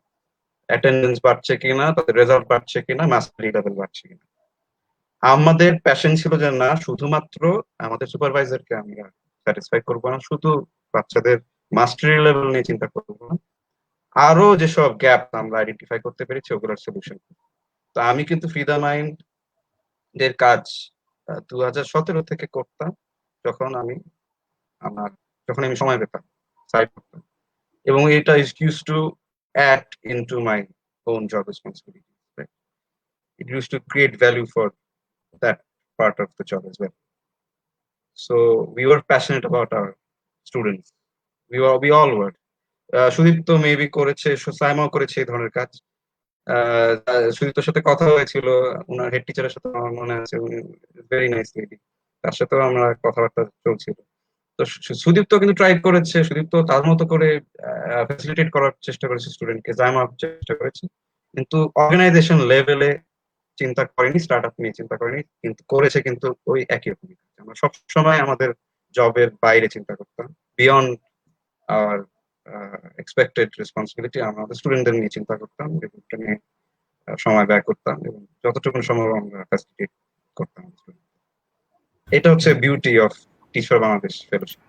অ্যাটেন্ডেন্স বাড়ছে কিনা, তাদের রেজাল্ট বাড়ছে কিনা, মাস্টারি লেভেল বাড়ছে কিনা। আমাদের প্যাশন ছিল যে না, শুধুমাত্র আমাদের সুপারভাইজারকে আমরা স্যাটিসফাই করবো না, শুধু বাচ্চাদের মাস্টারি লেভেল নিয়ে চিন্তা করবো না, আরো যেসব গ্যাপ আমরা আইডেন্টিফাই করতে পেরেছি ওগুলোর সলিউশন। তো আমি কিন্তু ফ্রি দা মাইন্ড এর কাজ 2017 থেকে করতাম, যখন আমি আমার যখন আমি সময় পেতাম, সাইড করতাম, এবং এটা use to add into my own job responsibility. It used to create value for that part of the job as well. So we were passionate about our students. We all were. Sudipta maybe করেছে, সাইমাও করেছে এই ধরনের কাজ। সুদীপ্তর সাথে কথা হয়েছিল, ওনার head টিচারের সাথে আমার মনে আছে, উনি ভেরি নাইস লেডি, তার সাথেও আমরা কথাবার্তা চলছিল। তো সুদীপ্ত কিন্তু ট্রাই করেছে, সুদীপ্ত তার মতো করে ফ্যাসিলিটেট করার চেষ্টা করেছে স্টুডেন্টকে, জায়মা চেষ্টা করেছে, কিন্তু অর্গানাইজেশন লেভেলে চিন্তা করেনি, স্টার্ট আপ নিয়ে চিন্তা করেনি, কিন্তু করেছে কিন্তু ওই একই রকমই কাজ। আমরা সবসময় আমাদের জবের বাইরে চিন্তা করতাম, বিয়ন্ড আওয়ার এক্সপেক্টেড রেসপন্সিবিলিটি, আমাদের স্টুডেন্টদের নিয়ে চিন্তা করতাম, এটা নিয়ে সময় ব্যয় করতাম এবং যতটুকু সম্ভব আমরা ফ্যাসিলিটেট করতাম। এটা হচ্ছে beauty of Teach For Bangladesh fellowship.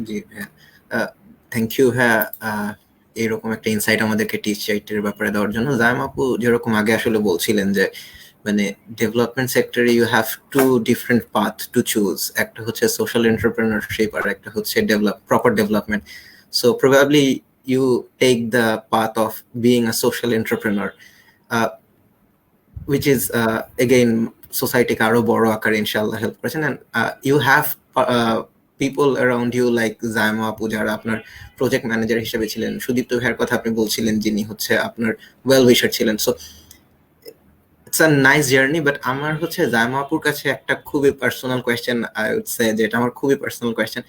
জি ভাইয়া, থ্যাংক ইউ ভাইয়া এরকম একটা ইনসাইট আমাদেরকে টিচারের ব্যাপারে দেওয়ার জন্য। জায়ম আপু যেরকম আগে আসলে বলছিলেন যে মানে ডেভেলপমেন্ট সেক্টরে you have two different path to choose, একটা হচ্ছে সোশ্যাল এন্টারপ্রেনারশিপ আর একটা হচ্ছে proper development. So probably you take the path of being a social entrepreneur, which is again সোসাইটিকে আরো বড় আকারে ইনশাআল্লাহ হেল্প করেছেন। And you have people around you like Zaima আপু যারা আপনার প্রজেক্ট ম্যানেজার হিসেবে ছিলেন, সুদীপ্ত ভাইয়ের কথা আপনি বলছিলেন যিনি হচ্ছে আপনার ওয়েল উইশার ছিলেন। So it's a nice journey. But আমার হচ্ছে জায়মা আপুর কাছে একটা খুবই personal question, I would say যেটা আমার খুবই পার্সোনাল কোয়েশ্চেন।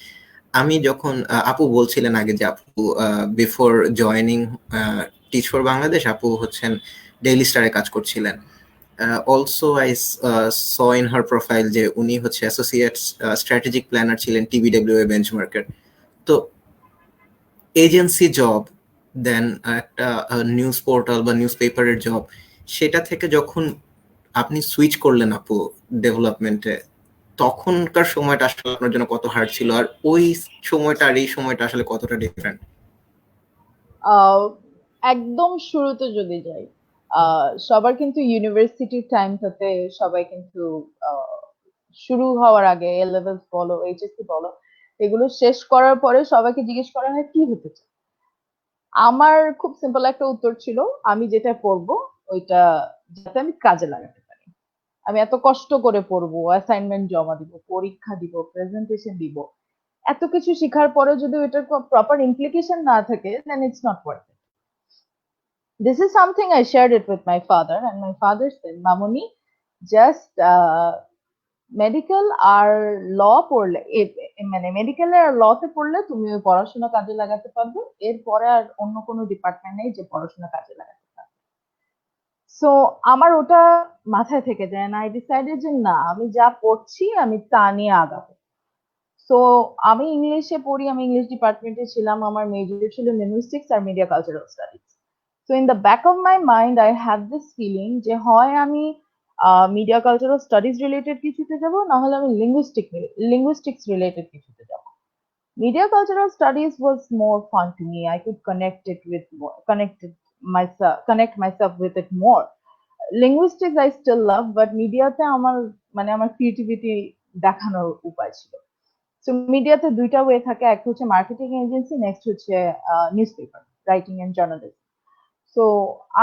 আমি যখন আপু বলছিলেন আগে যে আপু before joining teach For Bangladesh আপু হচ্ছেন ডেইলি স্টারে কাজ করছিলেন। Also I saw in her profile যে উনি হচ্ছে অ্যাসোসিয়েট স্ট্র্যাটেজিক প্ল্যানার ছিলেন টিবিডব্লিউএ বেঞ্চমার্কের। তো এজেন্সি জব দেন একটা নিউজ পোর্টাল বা নিউজ পেপারের জব, সেটা থেকে যখন আপনি সুইচ করলেন আপু ডেভেলপমেন্টে, তখনকার সময়টা আসলে আপনার জন্য কত হার্ড ছিল, আর ওই সময়টা আর এই সময়টা আসলে কতটা ডিফারেন্ট? একদম শুরুতে যদি যাই, সবার কিন্তু ইউনিভার্সিটির টাইমটাতে সবাই কিন্তু শুরু হওয়ার আগে এ লেভেলস বলো, এইচএসসি বলো, এগুলো শেষ করার পরে সবাইকে জিজ্ঞেস করা হয় কি হতে চায়। আমার খুব সিম্পল একটা উত্তর ছিল, আমি যেটা পড়বো ওইটা যাতে আমি কাজে লাগাতে পারি। আমি এত কষ্ট করে পড়বো, অ্যাসাইনমেন্ট জমা দিব, পরীক্ষা দিব, প্রেজেন্টেশন দিব, এত কিছু শেখার পরে যদি ওইটার প্রপার ইমপ্লিকেশন না থাকে, then it's not worth it. This is something I shared it with my father, and my father said, Mamoni, just medical আর ল পড়লে, মানে মেডিকেল আর লতে পড়লে তুমি ওই পড়াশোনা কাজে লাগাতে পারবে, এরপরে আর অন্য কোনো ডিপার্টমেন্ট নেই যে পড়াশোনা কাজে লাগাতে পারবে। সো আমার ওটা মাথায় থেকে যায় না, আই ডিসাইডেড যে না, আমি যা পড়ছি আমি তা নিয়ে আগাবো। সো আমি ইংলিশে পড়ি, আমি ইংলিশ ডিপার্টমেন্টে ছিলাম, আমার মেজর ছিল লিঙ্গুইস্টিক্স আর media cultural studies. So in the back of my mind I have this feeling যে হয় আমি মিডিয়া কালচারাল স্টাডিজ রিলেটেড কিছুতে যাব, না হলে আমি লিঙ্গুইস্টিক্স রিলেটেড কিছুতে যাব। Media cultural studies was more fun to me. I could connect myself with it more. Linguistics I still love, but মিডিয়াতে আমার মানে আমার ক্রিয়েটিভিটি দেখানোর উপায় ছিল। সো মিডিয়াতে দুইটা ওয়ে থাকে, একটা হচ্ছে মার্কেটিং এজেন্সি, নেক্সট হচ্ছে newspaper writing and journalism. So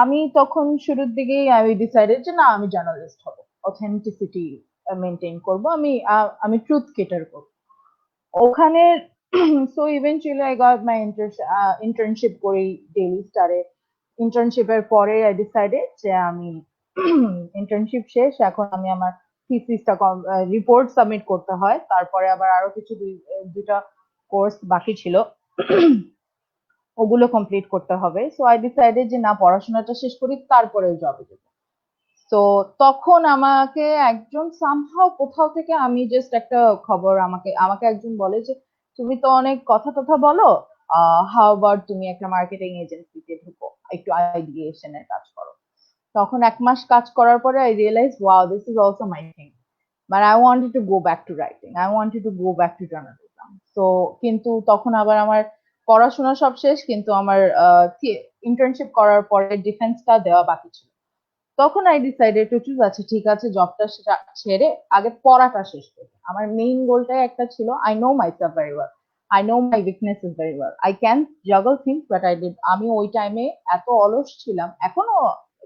আমি তখন শুরুর দিকেই আমি ডিসাইডেড যে না, আমি জার্নালিস্ট হব, অথেন্টিসিটি মেনটেন করব, আমি ট্রুথ কেটার করব ওখানে। So eventually I got my internship করি ডেইলি স্টারে। ইন্টার্নশিপের পরে আই ডিসাইডেড যে আমি ইন্টার্নশিপ শেষ, এখন আমি আমার থিসিসটা রিপোর্ট সাবমিট করতে হয়, তারপরে আবার আরো কিছু দুইটা কোর্স বাকি ছিল, ওগুলো কমপ্লিট করতে হবে। সো আই ডিসাইডেড যে না, পড়াশোনাটা শেষ করি, তারপরে জবে যাব। তো তখন আমাকে একজন সামহাও কোথাও থেকে, আমি জাস্ট একটা খবর, আমাকে একজন বলে যে তুমি তো অনেক কথা বলো, হাউ অ্যাবাউট তুমি একটা মার্কেটিং এজেন্সিতে ঢুকো, একটু আইডিয়েশনের কাজ করো। তখন 1 মাস কাজ করার পরে I realise, wow, this is also my thing, but I wanted to go back to writing, I wanted to go back to journalism. তো কিন্তু তখন আবার আমার পড়াশোনা সব শেষ, কিন্তু আমার ইন্টার্নশিপ করার পরে ডিফেন্সটা দেওয়া বাকি ছিল। তখন আই ডিসাইডেড টু চুজ, আচ্ছা ঠিক আছে, জবটা ছেড়ে আগে পড়াটা শেষ করি। আমার মেইন গোলটাই একটা ছিল, I know myself very well, I know my weaknesses very well, I can juggle things, but I did. আমি ওই টাইমে এত অলস ছিলাম, এখনো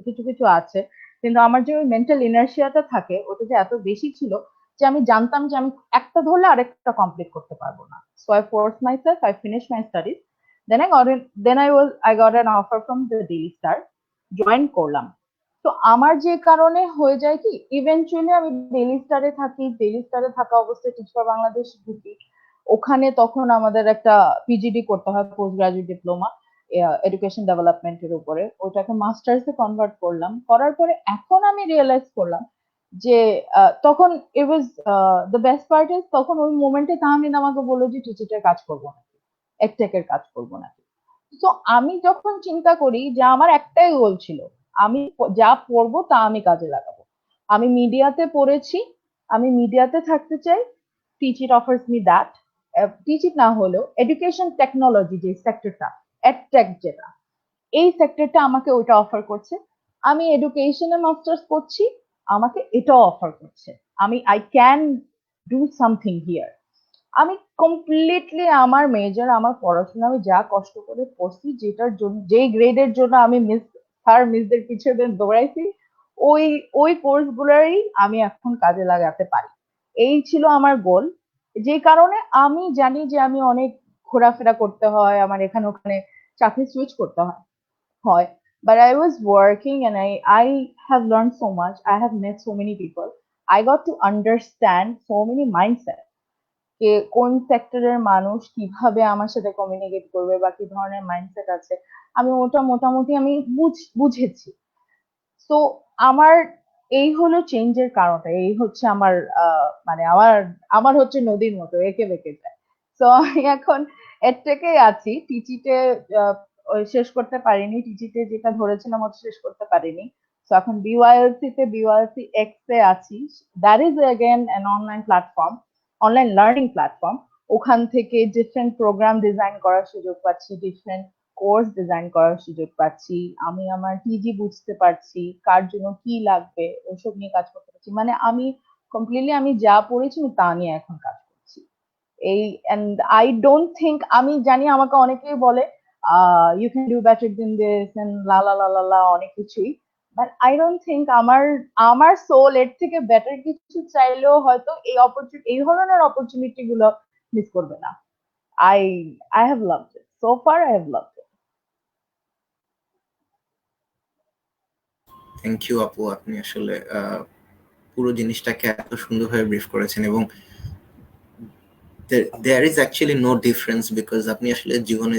কিছু কিছু আছে, কিন্তু আমার যে ওই মেন্টাল ইনার্শিয়াটা থাকে, ওটা যে এত বেশি ছিল যে আমি জানতাম যে আমি একটা ধরলে আরেকটা কমপ্লিট করতে পারবো না। So I force myself, I finish my studies, I got an offer from the Daily Star, join করলাম। তো আমার যে কারণে হয়ে যায় কি, ইভেন্চুয়ালি আমি ডেইলি স্টারে থাকি, ডেইলি স্টারে থাকা অবস্থায় টিচ ফর বাংলাদেশ ঢুকি। ওখানে তখন আমাদের একটা পিজিডি করতে হয়, পোস্ট গ্রাজুয়েট ডিপ্লোমা এডুকেশন ডেভেলপমেন্টের উপরে, ওটাকে মাস্টার্সে কনভার্ট করলাম। করার পরে এখন আমি রিয়েলাইজ করলাম যে তখন it was the best part is, তখন ওই মোমেন্টে তাহমিদ আমাকে বললো যে টিচিটের কাজ করবো না, একটেকের কাজ করবো না। তো আমি যখন চিন্তা করি যে আমার একটাই গোল ছিল, আমি যা পড়বো তা আমি কাজে লাগাবো। আমি মিডিয়াতে পড়েছি, আমি মিডিয়াতে থাকতে চাই, Teach it offers me that. Teach it না হলেও এডুকেশন টেকনোলজি যে সেক্টরটা, এডটেক যেটা, এই সেক্টরটা আমাকে ওইটা অফার করছে। আমি এডুকেশনে মাস্টার্স করছি, আমাকে এটাও অফার করছে। I can do something here. আমি কমপ্লিটলি আমার মেজর, আমার পড়াশোনা আমি যা কষ্ট করে পড়ছি, যেটার জন্য, যেই গ্রেডের জন্য আমি মিসদের পিছনে দৌড়াইছি, ওই ওই কোর্স গুলোরই আমি এখন কাজে লাগাতে পারি। এই ছিল আমার গোল। যে কারণে আমি জানি যে আমি অনেক ঘোরাফেরা করতে হয়, আমার এখানে ওখানে চাকরি সুইচ করতে হয়, but I was working and I have learned so much. I have met so many people. I got to understand so many mindset, কে কোন সেক্টরের মানুষ কিভাবে আমার সাথে কমিউনিকেট করবে বা কি ধরনের মাইন্ডসেট আছে, আমি ওটা মোটামুটি আমি বুঝেছি। তো আমার এই হলো চেঞ্জের কারণটা, এই হচ্ছে আমার মানে আমার আমার হচ্ছে নদীর মতো এঁকে বেঁকে যায়। তো আমি এখন এর থেকেই আছি, টিচিতে শেষ করতে পারিনি, টিচিতে যেটা ধরেছিলাম ওটা শেষ করতে পারিনি। তো এখন বিওয়াইএলসি তে, বিওয়াইএলসি এক্স এ আছি। That is again an online platform, online learning platform. ওখান থেকে ডিফারেন্ট প্রোগ্রাম ডিজাইন করার সুযোগ পাচ্ছি, ডিফারেন্ট কোর্স ডিজাইন করার সুযোগ পাচ্ছি, আমি আমার টিজি বুঝতে পারছি, কার জন্য কি লাগবে ওসব নিয়ে কাজ করতে পারছি। মানে আমি কমপ্লিটলি আমি যা পড়েছি আমি তা নিয়ে এখন কাজ করছি। এই এন্ড আই ডোন্ট থিঙ্ক, আমি জানি আমাকে অনেকেই বলে you can do better than this and la la la la লা অনেক কিছুই, বাট আই ডোন্ট থিঙ্ক আমার আমার সোল এর থেকে বেটার কিছু চাইলেও হয়তো এই অপরচুনিটি, এই ধরনের অপরচুনিটি গুলো মিস করবে না। I I have loved it so far, I have loved it. Thank you আপু, আপনি আসলে পুরো জিনিসটাকে এত সুন্দরভাবে ব্রিফ করেছেন। এবং there is actually no difference because আপনি আসলে জীবনে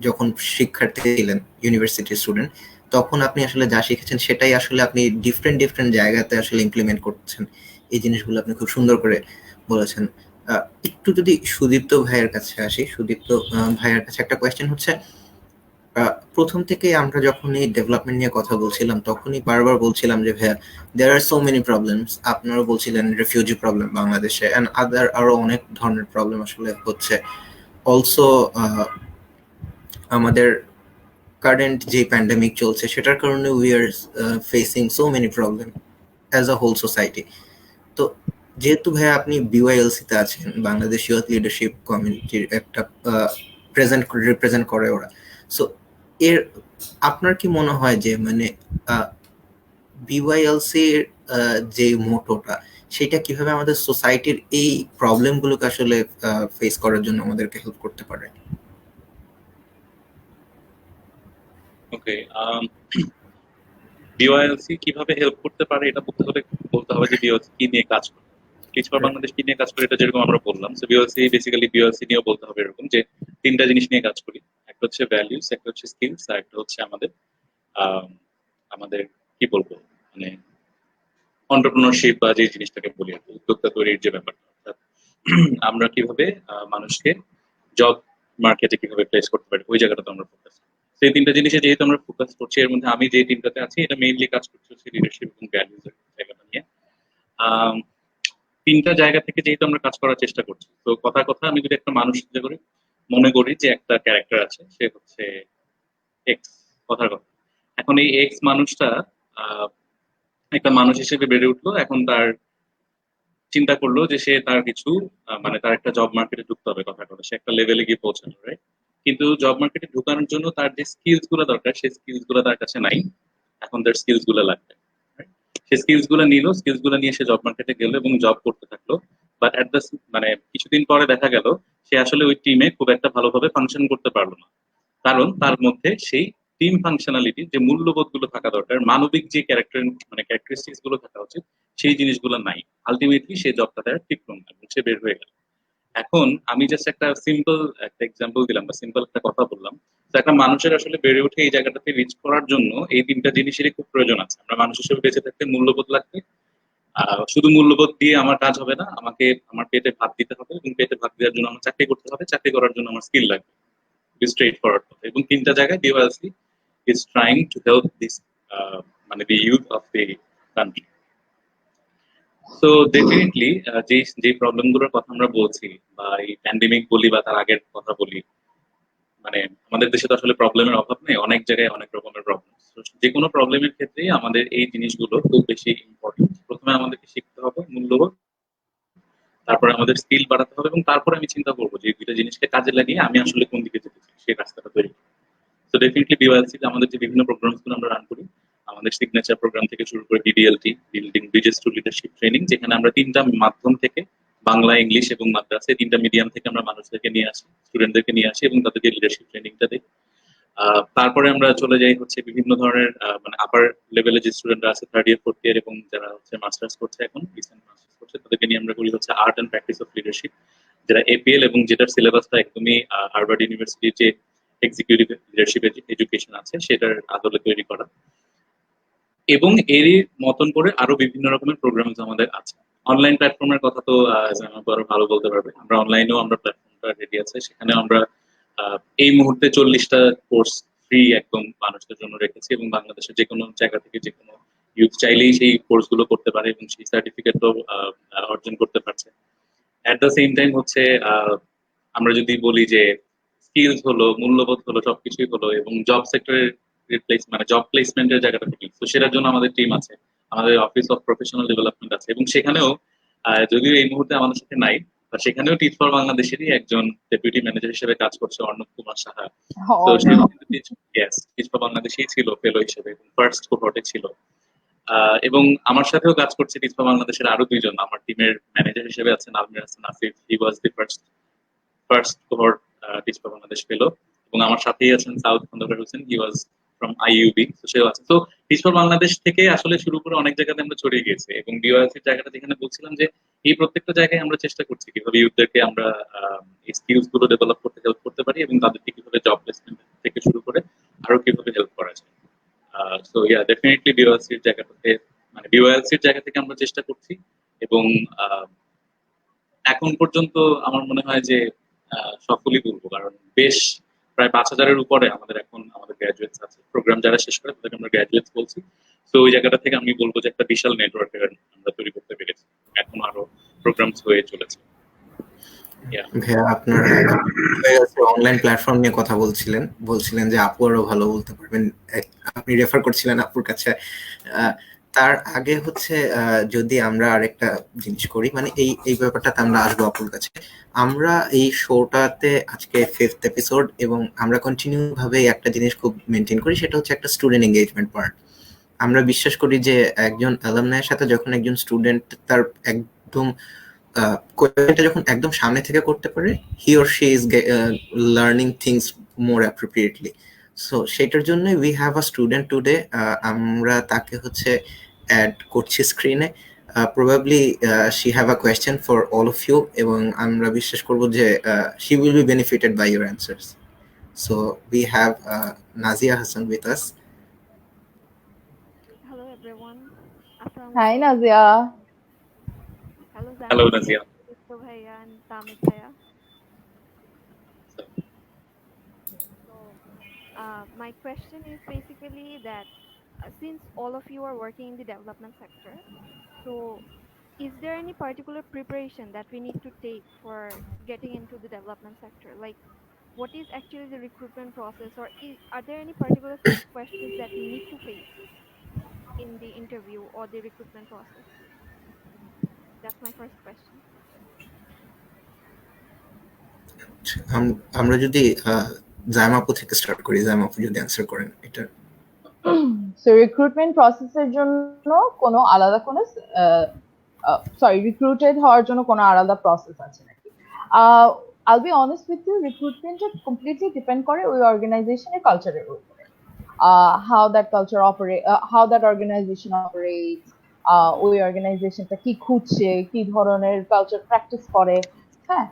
যখন শিক্ষার্থী ছিলেন, ইউনিভার্সিটি স্টুডেন্ট, তখন আপনি আসলে যা শিখেছেন সেটাই আসলে আপনি ডিফারেন্ট জায়গাতে আসলে ইমপ্লিমেন্ট করছেন। এই জিনিসগুলো আপনি খুব সুন্দর করে বলেছেন। একটু যদি সুদীপ্ত ভাইয়ের কাছে আসি, সুদীপ্ত ভাইয়ের কাছে একটা কোয়েশ্চেন হচ্ছে, প্রথম থেকে আমরা যখন এই ডেভেলপমেন্ট নিয়ে কথা বলছিলাম তখনই বারবার বলছিলাম যে ভাইয়া দেয়ার আর সো মেনি প্রবলেমস। আপনারাও বলছিলেন রেফিউজি প্রবলেম বাংলাদেশে এন্ড আদার আরো অনেক ধরনের প্রবলেম আসলে হচ্ছে। অলসো আমাদের কারেন্ট যে প্যান্ডেমিক চলছে সেটার কারণে we are facing so many problem as a whole society. তো যেহেতু ভাইয়া আপনি বিওয়াইএলসি তে আছেন, বাংলাদেশ ইউথ লিডারশিপ কমিউনিটির একটা রিপ্রেজেন্ট করে ওরা, সো এর আপনার কি মনে হয় যে মানে বিওয়াইএলসি যে মোটোটা সেটা কিভাবে আমাদের সোসাইটির এই প্রবলেমগুলোকে আসলে ফেস করার জন্য আমাদেরকে হেল্প করতে পারে? ওকে, বিওআইএলসি কিভাবে হেল্প করতে পারে এটা বলতে হবে যে বিওএলসি কি নিয়ে কাজ করে, টিচ ফর বাংলাদেশ কি নিয়ে কাজ করে, এটা যেরকম আমরা বললাম। সো বিওএলসি বেসিক্যালি বিওএলসি নিয়েও বলতে হবে এরকম যে তিনটা জিনিস নিয়ে কাজ করি। একটা হচ্ছে ভ্যালিউস, একটা হচ্ছে স্কিলস, আর একটা হচ্ছে আমাদের আমাদের কি বলবো মানে এন্টারপ্রেনারশিপ বা যে জিনিসটাকে বলি আর কি, উদ্যোক্তা তৈরির যে ব্যাপারটা, অর্থাৎ আমরা কিভাবে মানুষকে জব মার্কেটে কিভাবে প্লেস করতে পারি ওই জায়গাটাতে আমরা ফোকাস। সেই তিনটা জিনিসে যেহেতু আমরা ফোকাস করছি, এর মধ্যে আমি যে তিনটাতে আছি এটা মেইনলি কাজ করছি হচ্ছে লিডারশিপ এবং ভ্যালুজ এর জায়গাটা নিয়ে। তিনটা জায়গা থেকে যেহেতু আমরা কাজ করার চেষ্টা করছি, তো কথা আমি যদি একটা মানুষ চিন্তা করি, মনে করি যে একটা ক্যারেক্টার আছে, সে হচ্ছে এক্স, কথার কথা। এখন এই এক্স মানুষটা একটা মানুষ হিসেবে বেড়ে উঠলো, এখন তার চিন্তা করলো যে সে তার কিছু মানে তার একটা জব মার্কেটে ঢুকতে হবে, কথা সে একটা লেভেলে গিয়ে পৌঁছানো, রাইট? কিন্তু জব মার্কেটে ঢোকানোর জন্য তার যে স্কিলস গুলো দরকার সেই স্কিলস গুলো তার কাছে নাই। এখন তার স্কিলস গুলো লাগবে, সে স্কিলস গুলো নিল, স্কিলস গুলো নিয়ে সে জব মার্কেটে গেল এবং জব করতে থাকলো। বাট এট দ্য মানে কিছুদিন পরে দেখা গেল সে আসলে ওই টিমে খুব একটা ভালোভাবে ফাংশন করতে পারলো না, কারণ তার মধ্যে সেই টিম ফাংশনালিটি যে মূল্যবোধ গুলো থাকা দরকার, মানবিক যে ক্যারেক্টার মানে ক্যারেক্টারিস্টিক্স গুলো থাকা উচিত, সেই জিনিসগুলো নাই। আলটিমেটলি সে জবটা দেওয়ার ঠিক না এবং সে বের হয়ে গেল। এখন আমি জাস্ট একটা সিম্পল একটা এক্সাম্পল দিলাম বা সিম্পল একটা কথা বললাম। তো একটা মানুষের আসলে বেড়ে উঠে এই জায়গাটাতে রিচ করার জন্য এই তিনটা জিনিসেরই খুব প্রয়োজন আছে। আমরা মানুষ হিসেবে বেঁচে থাকতে মূল্যবোধ লাগবে। শুধু মূল্যবোধ দিয়ে আমার কাজ হবে না, আমাকে আমার পেটে ভাত দিতে হবে এবং পেটে ভাত দেওয়ার জন্য আমার চাকরি করতে হবে, চাকরি করার জন্য আমার স্কিল লাগবে। স্ট্রেট ফরওয়ার্ড কথা। এবং তিনটা জায়গায় DYSC is trying to help this মানে the youth of the country. So definitely যে যে প্রবলেম গুলোর কথা আমরা বলছি বা এই প্যান্ডেমিক বলি বা তার আগের কথা বলি, মানে আমাদের দেশে তো আসলে প্রবলেমের অভাব নেই, অনেক জায়গায় অনেক রকমের প্রবলেম। যে কোনো প্রবলেমের ক্ষেত্রেই আমাদের এই জিনিসগুলো খুব বেশি ইম্পর্টেন্ট। প্রথমে আমাদেরকে শিখতে হবে মূল্যবোধ, তারপরে আমাদের স্কিল বাড়াতে হবে এবং তারপরে আমি চিন্তা করবো যে এই দুইটা জিনিসকে কাজে লাগিয়ে আমি আসলে কোন দিকে যেতে চাই সেই রাস্তাটা তৈরি করবো। তো ডেফিনেটলি বিওএলসি আমাদের যে বিভিন্ন প্রোগ্রামস গুলো আমরা রান করি, আমাদের সিগনেচার প্রোগ্রাম থেকে শুরু করে BDLT, building bridges to leadership training, যেখানে আমরা তিনটা মাধ্যম থেকে বাংলা, ইংলিশ এবং মাদ্রাসা এই তিনটা মিডিয়াম থেকে আমরা মানুষদেরকে নিয়ে আসি, স্টুডেন্টদেরকে নিয়ে আসি এবং তাদেরকে লিডারশিপ ট্রেনিংটা দিই। তারপরে আমরা চলে যাই হচ্ছে বিভিন্ন ধরনের মানে আপার লেভেলে যে স্টুডেন্টরা আছে থার্ড ইয়ার, ফোর্থ ইয়ার এবং যারা হচ্ছে মাস্টার্স করছে, এখন রিসেন্ট মাস্টার্স করছে, তাদেরকে নিয়ে আমরা করি হচ্ছে art and practice of leadership, যেটা এপিএল এবং যেটার সিলেবাসটা একদমই হার্ভার্ড ইউনিভার্সিটির যে এক্সিকিউটিভ লিডারশিপ এডুকেশন আছে সেটার আদলে তৈরি করা। এবং এরই মতন করে আরো বিভিন্ন রকমের প্রোগ্রাম আমাদের আছে। অনলাইন প্ল্যাটফর্মের কথা তো আরো ভালো বলতে পারবে। আমরা অনলাইনেও আমরা প্ল্যাটফর্মটা রেডি আছে, সেখানে আমরা এই মুহূর্তে 40টা কোর্স ফ্রি একদম মানুষদের জন্য রেখেছি এবং বাংলাদেশের যে কোনো জায়গা থেকে যে কোনো ইউথ চাইলেই সেই কোর্স গুলো করতে পারে এবং সেই সার্টিফিকেটও অর্জন করতে পারছে। অ্যাট দ্য সেম টাইম হচ্ছে আমরা যদি বলি যে স্কিলস হলো, মূল্যবোধ হলো, সবকিছুই হলো এবং জব সেক্টরের রিপ্লেস মানে জব প্লেসমেন্টের জায়গাটা ঠিক, তো সেটার জন্য আমাদের টিম আছে, আমাদের অফিস অফ প্রফেশনাল ডেভেলপমেন্ট আছে এবং সেখানেও যদিও এই মুহূর্তে আমাদের সাথে নাই, সেখানেও টিচ ফর বাংলাদেশেরই একজন ডেপুটি ম্যানেজার হিসেবে কাজ করছে অর্ণব কুমার সাহা। তো Oh সেও no. কিন্তু টিচ ফর বাংলাদেশেই ছিল ফেলো হিসেবে, ফার্স্ট কোহর্টে ছিল। এবং আমার সাথেও কাজ করছে টিচ ফর বাংলাদেশের আরো দুইজন। আমার টিমের ম্যানেজার হিসেবে আছেন Almir Hasan Asif, he was the first cohort Teach For Bangladesh fellow, এবং আমার সাথেই আছেন সাউথ Khondokar Hossain, he was from IUB, তো সেও আছে। তো টিচ ফর বাংলাদেশ থেকে আসলে শুরু করে অনেক জায়গাতে আমরা ছড়িয়ে গেছি এবং ডিওয়াইসির জায়গাটা যেখানে বলছিলাম যে এই প্রত্যেকটা জায়গায় আমরা চেষ্টা করছি কিভাবে ইউথদেরকে আমরা এই স্কিলস গুলো ডেভেলপ করতে হেল্প করতে পারি এবং তাদেরকে কিভাবে জব প্লেসমেন্ট থেকে শুরু করে আরো কিভাবে হেল্প করা যায়। সো ইয়া, ডেফিনেটলি বিওএলসির জায়গাটাতে মানে বিওএলসির জায়গা থেকে আমরা চেষ্টা করছি এবং এখন পর্যন্ত আমার মনে হয় যে সফলই বলবো, কারণ বেশ প্রায় 5,000-এর উপরে আমাদের এখন আমাদের গ্র্যাজুয়েটস আছে। প্রোগ্রাম যারা শেষ করে তাদেরকে আমরা গ্র্যাজুয়েটস বলছি। তো ওই জায়গাটা থেকে আমি বলবো যে একটা বিশাল নেটওয়ার্ক আমরা তৈরি করতে পেরেছি, এখন আরো প্রোগ্রামস হয়ে চলেছে। ভাইয়া আপনার অনলাইন প্ল্যাটফর্ম নিয়ে কথা বলছিলেন যে আপু আরো ভালো বলতে পারবেন, আপনি রেফার করছিলেন আপুর কাছে। তার আগে হচ্ছে যদি আমরা আরেকটা জিনিস করি, মানে এই ব্যাপারটাতে আমরা আসবো আপুর কাছে। আমরা এই শোটাতে আজকে 5th এপিসোড এবং আমরা কন্টিনিউ ভাবে একটা জিনিস খুব মেনটেন করি, সেটা হচ্ছে একটা স্টুডেন্ট এঙ্গেজমেন্ট পার্ট। আমরা বিশ্বাস করি যে একজন অ্যালামনাইয়ের সাথে যখন একজন স্টুডেন্ট তার একদম কোয়েশ্চেনটা যখন একদম সামনে থেকে করতে পারে, he or she is learning things more appropriately. So সেটার জন্য we have a student today, আমরা তাকে হচ্ছে অ্যাড করছি স্ক্রিনে। Probably she have a question for all of you এবং আমরা বিশ্বাস করবো যে she will be benefited by your answers. So we have Nazia Hasan with us. Hello everyone. Assalamu Hi alaikum. Nazia. Hello hello Zainab, Nazia. Mr. Bhaiya and Tamit Bhaiya. So, my question is basically that since all of you are working in the development sector, so is there any particular preparation that we need to take for getting into the development sector? Like, what is actually the recruitment process, or are there any particular set of questions that we need to face in the interview or the recruitment process? That's my first question. আমরা যদি জাইমা আপু থেকে start করি, জাইমা আপু যদি answer করেন এটা। So recruitment প্রসেসের জন্য কোনো আলাদা কোনো রিক্রুটেড হওয়ার জন্য কোনো আলাদা প্রসেস আছে নাকি? I'll be honest with you, recruitment completely depend করে ওই অর্গানাইজেশনের কালচারের উপরে, how that culture operate, how that organization operates, ওই অর্গানাইজেশনটা কি খুঁজছে, কি ধরনের কালচার প্র্যাকটিস করে। হ্যাঁ,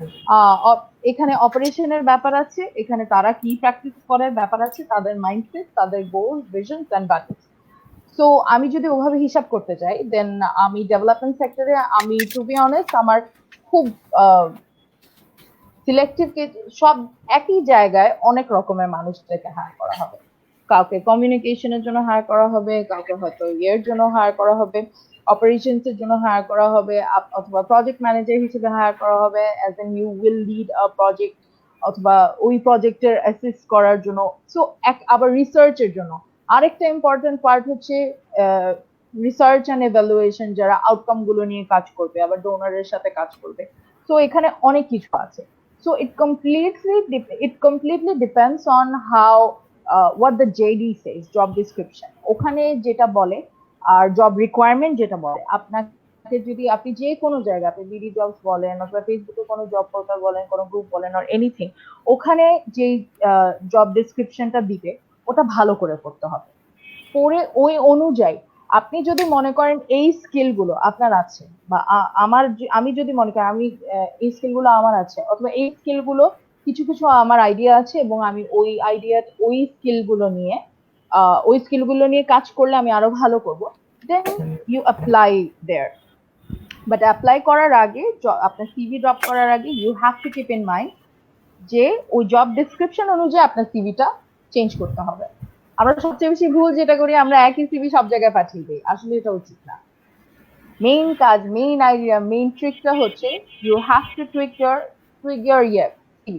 এখানে অপারেশনের ব্যাপার আছে, এখানে তারা কি প্র্যাকটিস করার ব্যাপার আছে, তাদের মাইন্ডসেট, তাদের গোল, ভিশন এন্ড বাজেট। সো আমি যদি ওভাবে হিসাব করতে চাই, দেন আমি ডেভেলপমেন্ট সেক্টরে, আমি টু বি অনেস্ট, আমার খুব সিলেক্টিভ, সব একই জায়গায় অনেক রকমের মানুষদেরকে হায়ার করা হবে। কাউকে কমিউনিকেশনের জন্য হায়ার করা হবে, কাউকে হয়তো ইয়ের জন্য হায়ার করা হবে, অপারেশনস এর জন্য হায়ার করা হবে, অথবা প্রজেক্ট ম্যানেজার হিসেবে হায়ার করা হবে, as N U will lead a project, অথবা ওই প্রজেক্টের অ্যাসিস্ট করার জন্য। সো আবার রিসার্চের জন্য আরেকটা ইম্পর্টেন্ট পার্ট হচ্ছে রিসার্চ অ্যান্ড এভালুয়েশন, যারা আউটকাম গুলো নিয়ে কাজ করবে, আবার ডোনারের সাথে কাজ করবে। সো এখানে অনেক কিছু আছে। So it completely depends on how what the JD says, job description ওখানে যেটা বলে আর job requirement যেটা বলে। আপনাকে যদি আপনি যে কোনো জায়গা, আপনি বিডি জবস বলেন অথবা ফেসবুকে কোনো জব পোর্টাল বলেন, কোনো গ্রুপ বলেন অর এনিথিং, ওখানে যে জব ডেসক্রিপশনটা দিবে ওটা ভালো করে পড়তে হবে। পড়ে ওই অনুযায়ী আপনি যদি মনে করেন এই স্কিলগুলো আপনার আছে, বা আমি যদি মনে করি আমি এই স্কিলগুলো আমার আছে, অথবা এই স্কিলগুলো কিছু কিছু আমার আইডিয়া আছে এবং আমি ওই স্কিলগুলো নিয়ে কাজ করলে আমি আরো ভালো করব, then you apply there. But apply করার আগে, আপনার সিভি ড্রপ করার আগে, you have to keep in mind যে ওই জব ডেসক্রিপশন অনুযায়ী আপনার সিভিটা চেঞ্জ করতে হবে। আমরা সবচেয়ে বেশি ভুল যেটা করি, আমরা একই সিভি সব জায়গায় পাঠিয়ে দিই, আসলে এটা উচিত না। মেইন কাজ, মেইন আইডিয়া, মেইন ট্রিকটা হচ্ছে you have to tweak your CV.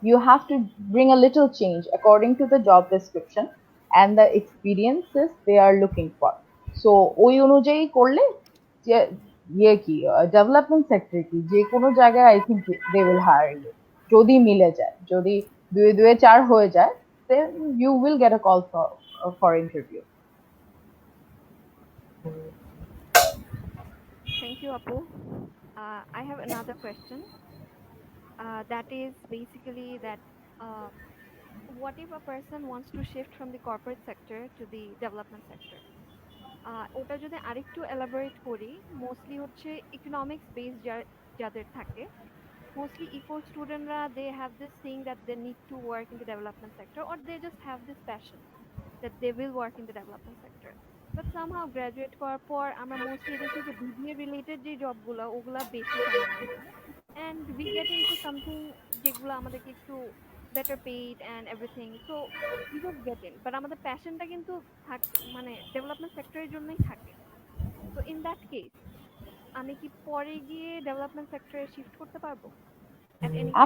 You have to bring a little change according to the job description and the experiences they are looking for. So ওই অনুযায়ী করলে যে কি ডেভেলপমেন্ট সেক্টর কি যে কোনো জায়গায় I think they will hire you, যদি মিলে যায়, যদি 2-4 হয়ে যায়, then you will get a call for interview. Thank you, Apu. I have another question. That is basically that what if a person wants to shift from the corporate sector to the development sector? ওটা যদি আরেকটু elaborate করি, mostly হচ্ছে economics base যাদের থাকে, mostly eco studentরা, they have this thing that they need to work in the development sector, or they just have this passion that they will work in the development sector. But somehow graduate করার পর আমরা mostly দেখি যে BBA related যে জবগুলো ওগুলা বেশি হয়, and we get into something যেগুলো আমাদেরকে একটু better paid and everything, so we just get in, but আমাদের প্যাশনটা কিন্তু মানে ডেভেলপমেন্ট সেক্টরের জন্যই থাকে। তো in that case আমি কি পরে গিয়ে ডেভেলপমেন্ট সেক্টরে শিফট করতে পারবো at any time?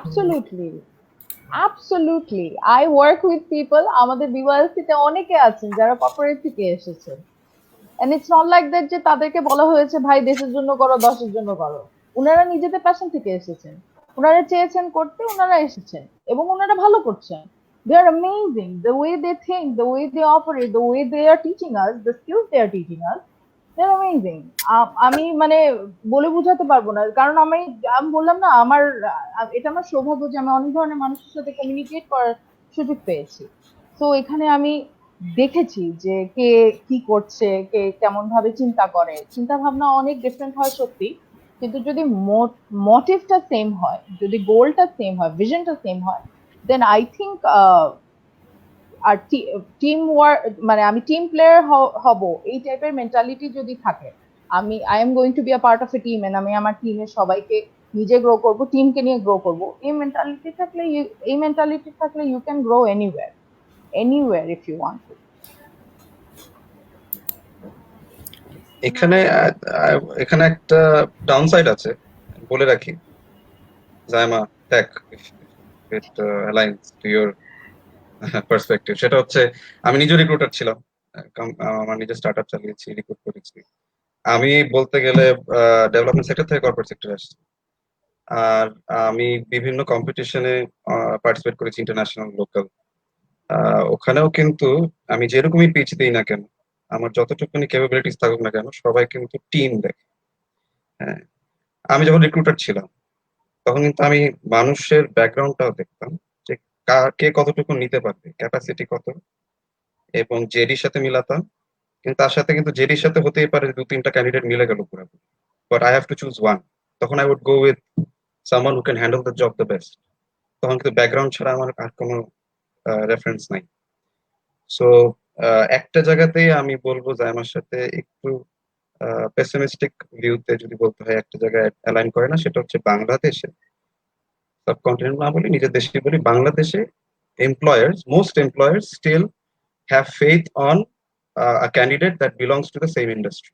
Absolutely. I work with people, আমাদের BYLC তে অনেকে আছেন যারা কর্পোরেট থেকে এসেছেন, and it's not like that যে তাদেরকে বলা হয়েছে ভাই দেশের জন্য করো, দশের জন্য করো। ওনারা নিজেদের প্যাশন থেকে এসেছেন, ওনারা চেয়েছেন করতে, ওনারা এসেছেন এবং ওনারা ভালো করছেন। They are amazing. The way they think, the way they operate, the way they are teaching us, the skills they are teaching us, they're amazing. আমি মানে বলে বোঝাতে পারবো না, কারণ আমি বললাম না, এটা আমার সৌভাগ্য যে আমি অনেক ধরনের মানুষের সাথে কমিউনিকেট করার সুযোগ পেয়েছি। তো এখানে আমি দেখেছি যে কে কি করছে, কে কেমন ভাবে চিন্তা করে, চিন্তা ভাবনা অনেক ডিফারেন্ট হয় সত্যি, কিন্তু যদি মোটিভটা সেম হয়, যদি গোলটা সেম হয়, ভিশনটা সেম হয়, দেন আই থিঙ্ক আর টিম ওয়ার্ক, মানে আমি টিম প্লেয়ার হব, এই টাইপের মেন্টালিটি যদি থাকে, I am going to be a part of a team, and আমি আমার টিমের সবাইকে নিজে গ্রো করব, টিমকে নিয়ে গ্রো করব, এই মেন্টালিটি থাকলে you can grow anywhere if you want to. এখানে একটা ডাউনসাইড আছে বলে রাখি, Zaima take, it aligns to your perspective. সেটা হচ্ছে আমি নিজে রিক্রুটার ছিলাম, আমার নিজের স্টার্টআপ চালিয়েছি, রিক্রুট করেছি। আমি বলতে গেলে ডেভেলপমেন্ট সেক্টর থেকে কর্পোরেট সেক্টরে আসছি, আর আমি বিভিন্ন কম্পিটিশনে পার্টিসিপেট করেছি, ইন্টারন্যাশনাল, লোকাল। ওখানেও কিন্তু আমি যেরকমই পিচ দিই না কেন, আমার যতটুকুনি ক্যাপাবিলিটিস থাকুক না কেন, সবাই কিন্তু টিম দেখে। হ্যাঁ, আমি যখন রিক্রুটার ছিলাম তখন কিন্তু আমি মানুষের ব্যাকগ্রাউন্ডটাও দেখতাম, যে কে কতটুকু নিতে পারবে, ক্যাপাসিটি কত, এবং জেডির সাথে মিলাতাম। কিন্তু তার সাথে কিন্তু জেডির সাথে হতেই পারে 2-3টা ক্যান্ডিডেট মিলে গেল পুরোপুরি, but I have to choose one. তখন I would go with someone who can handle the job the best. তখন কিন্তু ব্যাকগ্রাউন্ড ছাড়া আমার আর কোনো রেফারেন্স নাই। সো একটা জায়গাতেই আমি বলবো যে আমার সাথে একটু পেসিমিস্টিক ভিউতে যদি বলতে হয় একটা জায়গায় অ্যালাইন করে না, সেটা হচ্ছে বাংলাদেশে, সাবকন্টিনেন্ট না বলি নিজের দেশে বলি, বাংলাদেশে most employers still have faith on a candidate that belongs to the same industry.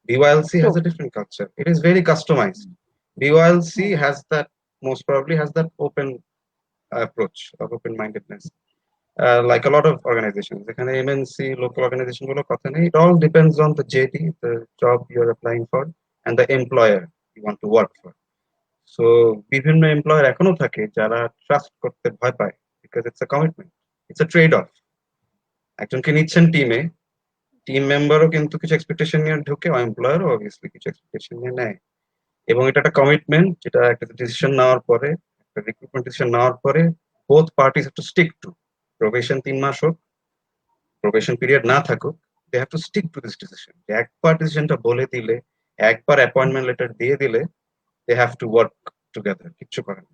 BYLC has a different culture. It is very customized. BYLC has that, most probably has that open approach of open-mindedness. Like a lot of organizations, এখানে MNC, local organization গুলো কথা নেই. It all depends on the JD, the job you're applying for, and the employer you want to work for. So বিভিন্ন employer এখনো থাকে যারা trust করতে ভয় পায়, because it's a commitment, it's a trade off. একজনকে নিচ্ছেন টিমে, টিম মেম্বারও কিন্তু কিছু এক্সপেকটেশন নিয়ে ঢুকে, এমপ্লয়ারও অবভিয়াসলি কিছু এক্সপেকটেশন নিয়ে নেয়, এবং এটা একটা কমিটমেন্ট যেটা একটা ডিসিশন নেওয়ার পরে, একটা রিক্রুটমেন্ট ডিসিশন নেওয়ার পরে both parties have to stick to. Probation 3 মাস হোক, প্রবেশন পিরিয়ড না থাকুক, they have to stick to this decision. একবার ডিসিশনটা বলে দিলে, একবার অ্যাপয়েন্টমেন্ট লেটার দিয়ে দিলে, they have to work together, কিচ্ছু করেন।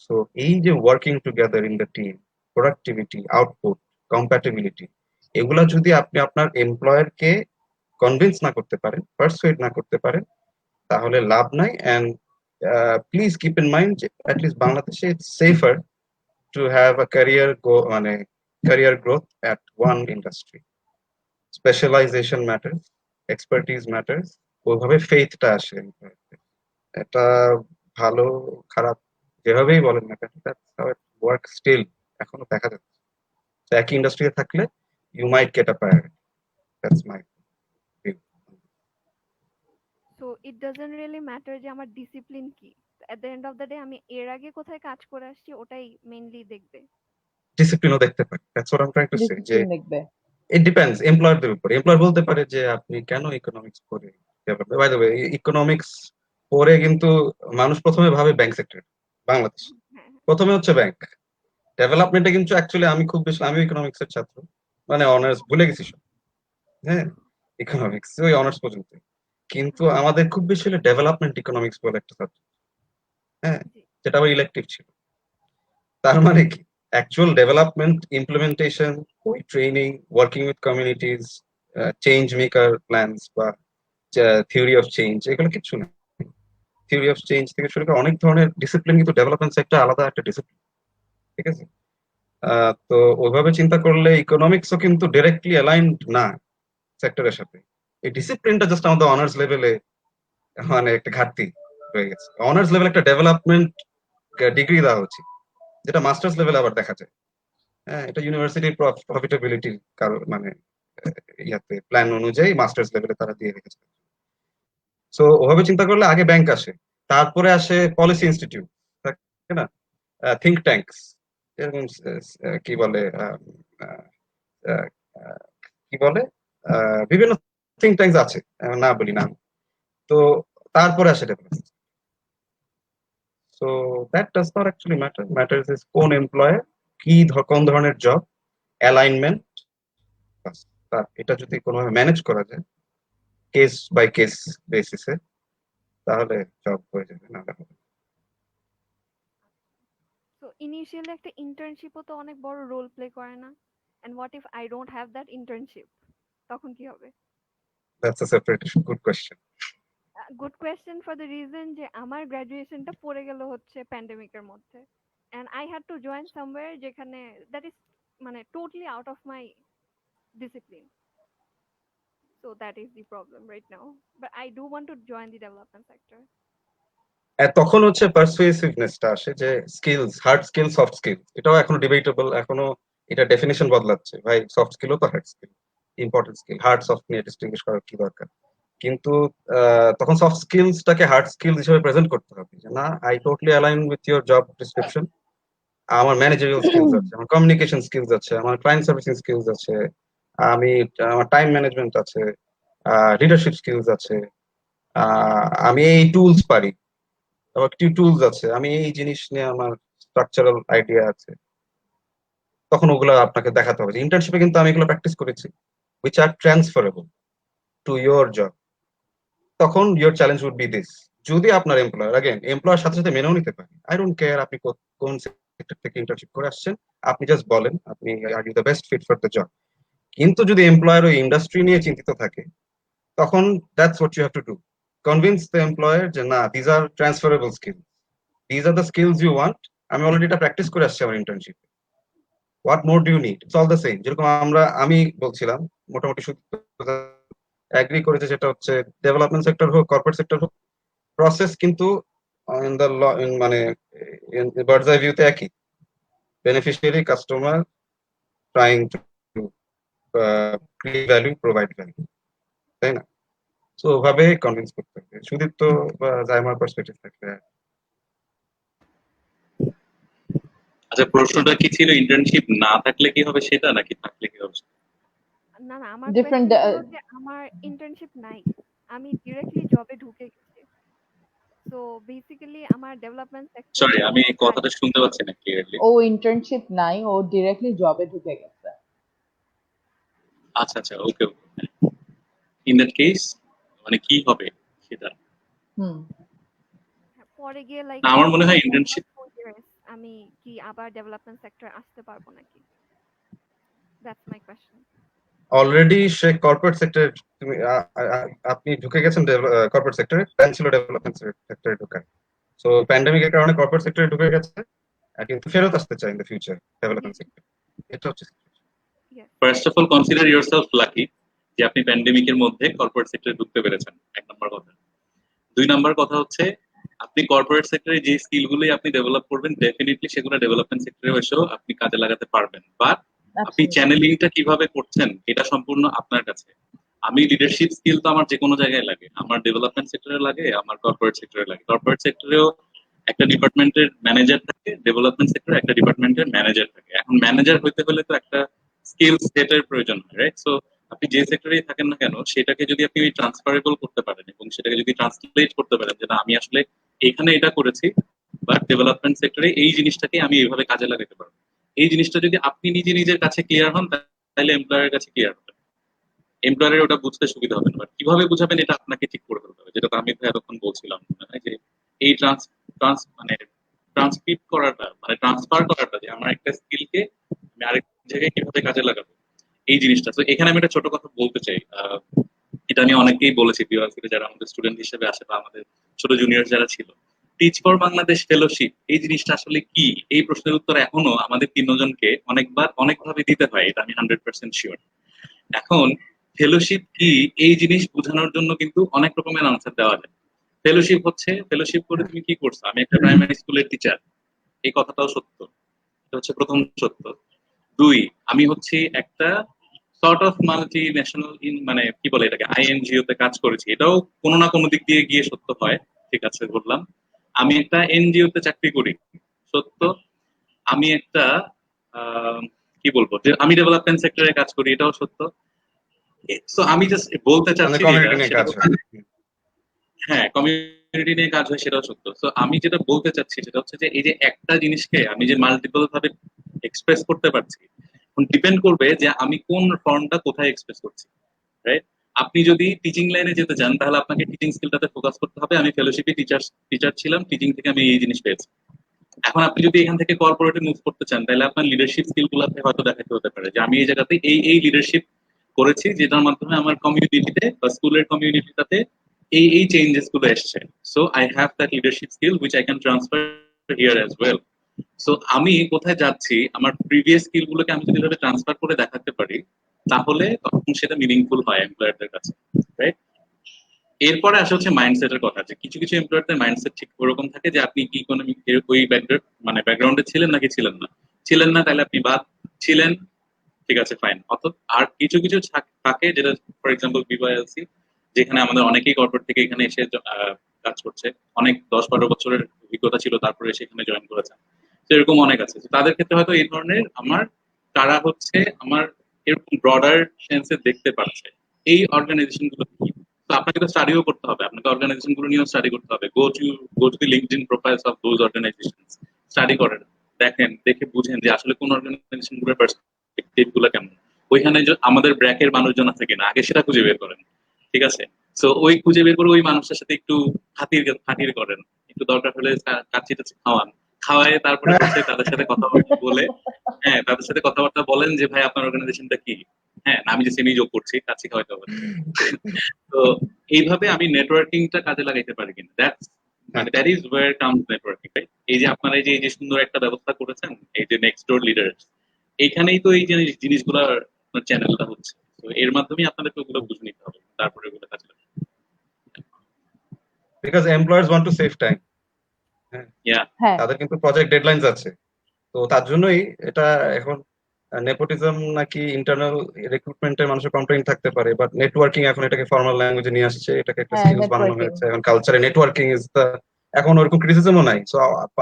সো এই যে working together in the team, productivity, output, compatibility, এগুলা যদি আপনি আপনার এমপ্লয়ারকে কনভিন্স না করতে পারেন, পারসুয়েড না করতে পারেন, তাহলে লাভ নাই। And please keep in mind যে অ্যাটলিস্ট বাংলাদেশে it's safer to have a career growth at one industry. Specialization matters, expertise matters, ওইভাবে ফেথটা আসে। এটা ভালো খারাপ যেভাবেই বলেন না কেন, ওয়ার্ক স্টিল এখনো দেখা যাচ্ছে। একই ইন্ডাস্ট্রিতে থাকলে you might get a priority, that's my view. So it doesn't really matter যে আমার ডিসিপ্লিন কি, at the end of the day আমি এর আগে কোথায় কাজ করে আসছি ওটাই মেইনলি দেখবে। ডিসিপ্লিনও দেখতে পারি, that's what I am trying to say, যে দেখবে। ইট ডিপেন্ডস এমপ্লয়ারদের উপর। এমপ্লয়ার বলতে পারে যে আপনি কেন ইকোনমিক্স পড়ে develop, by the way economics পড়ে কিন্তু মানুষ প্রথমে ভাবে ব্যাংক সেক্টর, বাংলাদেশ হ্যাঁ, প্রথমে হচ্ছে ব্যাংক। ডেভেলপমেন্টে কিন্তু অ্যাকচুয়ালি আমি খুব বেশি, আমি ইকোনমিক্সের ছাত্র, মানে অনার্স ভুলে গেছি সব, হ্যাঁ ইকোনমিক্স ওই অনার্স পর্যন্ত, কিন্তু আমাদের খুব বেশি হলে ডেভেলপমেন্ট ইকোনমিক্স বলে একটা সাবজেক্ট, হ্যাঁ, যেটা আবার ইলেকটিভ ছিল। তার মানে কি অ্যাকচুয়াল ডেভেলপমেন্ট, ইমপ্লিমেন্টেশন, ওই training, working with communities, change maker plans বা থিওরি অফ চেঞ্জ, এগুলো কিছু না। থিওরি অফ চেঞ্জ থেকে শুরু করে অনেক ধরনের ডিসিপ্লিন, কিন্তু ডেভেলপমেন্ট সেক্টর আলাদা একটা ডিসিপ্লিন, ঠিক আছে? তো ওইভাবে চিন্তা করলে ইকোনমিক্সও কিন্তু ডিরেক্টলি অ্যালাইনড না সেক্টরের সাথে। এই ডিসিপ্লিনটা জাস্ট আমাদের অনার্স লেভেলে মানে একটা ঘাটতি হয়ে গেছে। অনার্স লেভেল একটা ডেভেলপমেন্ট ডিগ্রি দেওয়া উচিত, যেটা মাস্টার্স লেভেলে আবার দেখা যায়। হ্যাঁ, এটা ইউনিভার্সিটির প্রফিটেবিলিটির কারণ, মানে ইয়াতে প্ল্যান অনুযায়ী মাস্টার্স লেভেলে তারা দিয়ে রেখেছে। সো ওভাবে চিন্তা করলে আগে ব্যাংক আসে, তারপরে আসে পলিসি ইনস্টিটিউট, তাই না, থিঙ্ক ট্যাঙ্কস, এরকম কি বলে কি বলে বিভিন্ন থিঙ্ক ট্যাঙ্কস আছে, না বলি না। তো তারপরে আসে development. So that does not actually matter, matters is কোন এমপ্লয়ার, কি কোন ধরনের জব, অ্যালাইনমেন্ট, এটা যদি কোনোভাবে ম্যানেজ করা যায় কেস বাই কেস বেসিসে, তাহলে জব হয়ে যাবে, না হবে। সো ইনিশিয়ালি একটা ইন্টার্নশিপও তো অনেক বড় রোল প্লে করে না, and what if I don't have that internship, তখন কি হবে? That's a separate issue, good question. Good question for the reason যে আমার গ্রাজুয়েশনটা পড়ে গেল হচ্ছে প্যান্ডেমিকের মধ্যে, and I had to join somewhere যেখানে দ্যাট ইজ মানে totally out of my discipline. So that is the problem right now. But I do want to join the development sector. তখন হচ্ছে পারসুয়েসিভনেসটা আসে, যে skills, hard skill, soft skill, এটাও এখনো debatable, এখনো এটা ডেফিনিশন বদলাচ্ছে। ভাই সফট স্কিলও তো hard skill, important skill, hard soft নিয়ে ডিস্টিংগুইশ করার কি দরকার? কিন্তু তখন সফট স্কিলসটাকে হার্ড স্কিল হিসেবে প্রেজেন্ট করতে হবে, যে না, I totally align with your job description, আমার ম্যানেজারিয়াল স্কিলস আছে, আমার কমিউনিকেশন স্কিলস আছে, আমার ক্লায়েন্ট সার্ভিসিং স্কিলস আছে, আমার টাইম ম্যানেজমেন্ট আছে, লিডারশিপ স্কিলস আছে, আমি এই টুলস পারি, আবার টুলস আছে, আমি এই জিনিস নিয়ে আমার স্ট্রাকচারাল আইডিয়া আছে। তখন ওগুলো আপনাকে দেখাতে হবে। ইন্টার্নশিপে কিন্তু আমি এগুলো প্র্যাকটিস করেছি, which are transferable to your job. তখন your challenge would be this, যদি আপনার এমপ্লয়ার সাথে সাথে মেনেও নিতে পারে, আই ডোন্ট কেয়ার আপনি কোন সেক্টর থেকে ইন্টার্নশিপ করে আসছেন, আপনি জাস্ট বলেন আপনি are you the best fit for the job. কিন্তু যদি এমপ্লয়ার ওই ইন্ডাস্ট্রি নিয়ে চিন্তিত থাকে, তখন that's what you have to do, convince the employer যে না, these are transferable skill, these are the skills you want, আমি অলরেডি এটা প্র্যাকটিস করে আসছি আমার ইন্টার্নশিপে, what more do you need, it's all the same. যেরকম আমি বলছিলাম মোটামুটি শুধু অ্যাগ্রি করেছে, সেটা হচ্ছে ডেভেলপমেন্ট সেক্টর হোক কর্পোরেট সেক্টর হোক, প্রসেস কিন্তু ইন দ্য মানে বার্ডস আই ভিউতে একই, beneficiary, customer, trying to create value, provide value, তাই না? তো ওভাবে কনভিন্স করতে হবে সুদীপ্ত বা জাইমার পার্সপেক্টিভ থাকলে। আচ্ছা, প্রশ্নটা কি ছিল, ইন্টার্নশিপ না থাকলে কি হবে সেটা, নাকি থাকলে কি হবে? না না, আমার Different, কোয়েশ্চেন ছিল যে আমার ইন্টার্নশিপ নাই, আমি ডিরেক্টলি জবে ঢুকে গেছি। সো বেসিক্যালি আমার ডেভেলপমেন্ট সেক্টর সরি, আমি কথাটা শুনতে পাচ্ছি না ক্লিয়ারলি। ও ইন্টার্নশিপ নাই, ও ডিরেক্টলি জবে ঢুকে গেছে। আচ্ছা আচ্ছা, ওকে ওকে। ইন দ্যাট কেস মানে কি হবে সেটা? হুম। পরে গিয়ে লাইক না, আমার মনে হয় internship- আমি কি আবার ডেভেলপমেন্ট সেক্টর আসতে পারবো নাকি? That's my question. Already say corporate সেক্টরে, আপনি ঢুকে গেছেন কর্পোরেট সেক্টরে, প্ল্যান ছিল ডেভেলপমেন্ট সেক্টরে ঢোকার। সো প্যান্ডেমিকের কারণে কর্পোরেট সেক্টরে ঢুকে গেছে, কিন্তু ফেরত আসতে চাই in the future development sector. এটা হচ্ছে first of all consider yourself lucky যে আপনি প্যান্ডেমিকের মধ্যে কর্পোরেট সেক্টরে ঢুকতে পেরেছেন, এক নম্বর কথা। দুই নম্বর কথা হচ্ছে, আপনি কর্পোরেট সেক্টরে যে স্কিলগুলোই আপনি ডেভেলপ করবেন, ডেফিনেটলি সেগুলো ডেভেলপমেন্ট সেক্টরে এসেও আপনি কাজে লাগাতে পারবেন। বাট আপনি চ্যানেলিংটা কিভাবে করছেন এটা সম্পূর্ণ আপনার কাছে। আমি লিডারশিপ স্কিল তো আমার যে কোনো জায়গায় লাগে, আমার ডেভেলপমেন্ট সেক্টরে লাগে, আমার কর্পোরেট সেক্টরে লাগে। কর্পোরেট সেক্টরেও একটা ডিপার্টমেন্টের ম্যানেজার থাকে, ডেভেলপমেন্ট সেক্টরে একটা ডিপার্টমেন্টের ম্যানেজার থাকে। এখন ম্যানেজার হইতে হলে তো একটা স্কিল সেটের প্রয়োজন হয়, রাইট? সো আপনি যে সেক্টরেই থাকেন না কেন, সেটাকে যদি আপনি ট্রান্সফারেবল করতে পারেন এবং সেটাকে যদি ট্রান্সলেট করতে পারেন যে না, আমি আসলে এখানে এটা করেছি, বাট ডেভেলপমেন্ট সেক্টরে এই জিনিসটাকে আমি এইভাবে কাজে লাগাতে পারবো, এই জিনিসটা যদি আপনি নিজে নিজের কাছে ক্লিয়ার হন, তাহলে এমপ্লয়ারের কাছে ক্লিয়ার হবে। এমপ্লয়ারের ওটা বুঝতে সুবিধা হবে না, বাট কিভাবে বুঝাবেন এটা আপনাকে ঠিক করে ফেলতে হবে, যেটা আমি এতক্ষণ বলছিলাম যে এই মানে ট্রান্সক্রিপ্ট করাটা, মানে ট্রান্সফার করাটা, যে আমার একটা স্কিলকে আমি আরেক জায়গায় কিভাবে কাজে লাগাবো, এই জিনিসটা। তো এখানে আমি একটা ছোট কথা বলতে চাই, এটা আমি অনেককেই বলেছি বিওয়াসিতে, যারা আমাদের স্টুডেন্ট হিসেবে আসে বা আমাদের ছোট জুনিয়র যারা ছিল। টিচ ফর বাংলাদেশ ফেলোশিপ এই জিনিসটা আসলে কি, এই প্রশ্নের উত্তর এখনো আমাদের তিনজনকে অনেকভাবে দিতে হয়, এটা আমি 100% শিওর। এখন ফেলোশিপ কি এই জিনিস বোঝানোর জন্য কিন্তু অনেক রকমের আনসার দেওয়া যায়। ফেলোশিপ করে তুমি কি করছো, আমি একটা প্রাইমারি স্কুলের টিচার, এই কথাটাও সত্য, এটা হচ্ছে প্রথম সত্য। দুই, আমি হচ্ছে একটা সর্ট অফ মাল্টি ন্যাশনাল মানে কি বলে এটাকে, আইএনজিও তে কাজ করেছি, এটাও কোনো না কোনো দিক দিয়ে গিয়ে সত্য হয়, ঠিক আছে বললাম। আমি একটা এনজিও তে চাকরি করি, সত্য। আমি একটা কি বলবো, যে আমি ডেভেলপমেন্ট সেক্টরে কাজ করি, এটাও সত্য। তো আমি জাস্ট বলতে চাচ্ছি কমিউনিটি নিয়ে কাজ হয়। হ্যাঁ, কমিউনিটি নিয়ে কাজ হয়, সেটাও সত্য। তো আমি যেটা বলতে চাচ্ছি সেটা হচ্ছে যে এই যে একটা জিনিসকে আমি যে মাল্টিপল ভাবে এক্সপ্রেস করতে পারছি, এখন ডিপেন্ড করবে যে আমি কোন ফর্মটা কোথায় এক্সপ্রেস করছি, রাইট? আপনি যদি টিচিং লাইনে যেতে চান, তাহলে আপনাকে টিচিং স্কিলটাতে ফোকাস করতে হবে। আমি ফেলোশিপে টিচার ছিলাম, টিচিং থেকে আমি এই জিনিস পেয়েছি। এখন আপনি যদি এখান থেকে কর্পোরেটে মুভ করতে চান, তাহলে আপনার লিডারশিপ স্কিল গুলাতে হয়তো দেখাতে হতে পারে যে আমি এই জায়গাতে এই লিডারশিপ করেছি, যেটার মাধ্যমে আমার কমিউনিটিতে বা স্কুলের কমিউনিটিতে এই চেঞ্জেস গুলো এসছে। So I have that leadership skill which I can transfer here as well. So আমি কোথায় যাচ্ছি, আমার প্রিভিয়াস স্কিল গুলোকে আমি যদি ভাবে ট্রান্সফার করে দেখাতে পারি, তাহলে তখন সেটা মিনিংফুল হয় এমপ্লয়ারদের কাছে, রাইট? এরপরে আসে হচ্ছে মাইন্ডসেটের কথা, যে কিছু কিছু এমপ্লয়ারদের মাইন্ডসেট ঠিক ওরকম থাকে যে আপনি কি ইকোনমিক ওই ব্যাকগ্রাউন্ডে ছিলেন নাকি ছিলেন না, তাহলে আপনি বাদ। ছিলেন, ঠিক আছে, ফাইন। আর কিছু কিছু থাকে যেটা, ফর এক্সাম্পল বিওয়াইএলসি, যেখানে আমাদের অনেকেই কর্পোরেট থেকে এখানে এসে কাজ করছে, অনেক 10-12 বছরের অভিজ্ঞতা ছিল, তারপরে সেখানে জয়েন করেছে, তো এরকম অনেক আছে। তাদের ক্ষেত্রে হয়তো এই ধরনের তারা হচ্ছে আমার এরকম ব্রডার সেন্সে দেখতে পাচ্ছে এই অর্গানাইজেশন গুলো কি। তো আপনাকে তো স্টাডিও করতে হবে, আপনাকে অর্গানাইজেশন গুলো নিয়েও স্টাডি করতে হবে। Go to the LinkedIn profiles of those organizations, study করেন, দেখেন, দেখে বুঝেন যে আসলে কোন অর্গানাইজেশন গুলোর পার্সপেক্টিভ গুলো কেমন, ওইখানে আমাদের ব্র্যাকের মানুষজন আছে কিনা, আগে সেটা খুঁজে বের করেন, ঠিক আছে? সো ওই খুঁজে বের করে ওই মানুষের সাথে একটু খাতির করেন, একটু দরকার হলে কাচ্চি টাচ্চি খাওয়ান, খাওয়ায় তারপরে হচ্ছে তাদের সাথে কথাবার্তা বলে, হ্যাঁ তাদের সাথে কথাবার্তা বলেন যে ভাই আপনার অর্গানাইজেশনটা কি, হ্যাঁ আমি যে সেমি যোগ করছি কাচ্চি খাওয়াইতে হবে। তো এইভাবে আমি নেটওয়ার্কিংটা কাজে লাগাইতে পারি কিনা, দ্যাটস মানে that is wire comes networking, right? এই যে আপনারা এই যে সুন্দর একটা ব্যবস্থা করেছেন, এই যে নেক্সট ডোর লিডার্স, এইখানেই তো এই যে জিনিসগুলোর চ্যানেলটা হচ্ছে, তো এর মাধ্যমেই আপনাদেরকে ওগুলো বুঝে নিতে হবে, তারপরে ওগুলো কাজে লাগাতে হবে। Because employers want to save time. Yeah. হ্যাঁ তাদের কিন্তু প্রজেক্ট ডেডলাইনস আছে, তো তার জন্যই এটা এখন নেপোটিজম নাকি ইন্টারনাল রিক্রুটমেন্টের মানুষের কমপ্লেইন থাকতে পারে, বাট নেটওয়ার্কিং এখন এটাকে ফর্মাল ল্যাঙ্গুয়েজে নিয়ে আসছে, এটাকে একটা হ্যাঁ স্কিলস বানানো নেটওয়ার্কিং। হয়েছে, এখন কালচারে নেটওয়ার্কিং ইজ দ্য, এখন ওরকম ক্রিটিসিজমও নাই। So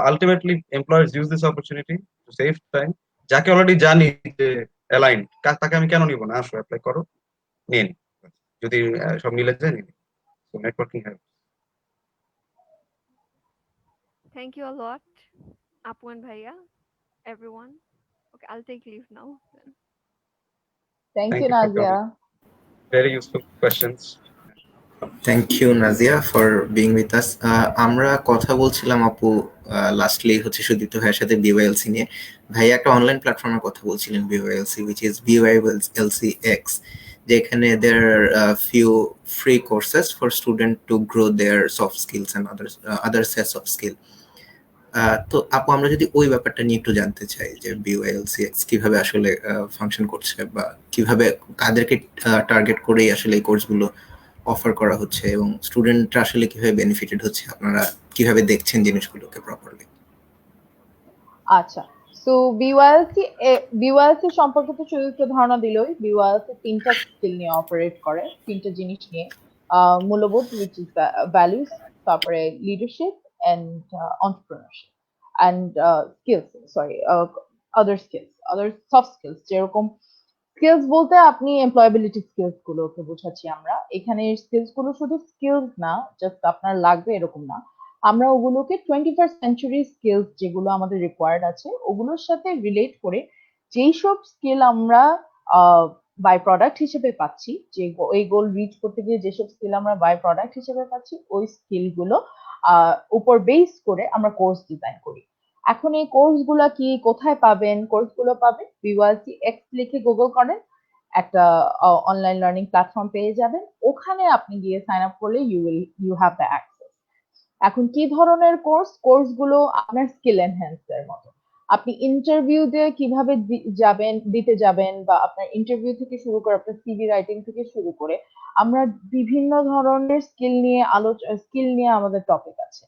ultimately employers use this opportunity to save time. যাকে অলরেডি জানি যে অ্যালাইন্ড, তাকে আমি কেন নিব না, আসো অ্যাপ্লাই করো, নিন, যদি সব মিলে যায় নিন। So networking help. Thank you a lot, Apu and Bhaiya, everyone. Okay, I'll take leave now then. Thank thank you you for Nazia. Coming, very useful questions. Thank you Nazia for being with us. আমরা কথা বলছিলাম আপু lastly হচ্ছে সুদীপ্ত ভাইয়ের সাথে বিওয়াইএলসি নিয়ে। ভাইয়া একটা অনলাইন প্ল্যাটফর্মের কথা বলছিলেন বিওয়াইএলসি, উইচ ইজ বিওয়াইএলসি এক্স, যেখানে there are few free courses for student to grow their soft skills and other sets of skill. তো আপু আমরা যদি ওই ব্যাপারটা নিয়ে একটু জানতে চাই যে বিওয়াইএলসিএক্স কিভাবে আসলে ফাংশন করছে, বা কিভাবে কাদেরকে টার্গেট করেই আসলে এই কোর্সগুলো অফার করা হচ্ছে, এবং স্টুডেন্টরা আসলে কিভাবে বেনিফিটেড হচ্ছে, আপনারা কিভাবে দেখছেন জিনিসগুলোকে প্রপারলি? আচ্ছা, সো বিওয়াইএলসি সম্পর্কে তো শুধু একটু ধারণা দিলই। বিওয়াইএলসি তিনটা স্কিল নিয়ে অপারেট করে, তিনটা জিনিস নিয়ে। মূল্যবোধ, উইচ ইজ ভ্যালুস, তারপরে leadership and entrepreneurship and skills, sorry other soft skills. যেরকম স্কিলস বলতে আপনি এমপ্লয়াবিলিটি স্কিলস গুলোকে বোঝাচ্ছি আমরা এখানে। স্কিলস গুলো শুধু স্কিলস না, জাস্ট আপনার লাগবে এরকম না, আমরা ওগুলোকে 21st সেঞ্চুরি স্কিলস যেগুলো আমাদের রিকোয়ার্ড আছে ওগুলোর সাথে রিলেট করে যেই সব স্কিল আমরা বাই প্রোডাক্ট হিসেবে পাচ্ছি, যে ওই গোল রিচ করতে গিয়ে যেসব স্কিল আমরা বাই প্রোডাক্ট হিসেবে পাচ্ছি, ওই স্কিলগুলো উপর বেস করে আমরা কোর্স ডিজাইন করি। এখন এই কোর্সগুলো কি, কোথায় পাবেন? কোর্সগুলো পাবেন বিওয়াইএলসি এক্স লিখে গুগল করেন, একটা অনলাইন লার্নিং প্ল্যাটফর্ম পেয়ে যাবেন, ওখানে আপনি গিয়ে সাইন আপ করলে ইউ হ্যাভ দ্য অ্যাক্সেস। এখন কি ধরনের কোর্সগুলো আপনার স্কিল এনহ্যান্সের মতো। আপনি ইন্টারভিউ দিয়ে কিভাবে দিতে যাবেন, বা আপনার ইন্টারভিউ থেকে শুরু করে আপনার সিভি রাইটিং থেকে শুরু করে আমরা বিভিন্ন ধরনের স্কিল নিয়ে আমাদের টপিক আছে,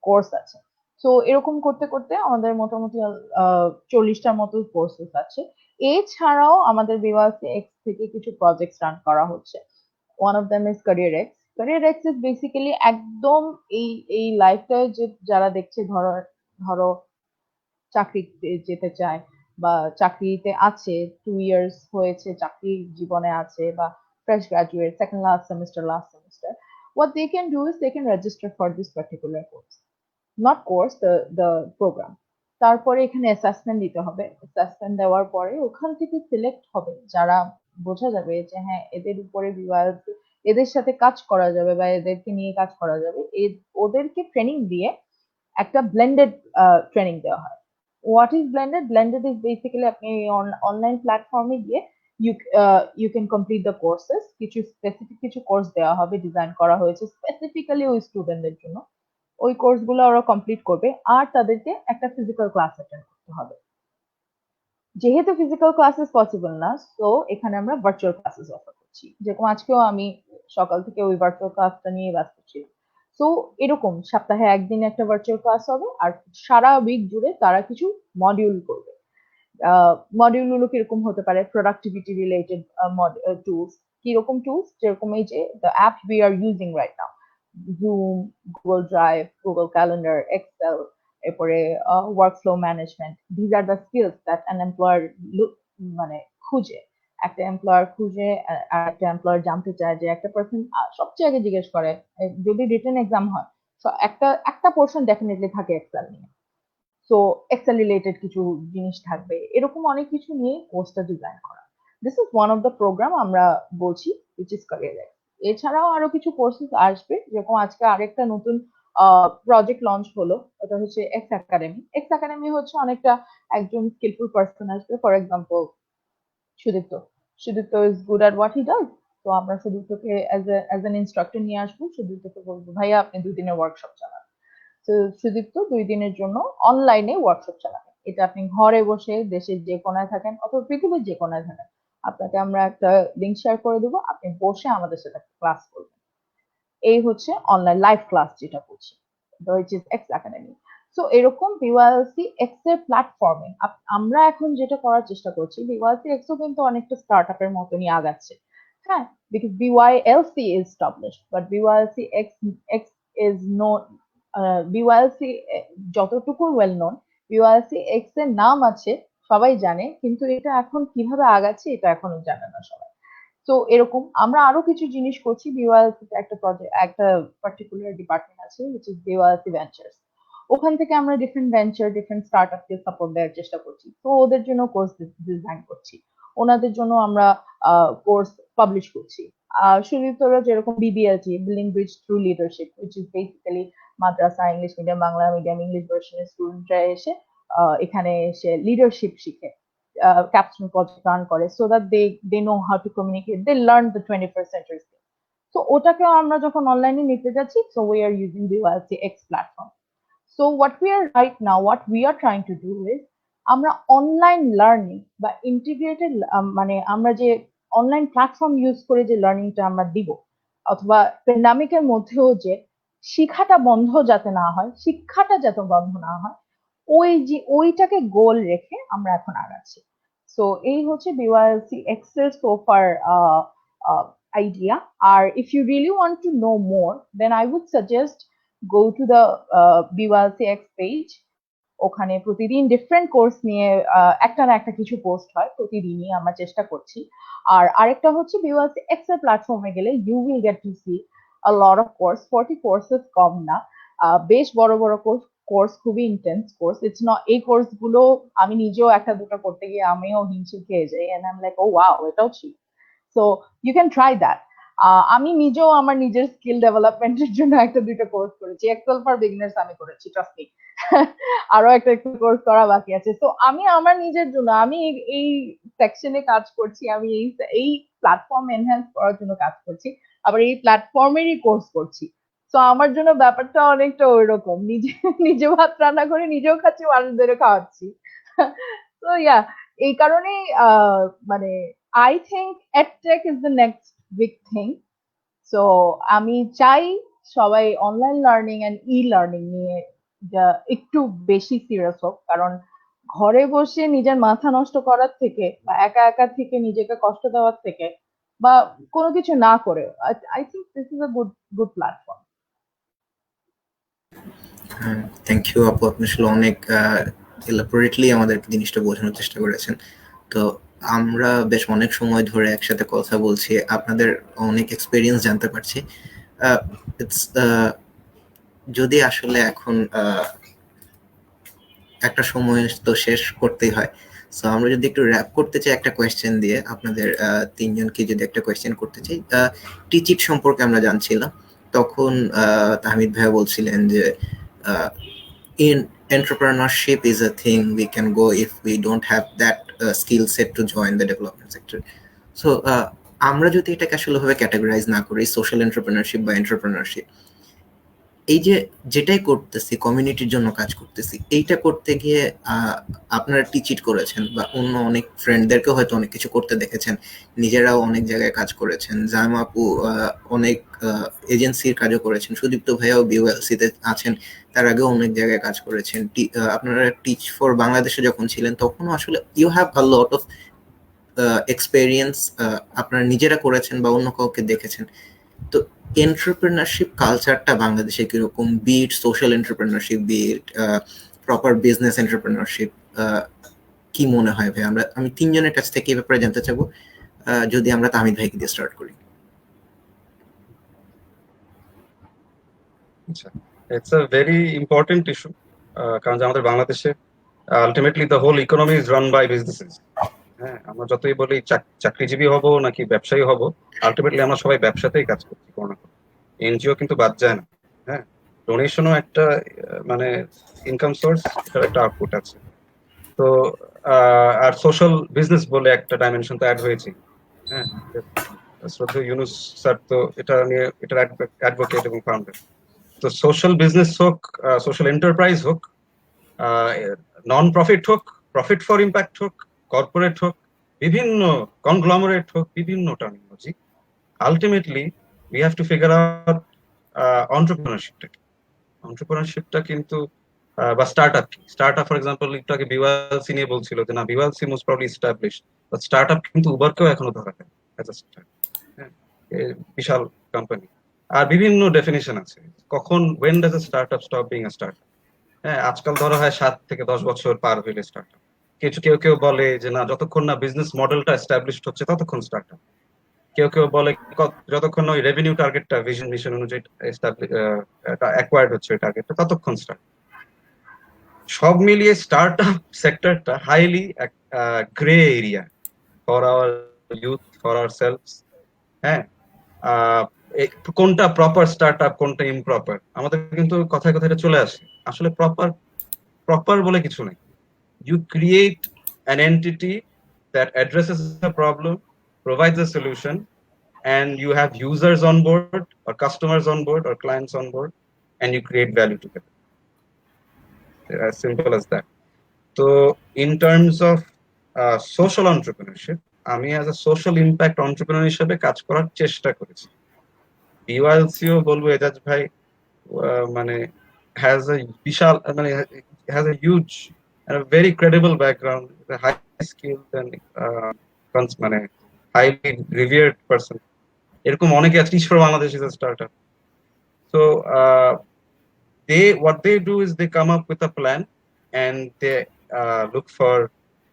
কোর্স আছে। তো এরকম করতে করতে আমাদের মোটামুটি 40টার মতো কোর্সেস আছে। এছাড়াও আমাদের বিওয়াইএলসি এক্স থেকে কিছু প্রজেক্ট রান করা হচ্ছে। One of them is career x. Career x is basically একদম এই লাইফটা যে যারা দেখছে, ধরো চাকরি যেতে চায় বা চাকরিতে আছে, 2 ইয়ার্স হয়েছে চাকরি জীবনে আছে, বা fresh graduate, second last semester, what they can do is they can register for this particular course, not course, the program. তারপরে এখানে অ্যাসেসমেন্ট দিতে হবে। অ্যাসেসমেন্ট দেওয়ার পরে ওখান থেকে সিলেক্ট হবে যারা, বোঝা যাবে যে হ্যাঁ এদের উপরে বিওয়াইএলসি, এদের সাথে কাজ করা যাবে বা এদেরকে নিয়ে কাজ করা যাবে, ওদেরকে ট্রেনিং দিয়ে একটা ব্লেন্ডেড ট্রেনিং দেওয়া হয়। What is blended? Blended is basically আপনি অনলাইন প্ল্যাটফর্মে গিয়ে you can complete the courses. কিছু স্পেসিফিক কিছু কোর্স দেওয়া হবে, ডিজাইন করা হয়েছে স্পেসিফিক্যালি ওই স্টুডেন্টদের জন্য। ওই কোর্সগুলো ওরা কমপ্লিট করবে, আর তাদেরকে একটা ফিজিক্যাল ক্লাস অ্যাটেন্ড করতে হবে। যেহেতু ফিজিক্যাল ক্লাসেস পসিবল না, সো এখানে আমরা ভার্চুয়াল ক্লাসেস অফার করছি। যেরকম আজকেও আমি সকাল থেকে ওই ভার্চুয়াল ক্লাসটা নিয়ে ব্যস্ত ছিলাম। সো এরকম সপ্তাহে একদিন একটা ভার্চুয়াল ক্লাস হবে, আর সারা উইক জুড়ে তারা কিছু মডিউল করবে। মডিউলগুলো কিরকম হতে পারে? Productivity related tools. কিরকম টুলস? যেরকম এই যে the app we are using right now, Zoom, Google Drive, Google Calendar, Excel, এরপরে workflow management. These are the skills that an employer মানে খুঁজে। একটা এমপ্লয়ার খুঁজে, আর একটা এমপ্লয়ার জানতে চায় যে একটা পার্সন সবচেয়ে আগে জিজ্ঞেস করে যদি রিটেন এক্সাম হয়, তো একটা পোর্শন ডেফিনেটলি থাকে এক্সেল নিয়ে। সো এক্সেল রিলেটেড কিছু জিনিস থাকবে, এরকম অনেক কিছু নিয়ে কোর্সটা ডিজাইন করা। This is one of the program আমরা বলছি, উইচ ইজ ক্যারিয়ার এক্স। এছাড়াও আরো কিছু কোর্সেস আসবে, যেরকম আজকে আরেকটা নতুন প্রজেক্ট লঞ্চ হলো, ওটা হচ্ছে এক্স একাডেমি। এক্স একাডেমি হচ্ছে অনেকটা একজন স্কিলফুল পার্সন আসবে, for example Sudipta. Sudipta is good at what he does. তো আমরা সুদীপ্তকে অ্যাজ অ্যান ইনস্ট্রাক্টর নিয়ে আসবো, সুদীপ্তকে বলবো ভাইয়া আপনি 2 দিনের ওয়ার্কশপ চালান। তো সুদীপ্ত 2 দিনের জন্য অনলাইনে ওয়ার্কশপ চালাবে। এটা আপনি ঘরে বসে দেশের যে কোনায় থাকেন অথবা পৃথিবীর যে কোনায় থাকেন, আপনাকে আমরা একটা লিঙ্ক শেয়ার করে দেবো, আপনি বসে আমাদের সাথে ক্লাস করবেন। এই হচ্ছে অনলাইন লাইভ ক্লাস যেটা বলছি, which is X Academy. So এরকম BYLC X এর প্ল্যাটফর্মে আমরা এখন যেটা করার চেষ্টা করছি, BYLC X ও কিন্তু অনেকটা স্টার্ট আপের মতনই আগাচ্ছে। হ্যাঁ, because BYLC is established, but BYLC X is known, BYLC যতটুকু ওয়েল নোন, BYLC X এর নাম আছে, সবাই জানে, কিন্তু এটা এখন কিভাবে আগাচ্ছে এটা এখনো জানে না সবাই। তো এরকম আমরা আরো কিছু জিনিস করছি। BYLC তে একটা প্রজেক্ট, একটা পার্টিকুলার ডিপার্টমেন্ট আছে which is BYLC ভেঞ্চার্স। ওখান থেকে আমরা ডিফারেন্ট ভেঞ্চার, ডিফারেন্ট স্টার্টআপকে সাপোর্ট দেওয়ার চেষ্টা করছি। তো ওদের জন্য কোর্স ডিজাইন করছি, ওনাদের জন্য আমরা কোর্স পাবলিশ করছি। সুদীপ্তরা যেরকম BBLT, building bridge through leadership, which is basically madrasa, English medium, Bangla medium, English ভার্সনের স্টুডেন্টরা এসে এখানে এসে লিডারশিপ শিখে capstone project run করে, so that they know how to communicate, they learn the 21st century skill. So ওটাকে আমরা যখন অনলাইনে নিতে যাচ্ছি, so we are using the BYLC X platform. So what we are right now, what we are trying to do is আমরা online learning বা integrated, মানে আমরা যে অনলাইন প্ল্যাটফর্ম ইউজ করে যে লার্নিংটা আমরা দিব, অথবা প্যান্ডামিকের মধ্যেও যে শিক্ষাটা বন্ধ যাতে না হয়, শিক্ষাটা যাতে বন্ধ না হয়, ওইটাকে গোল রেখে আমরা এখন আগাচ্ছি। সো এই হচ্ছে BYLC X এর so far idea. R if you really want to know more, then I would suggest go to the BYLC X page. ওখানে প্রতিদিন ডিফারেন্ট কোর্স নিয়ে একটা না একটা কিছু পোস্ট হয় প্রতিদিনই, আমরা চেষ্টা করছি। আর আরেকটা হচ্ছে BYLC X এর প্ল্যাটফর্মে গেলে you will get to see a lot of course, 40 courses কম না, বেশ বড় বড় কোর্স, খুবই ইন্টেন্স কোর্স। ইটস নট, এই কোর্স গুলো আমি নিজেও একটা দুটো করতে গিয়ে আমিও হিমশিম খেয়ে যাই, and I am like oh wow, এটাও ছিল। So you can try that. আমি নিজেও আমার নিজের স্কিল ডেভেলপমেন্টের জন্য একটা দুটো কোর্স করেছি, এক্সেল ফর বিগিনার্স আমি করেছি, ট্রাস্ট মি। আরো একটা কোর্স করা বাকি আছে। তো আমি আমার নিজের জন্য, আমি এই সেকশনে কাজ করছি, আমি এই প্ল্যাটফর্ম এনহ্যান্স করার জন্য কাজ করছি, আবার এই প্ল্যাটফর্মেরই কোর্স করছি। তো আমার জন্য ব্যাপারটা অনেকটা ওইরকম, নিজে ভাত রান্না করে নিজেও খাচ্ছি, মানুষদেরও খাওয়াচ্ছি। তো ইয়া, এই কারণেই মানে I think edtech is the next big thing. So আমি চাই সবাই অনলাইন লার্নিং এন্ড লার্নিং নিয়ে একটু বেশি সিরিয়াস হোক, কারণ ঘরে বসে নিজের মাথা নষ্ট করার থেকে বা একা একা থেকে নিজেকে কষ্ট দেওয়ার থেকে বা কোনো কিছু না করে, I think this is a good platform. Thank you আপু, আপনি আসলে অনেক এলাবোরেটলি আমাদেরকে জিনিসটা বোঝানোর চেষ্টা করেছেন। তো আমরা বেশ অনেক সময় ধরে একসাথে কথা বলছি, আপনাদের অনেক এক্সপিরিয়েন্স জানতে পারছি। যদি আসলে এখন একটা সময় তো শেষ করতেই হয়, সো আমরা যদি একটু র্যাপ করতে চাই একটা কোয়েশ্চেন দিয়ে, আপনাদের তিনজনকে যদি একটা কোয়েশ্চেন করতে চাই। টিচিট সম্পর্কে আমরা জানছিলাম, তখন তাহমিদ ভাইয়া বলছিলেন যে in entrepreneurship is a thing we can go if we don't have that skill set to join the development sector. So আমরা যদি এটাকে আসলে ভাবে ক্যাটাগরাইজ না করি সোশ্যাল এন্টারপ্রেনারশিপ বা এন্টারপ্রেনারশিপ, এই যে যেটাই করতেছি কমিউনিটির জন্য কাজ করতেছি, এইটা করতে গিয়ে আপনারা টিচিট করেছেন বা অন্য অনেক ফ্রেন্ডদেরকে হয়তো অনেক কিছু করতে দেখেছেন, নিজেরাও অনেক জায়গায় কাজ করেছেন, জাইমা আপু অনেক এজেন্সির কাজও করেছেন, সুদীপ্ত ভাইয়াও BYLC তে আছেন, তার আগেও অনেক জায়গায় কাজ করেছেন। আপনারা টিচ ফর বাংলাদেশে যখন ছিলেন তখনও আসলে you have a lot of experience, আপনারা নিজেরা করেছেন বা অন্য কাউকে দেখেছেন। তো এন্টারপ্রেনারশিপ কালচারটা বাংলাদেশে কিরকম, be it social entrepreneurship, be it proper business entrepreneurship, কি মনে হয় ভাই? আমি তিনজনের কাছ থেকে এই ব্যাপারে জানতে চাবো, যদি আমরা তাহমিদ ভাইকে দিয়ে স্টার্ট করি। আচ্ছা, it's a very important issue, কারণ আমাদের বাংলাদেশে ultimately the whole economy is run by businesses. হ্যাঁ, আমরা যতই বলি চাকরিজীবী হব নাকি ব্যবসায়ী হব, আলটিমেটলি আমরা সবাই ব্যবসাতেই কাজ করছি কোনো না কোনো। এনজিও কিন্তু বাদ যায় না। হ্যাঁ, ডোনেশনও একটা মানে ইনকাম সোর্স, এটার একটা আউটপুট আছে। তো আর সোশ্যাল বিজনেস বলে একটা ডাইমেনশন তো অ্যাড হয়েছে। হ্যাঁ, শ্রদ্ধেয় ইউনুস স্যার তো এটা নিয়ে এটার অ্যাডভোকেট এবং ফাউন্ডার। তো সোশ্যাল বিজনেস হোক, সোশ্যাল এন্টারপ্রাইজ হোক, নন প্রফিট হোক, প্রফিট ফর ইম্প্যাক্ট হোক, কর্পোরেট হোক, বিভিন্ন কনগ্লমারেট হোক, বিভিন্ন terminology, ultimately we have to figure out অন্টারপ্রেনারশিপটা কিন্তু বা স্টার্টআপ ফর এক্সাম্পল একটু আগে বিওয়ালসি নিয়ে বলছিল যে না BYLC most probably established, but startup কিন্তু উবারকেও এখনো ধরা হয় অ্যাজ আ স্টার্টআপ। হ্যাঁ, বিশাল কোম্পানি। আর বিভিন্ন ডেফিনিশন আছে কখন when does a startup stop being a startup। হ্যাঁ, আজকাল ধরা হয় 7 থেকে 10 বছর পার হইলে স্টার্টআপ। কেউ বলে যে না যতক্ষণ না বিজনেস মডেলটা এস্টাবলিশড হচ্ছে ততক্ষণ স্টার্টআপ। কেউ বলে যতক্ষণ না ওই রেভিনিউ টার্গেটটা ভিশন মিশন অনুযায়ী অ্যাকোয়ার্ড হচ্ছে ওই টার্গেটটা ততক্ষণ স্টার্ট। সব মিলিয়ে স্টার্টআপ সেক্টরটা highly grey area for our youth, for our selves. হ্যাঁ, কোনটা প্রপার স্টার্টআপ কোনটা ইমপ্রপার আমাদের কিন্তু কথায় কথায় চলে আসে। আসলে প্রপার বলে কিছু নেই। You create an entity that addresses a problem, provides a solution, and you have users on board or customers on board or clients on board, and you create value together. As simple as that. So in terms of social entrepreneurship, আমি as a social impact entrepreneur হিসেবে কাজ করার চেষ্টা করেছি। BYLCও বলবো এজাজ ভাই মানে has a বিশাল মানে has a huge and a very credible background, a high skilled and মানে highly revered person. এরকম অনেকে আছে for Bangladesh is a startup. So what they do is they come up with a plan and they look for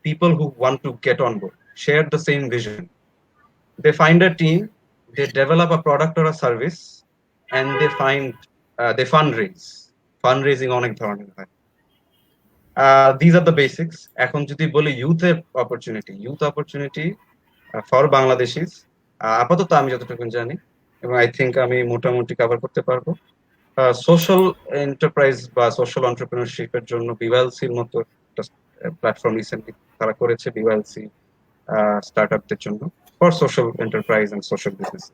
people who want to get on board, share the same vision. They find a team, they develop a product or a service, and they fundraise. Fundraising অনেক ধরনের হয়। These are the basics. এখন যদি বলি youth opportunity for Bangladeshis, আপাতত আমি যতটুকু জানি এবং আই থিঙ্ক আমি মোটামুটি কভার করতে পারবো। সোশ্যাল এন্টারপ্রাইজ বা সোশ্যাল এন্টারপ্রেনারশিপের জন্য বিওয়ালসির মতো একটা প্ল্যাটফর্ম রিসেন্টলি তারা করেছে, বিওয়ালসি স্টার্টআপদের জন্য for social enterprise and social business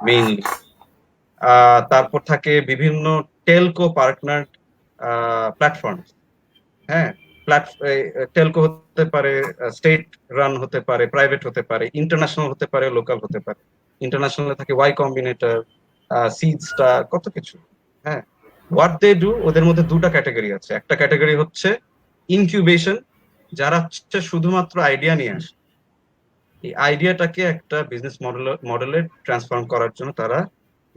mainly. তারপর থাকে বিভিন্ন টেলকো পার্টনার প্ল্যাটফর্ম। হ্যাঁ, টেলকো হতে পারে, স্টেট রান হতে পারে, প্রাইভেট হতে পারে, ইন্টারন্যাশনাল হতে পারে, লোকাল হতে পারে। ইন্টারন্যাশনালে থাকে ওয়াই কম্বিনেটর, সিডস্টার, কত কিছু। হ্যাঁ, হোয়াট দে ডু, ওদের মধ্যে দুটা ক্যাটাগরি আছে। একটা ক্যাটাগরি হচ্ছে ইনকিউবেশন, যারা হচ্ছে শুধুমাত্র আইডিয়া নিয়ে আসে, এই আইডিয়াটাকে একটা বিজনেস মডেলে ট্রান্সফর্ম করার জন্য তারা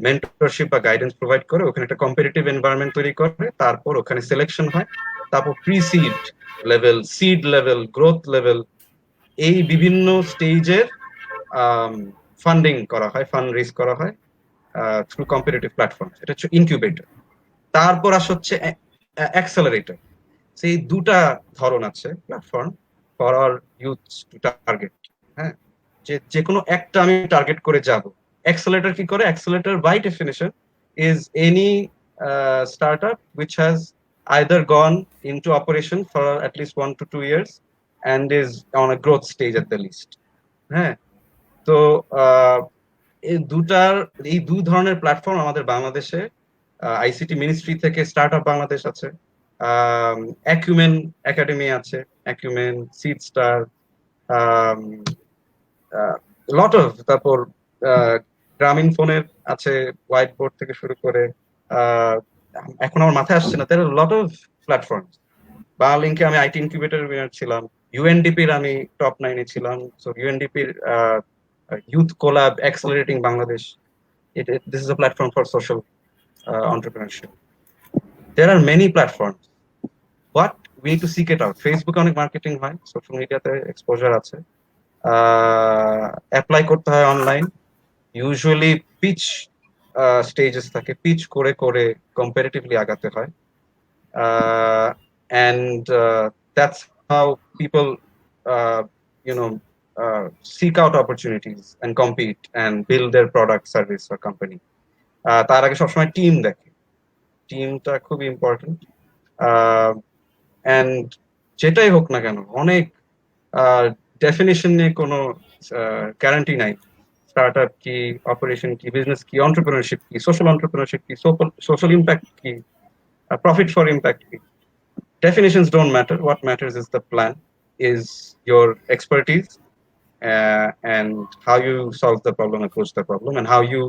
মেন্টরশিপ বা গাইডেন্স প্রোভাইড করে, ওখানে একটা কম্পিটিটিভ এনভায়রনমেন্ট তৈরি করে, তারপর ওখানে সিলেকশন হয়, তারপর pre-seed level, seed level, growth level, এই বিভিন্ন স্টেজের ফান্ডিং করা হয়, ফান্ড রেজ করা হয় থ্রু কম্পিটিটিভ প্ল্যাটফর্ম। এটা হচ্ছে ইনকিউবেটর। তারপর হচ্ছে অ্যাক্সেলারেটর। সেই দুটা ধরন আছে platform for our youth to target. হ্যাঁ, যে কোনো একটা আমি টার্গেট করে যাব। অ্যাক্সেলারেটর কি করে? Accelerator by definition is any startup which has either gone into operation for at least 1 to 2 years and is on a growth stage at the least. হ্যাঁ, তো এই দুই ধরনের প্ল্যাটফর্ম আমাদের বাংলাদেশে আইসিটি মিনিস্ট্রি থেকে স্টার্টআপ বাংলাদেশ আছে, অ্যাকুমেন একাডেমি আছে, অ্যাকুমেন, সিডস্টার, লট অফ, তারপর গ্রামীণ ফোনের আছে, হোয়াইট বোর্ড থেকে শুরু করে এখন আমার মাথায় আসছে না, there are a lot of platforms. বাংলালিংকে আমি আইটি ইনকিউবেটর উইনার ছিলাম, ইউএনডিপির আমি টপ 9 এ ছিলাম। সো ইউএনডিপির youth colab accelerating Bangladesh, this is a platform for social entrepreneurship. There are many platforms, but we need to seek it out. ফেসবুকে অনেক marketing হয়, social মিডিয়াতে এক্সপোজার আছে, অ্যাপ্লাই করতে হয় অনলাইন। ইউজুয়ালি পিচ স্টেজেস থাকে, পিচ করে করে কম্পারেটিভলি আগাতে হয়, and that's how people seek out opportunities and compete and build their product, service or company. তার আগে সবসময় টিম দেখে, টিমটা খুবই ইম্পর্টেন্ট। অ্যান্ড যেটাই হোক না কেন, অনেক ডেফিনিশন নিয়ে কোনো গ্যারান্টি নাই। স্টার্টআপ কি, অপারেশন কি, বিজনেস কি, এন্টারপ্রেনারশিপ কি, সোশ্যাল এন্টারপ্রেনারশিপ কি, সোশ্যাল ইম্প্যাক্ট কি, profit for impact কি। Definitions don't matter. What matters is the plan, is your expertise, and how you solve the problem, approach the problem, and how you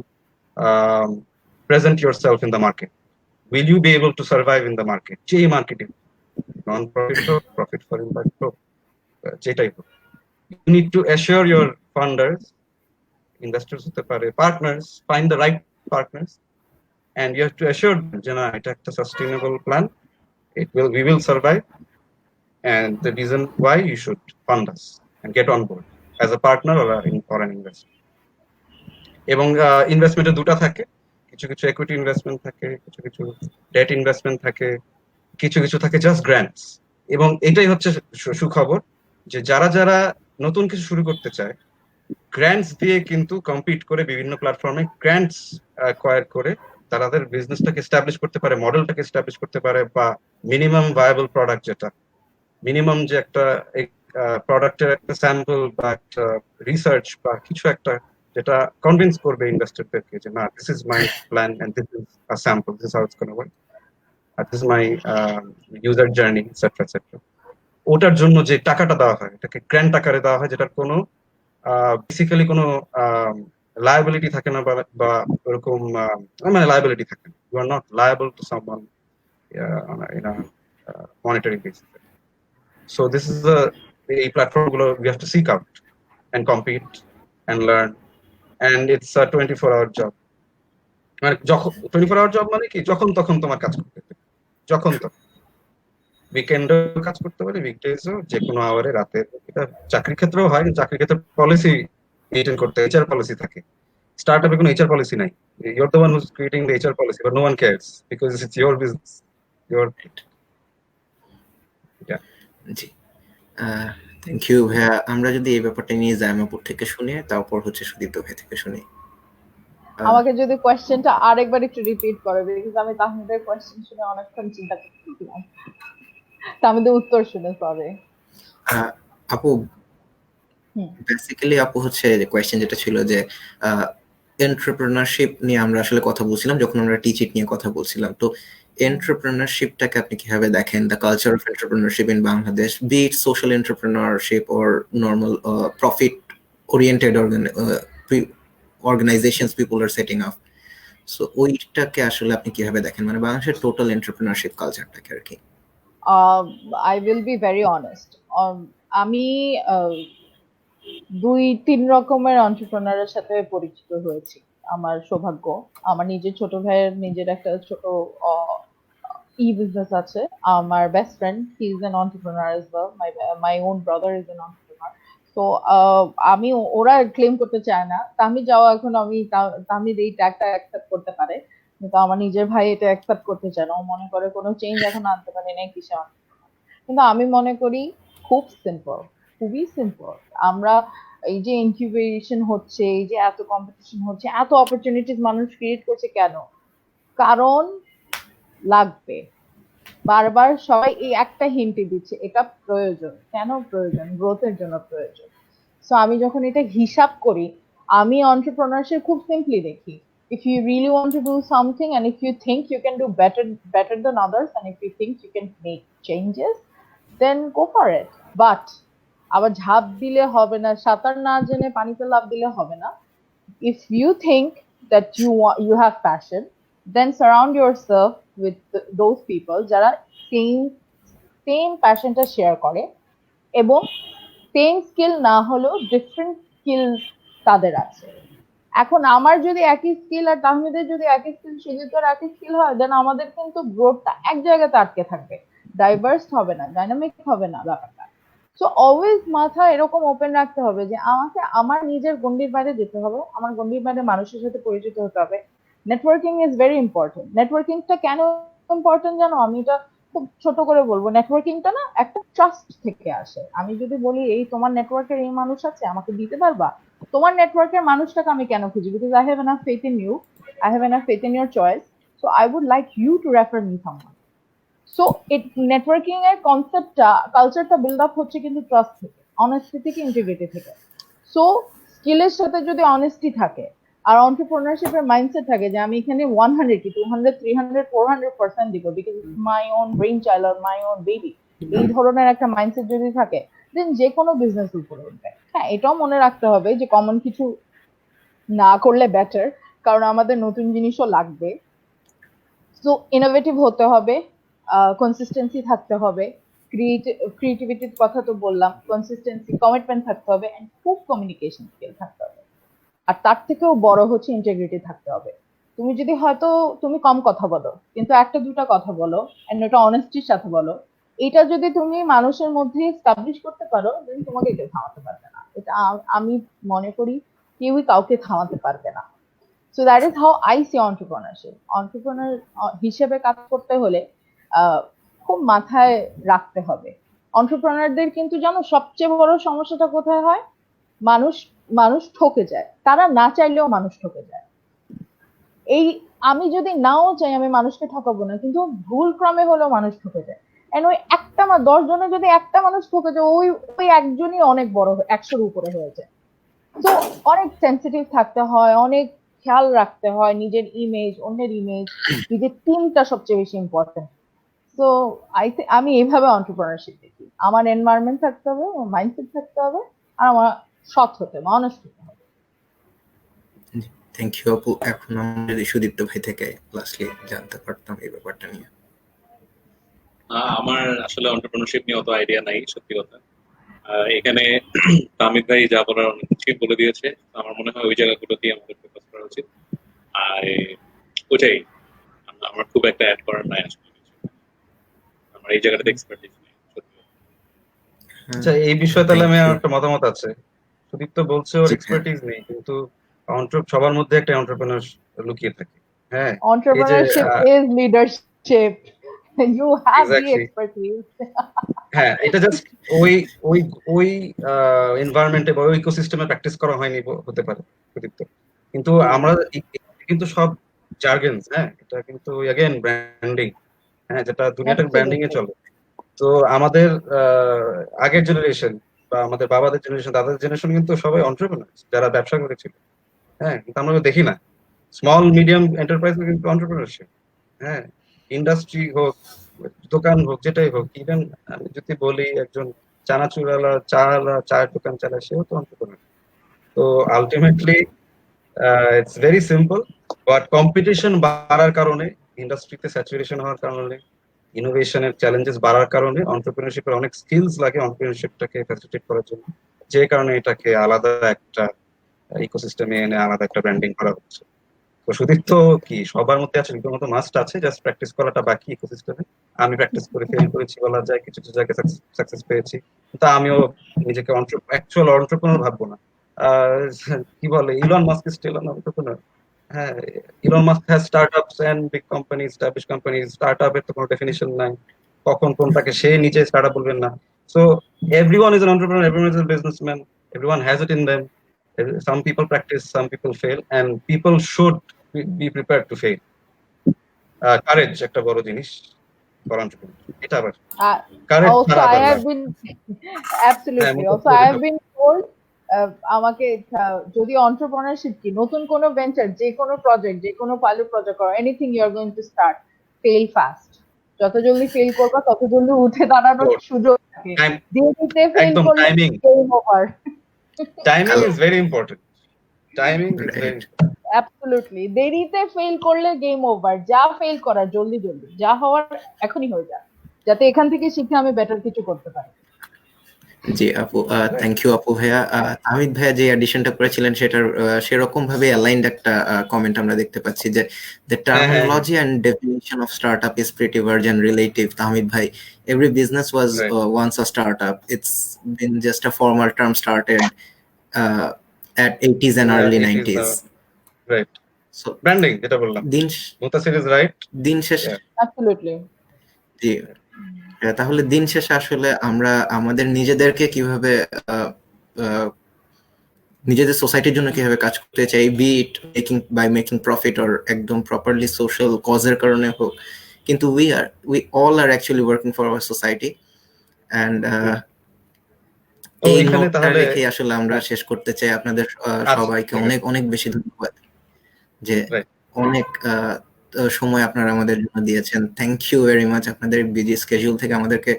present yourself in the market. Will you be able to survive in the market? J marketing, non-profit hook, profit for impact hook, যেটাই হোক। You need to assure your funders, investors হতে পারে, partners, find the right partners, and you have to assure them যে না, এটা একটা sustainable plan, we will survive, and the reason why you should fund us and get on board as a partner or an investor. এবং ইনভেস্টমেন্টে দুটো থাকে, কিছু কিছু equity investment থাকে, কিছু কিছু debt investment থাকে, কিছু কিছু থাকে just grants। এবং এটাই হচ্ছে সুখবর যে যারা যারা নতুন কিছু শুরু করতে চায়, গ্র্যান্টস দিয়ে কিন্তু কম্পিট করে বিভিন্ন প্ল্যাটফর্মে গ্র্যান্টস অ্যাকোয়ার করে তাদের বিজনেসটাকে এস্টাবলিশ করতে পারে, মডেলটাকে এস্টাবলিশ করতে পারে, বা মিনিমাম ভায়াবল প্রোডাক্ট, যেটা মিনিমাম যে একটা প্রোডাক্টের একটা স্যাম্পল বা একটা রিসার্চ বা কিছু একটা যেটা কনভিন্স করবে ইনভেস্টরদেরকে যে না, this is my plan and this is a sample, this how it's gonna work, this is my user journey etcetera etcetera. ওটার জন্য যে টাকাটা দেওয়া হয় এটাকে গ্র্যান্ট আকারে দেওয়া হয়, যেটার কোনো বেসিক্যালি কোনো লায়াবিলিটি থাকে না, বা ওরকম মানে লায়াবিলিটি থাকে না। You are not liable to someone in a monetary basis. So this is এই প্ল্যাটফর্মগুলো we have to seek out and compete and learn, and it's a 24-hour job. মানে যখন 24-hour জব মানে কি, যখন তখন তোমার কাজ করতে হবে, যখন তখন। উইকেন্ডেও কাজ করতে পারে, উইকডেজও, যে কোনো আওয়ারে, রাতে। এটা চাকরির ক্ষেত্রেও হয়, চাকরির ক্ষেত্রে পলিসি মেইনটেইন করতে, এইচআর পলিসি থাকে। স্টার্টআপে কোনো এইচআর পলিসি নাই। You are the one who's creating the HR policy, but no one cares because it's your business, your. জি, থ্যাংক ইউ ভাইয়া। আমরা যদি এই ব্যাপারটা নিয়ে জামাপুর থেকে শুনি, তারপর হচ্ছে সুদীপ্ত ভাই থেকে শুনি। আমাকে যদি কোয়েশ্চেনটা আরেকবার একটু রিপিট করে, বিকজ আমি তাহমিদের কোয়েশ্চেন শুনে অনেকক্ষণ চিন্তা করতেছিলাম, তাহমিদের উত্তর শুনে। সরি আপু, বেসিক্যালি আপু হচ্ছে কোয়েশ্চেন যেটা ছিল যে এন্টারপ্রেনারশিপ নিয়ে আমরা আসলে কথা বলছিলাম যখন আমরা টিচিট নিয়ে কথা বলছিলাম। তো এন্টারপ্রেনারশিপটাকে আপনি কিভাবে দেখেন, the culture of entrepreneurship in Bangladesh, be it social entrepreneurship or normal profit oriented organizations people are setting up, so ওইটাকে আসলে আপনি কিভাবে দেখেন, মানে বাংলাদেশের টোটাল এন্টারপ্রেনারশিপ কালচারটাকে আর কি? I will be very honest. আমি 2-3 রকমের এন্টারপ্রেনারের সাথে পরিচিত হয়েছি। আমার সৌভাগ্য, আমার নিজের ছোট ভাইয়ের নিজের একটা ছোট বিজনেস আছে। আমার best friend, he is an entrepreneur as well, my own brother is an entrepreneur. তো আমি, ওরা ক্লেম করতে চায় না, তামি যাও এখন, আমি তামিদ এই ট্যাগটা অ্যাকসেপ্ট করতে পারে, কিন্তু আমার নিজের ভাই এটা অ্যাকসেপ্ট করতে চায় না। ও মনে করে কোনো চেঞ্জ এখন আনতে পারে না, কিসে। কিন্তু আমি মনে করি খুব সিম্পল, খুবই সিম্পল। আমরা এই যে ইনকিউবেশন হচ্ছে, এই যে এত কম্পিটিশন হচ্ছে, এত অপরচুনিটিস মানুষ ক্রিয়েট করছে, কেন? কারণ লাগবে। বারবার সবাই এই একটা হিন্টই দিচ্ছে, এটা প্রয়োজন। কেন প্রয়োজন? গ্রোথের জন্য প্রয়োজন। সো আমি যখন এটা হিসাব করি, আমি এন্টারপ্রেনারশিপ খুব সিম্পলি দেখি। If you really want to do something, and if you think you can do better than others, and if you think you can make changes, then go for it. But আবার ঝাঁপ দিলে হবে না, সাঁতার না জেনে পানিতে লাফ দিলে হবে না। If you think that you have passion, then surround yourself with those people যারা same passionটা শেয়ার করে, এবং same skill না হলেও ডিফারেন্ট স্কিল তাদের আছে। এখন আমার যদি একই স্কিল আর তাহমিদের যদি একই স্কিল, সুজিতের একই স্কিল হয়, দেন আমাদের কিন্তু গ্রোথটা এক জায়গাতে আটকে থাকবে, ডাইভার্স হবে না, ডাইনামিক হবে না ব্যাপারটা। সো অলওয়েজ মাথা এরকম ওপেন রাখতে হবে যে আমাকে আমার নিজের গণ্ডির বাইরে যেতে হবে, আমার গণ্ডির বাইরে মানুষের সাথে পরিচিত হতে হবে। Networking is very important. নেটওয়ার্কিংটা কেন ইম্পর্টেন্ট জানো? আমি এটা খুব ছোট করে বলবো, নেটওয়ার্কিংটা না একটা ট্রাস্ট থেকে আসে। আমি যদি বলি এই তোমার নেটওয়ার্কের এই মানুষ আছে, আমাকে দিতে পারবা, তোমার নেটওয়ার্কের মানুষটাকে আমি কেন খুঁজি? Because I have enough faith in you, I have enough faith in your choice, so I would like you to refer me someone. So networking এর কনসেপ্টটা, কালচারটা বিল্ড আপ হচ্ছে কিন্তু ট্রাস্ট থেকে, অনেস্টি থেকে, ইন্টিগ্রিটি থেকে। সো স্কিলের সাথে যদি অনেস্টি থাকে আর অন্টারপ্রেনারশিপের মাইন্ডসেট থাকে যে আমি এখানে 100 কি 200 300 400% দিব because it's my own brain child or my own baby, এই ধরনের একটা মাইন্ডসেট যদি থাকে, দেন যে কোনো বিজনেস উপরে উঠবে। হ্যাঁ, এটাও মনে রাখতে হবে যে কমন কিছু না করলে বেটার, কারণ আমাদের নতুন জিনিসও লাগবে। সো ইনোভেটিভ হতে হবে, কনসিস্টেন্সি থাকতে হবে, ক্রিয়েটিভিটির কথা তো বললাম, কনসিস্টেন্সি, কমিটমেন্ট থাকতে হবে, এন্ড খুব কমিউনিকেশন স্কিল থাকতে হবে। আর তার থেকেও বড় হচ্ছে ইন্টিগ্রিটি থাকতে হবে। তুমি যদি হয়তো তুমি কম কথা বলো কিন্তু একটা দুটা কথা বলো এন্ড ওটা অনেস্টির সাথে বলো, এটা যদি তুমি মানুষের মধ্যে এস্টাবলিশ করতে পারো, দেন তোমাকে কেউ থামাতে পারবে না। এটা আমি মনে করি কেউই কাউকে থামাতে পারবে না। So that is how I see entrepreneurship. Entrepreneur হিসেবে কাজ করতে হলে খুব মাথায় রাখতে হবে। অন্টারপ্রেনারদের কিন্তু জানো সবচেয়ে বড় সমস্যাটা কোথায় হয়? মানুষ মানুষ ঠকে যায়, তারা না চাইলেও মানুষ ঠকে যায়। এই আমি যদি নাও চাই আমি মানুষকে ঠকাবো না, কিন্তু ভুল ক্রমে হলেও মানুষ ঠকে যায়। এন্ড ওই একটা 10 জনে যদি একটা মানুষ ঠকে যায়, ওই ওই একজনই অনেক বড় 100-র উপরে হয়ে যায়। তো অনেক সেন্সিটিভ থাকতে হয়, অনেক খেয়াল রাখতে হয়, নিজের ইমেজ, অন্যের ইমেজ, নিজের টিমটা সবচেয়ে বেশি ইম্পর্টেন্ট। তো আমি এইভাবে অন্টারপ্রেনারশিপ দেখি। আমার এনভায়রনমেন্ট থাকতে হবে, আমার মাইন্ডসেট থাকতে হবে, আর আমার সৎ হতে হবে, অনেস্ট হতে হবে। থ্যাংক ইউ আপু। এখন আমরা যদি সুদীপ্ত ভাই থেকে লাস্টলি জানতে পারতাম এই ব্যাপারটা নিয়ে। আমার আসলে এন্টারপ্রেনারশিপ নিয়ে অত আইডিয়া নাই, সত্যি কথা। এখানে তামিদ ভাই যা বলার অনেক কিছুই বলে দিয়েছে। আমার মনে হয় ওই জায়গাগুলোতেই আমাদের ফোকাস করা উচিত। আর ওইটাই, আমার খুব একটা অ্যাড করার নাই আসলে কিছু। আমার এই জায়গাটাতে এক্সপার্টিস নেই, সত্যি। আচ্ছা, এই বিষয়ে তাহলে Thank আমি you. আমার একটা মতামত আছে। সুদীপ তো বলছে ওর জি, এক্সপার্টিস নেই, কিন্তু সবার মধ্যে একটা এন্টারপ্রেনার লুকিয়ে থাকে। হ্যাঁ, এই যে Entrepreneurship is leadership. You have the exactly, expertise. হ্যাঁ, এটা জাস্ট ওই ওই ওই এনভায়রনমেন্টে বা ওই ইকোসিস্টেমে প্র্যাকটিস করা হয়নি হতে পারে সুদীপ তো। কিন্তু আমরা কিন্তু সব জার্গেনস, হ্যাঁ, এটা কিন্তু অ্যাগেন ব্র্যান্ডিং, হ্যাঁ, যেটা দুনিয়াটা ব্র্যান্ডিং এ Absolutely. চলে। তো আমাদের আগের জেনারেশন বা আমাদের বাবাদের জেনারেশন, দাদাদের জেনারেশন কিন্তু সবাই এন্টারপ্রেনার যারা ব্যবসা করেছিল। হ্যাঁ, কিন্তু আমরা দেখি না স্মল মিডিয়াম এন্টারপ্রাইজ কিন্তু এন্টারপ্রেনারশিপ। হ্যাঁ, ইন্ডাস্ট্রি হোক, দোকান হোক, যেটাই হোক, ইভেন আমি যদি বলি একজন চানাচুরওয়ালা, চায়ের দোকান চালায়, সেও তো এন্টারপ্রেনার। তো ultimately it's very simple, but competition বাড়ার কারণে, ইন্ডাস্ট্রিতে স্যাচুরেশন হওয়ার কারণে, ইনোভেশনের চ্যালেঞ্জেস বাড়ার কারণে এন্টারপ্রেনারশিপের অনেক স্কিলস লাগে এন্টারপ্রেনারশিপটাকে ফ্যাসিলিটেট করার জন্য, যে কারণে এটাকে আলাদা একটা ইকোসিস্টেমে এনে আলাদা একটা ব্র্যান্ডিং করা হচ্ছে। তো সুদীপ তো কি সবার মধ্যে আছে, সুদীপের মতো মাস্ট আছে, জাস্ট প্র্যাকটিস করাটা বাকি ইকোসিস্টেমে। আমি প্র্যাকটিস করে ফেল করেছি বলা যায়, কিছু কিছু জায়গায় সাকসেস পেয়েছি, কিন্তু আমিও নিজেকে অ্যাকচুয়াল এন্টারপ্রেনার ভাববো না। কি বলে, Elon Musk still an entrepreneur. হ্যাঁ, Elon Musk has startups and big companies, establish companies. স্টার্টআপের তো কোনো ডেফিনিশন নাই, কখন কোনটাকে সে নিজে স্টার্টআপ বলবেন না। So everyone is an entrepreneur, everyone is a businessman, everyone has it in them. Some people practice, some people fail, and people should be prepared to fail. Courage একটা বড় জিনিস for entrepreneur. এটা আবার Uh, courage also, ছাড়া I আবার have love. been হ্যাঁ, absolutely. মুখস্থ Also, I করে have দাও। been told আমাকে যদি entrepreneurship কি নতুন কোনো ভেঞ্চার, যে কোনো প্রজেক্ট, যে কোনো pilot project or anything you are going to start, fail fast. যত জলদি ফেল করবা তত জলদি উঠে দাঁড়ানোর Sure. সুযোগ থাকে। Time, দেরিতে ফেল একদম করলে timing, game over. Timing is very important. Timing is very Right. important. Absolutely, দেরিতে ফেল করলে গেম ওভার। যা ফেল করার জলদি জলদি, যা হওয়ার এখনই হয়ে যাক, যাতে এখান থেকে শিখে আমি বেটার কিছু করতে পারি। জি আপু, থ্যাংক ইউ আপু ভাইয়া। তামিদ ভাইয়া যে অ্যাডিশনটা করেছিলেন সেটার সেরকম ভাবে অ্যালাইন্ড একটা কমেন্ট আমরা দেখতে পাচ্ছি যে the terminology and definition of startup is pretty virgin relative. তামিদ ভাই, every business was Right. once a startup. It's been just a formal term started at 80s and early 90s. Right. So Branding যেটা বললাম, দিন Mutasir is right. দিন শেষে Yeah. Absolutely. জি, তাহলে দিন শেষে আসলে আমরা আমাদের নিজেদেরকে কিভাবে আহ, আহ, নিজেদের সোসাইটির জন্য কিভাবে কাজ করতে চাই, be it making profit or একদম প্রপারলি সোশ্যাল কজের কারণে হোক, কিন্তু we all are actually working for our society. And তো এই এখানে নোটটা তাহলে রেখে আসলে আমরা শেষ করতে চাই। আপনাদের আচ্ছা সবাইকে ঠিক অনেক আছে, অনেক বেশি ধন্যবাদ যে রাইট। অনেক সময় আপনারা আমাদের জন্য দিয়েছেন। Thank you very much. আপনাদের বিজি স্কেডিউল থেকে আমাদেরকে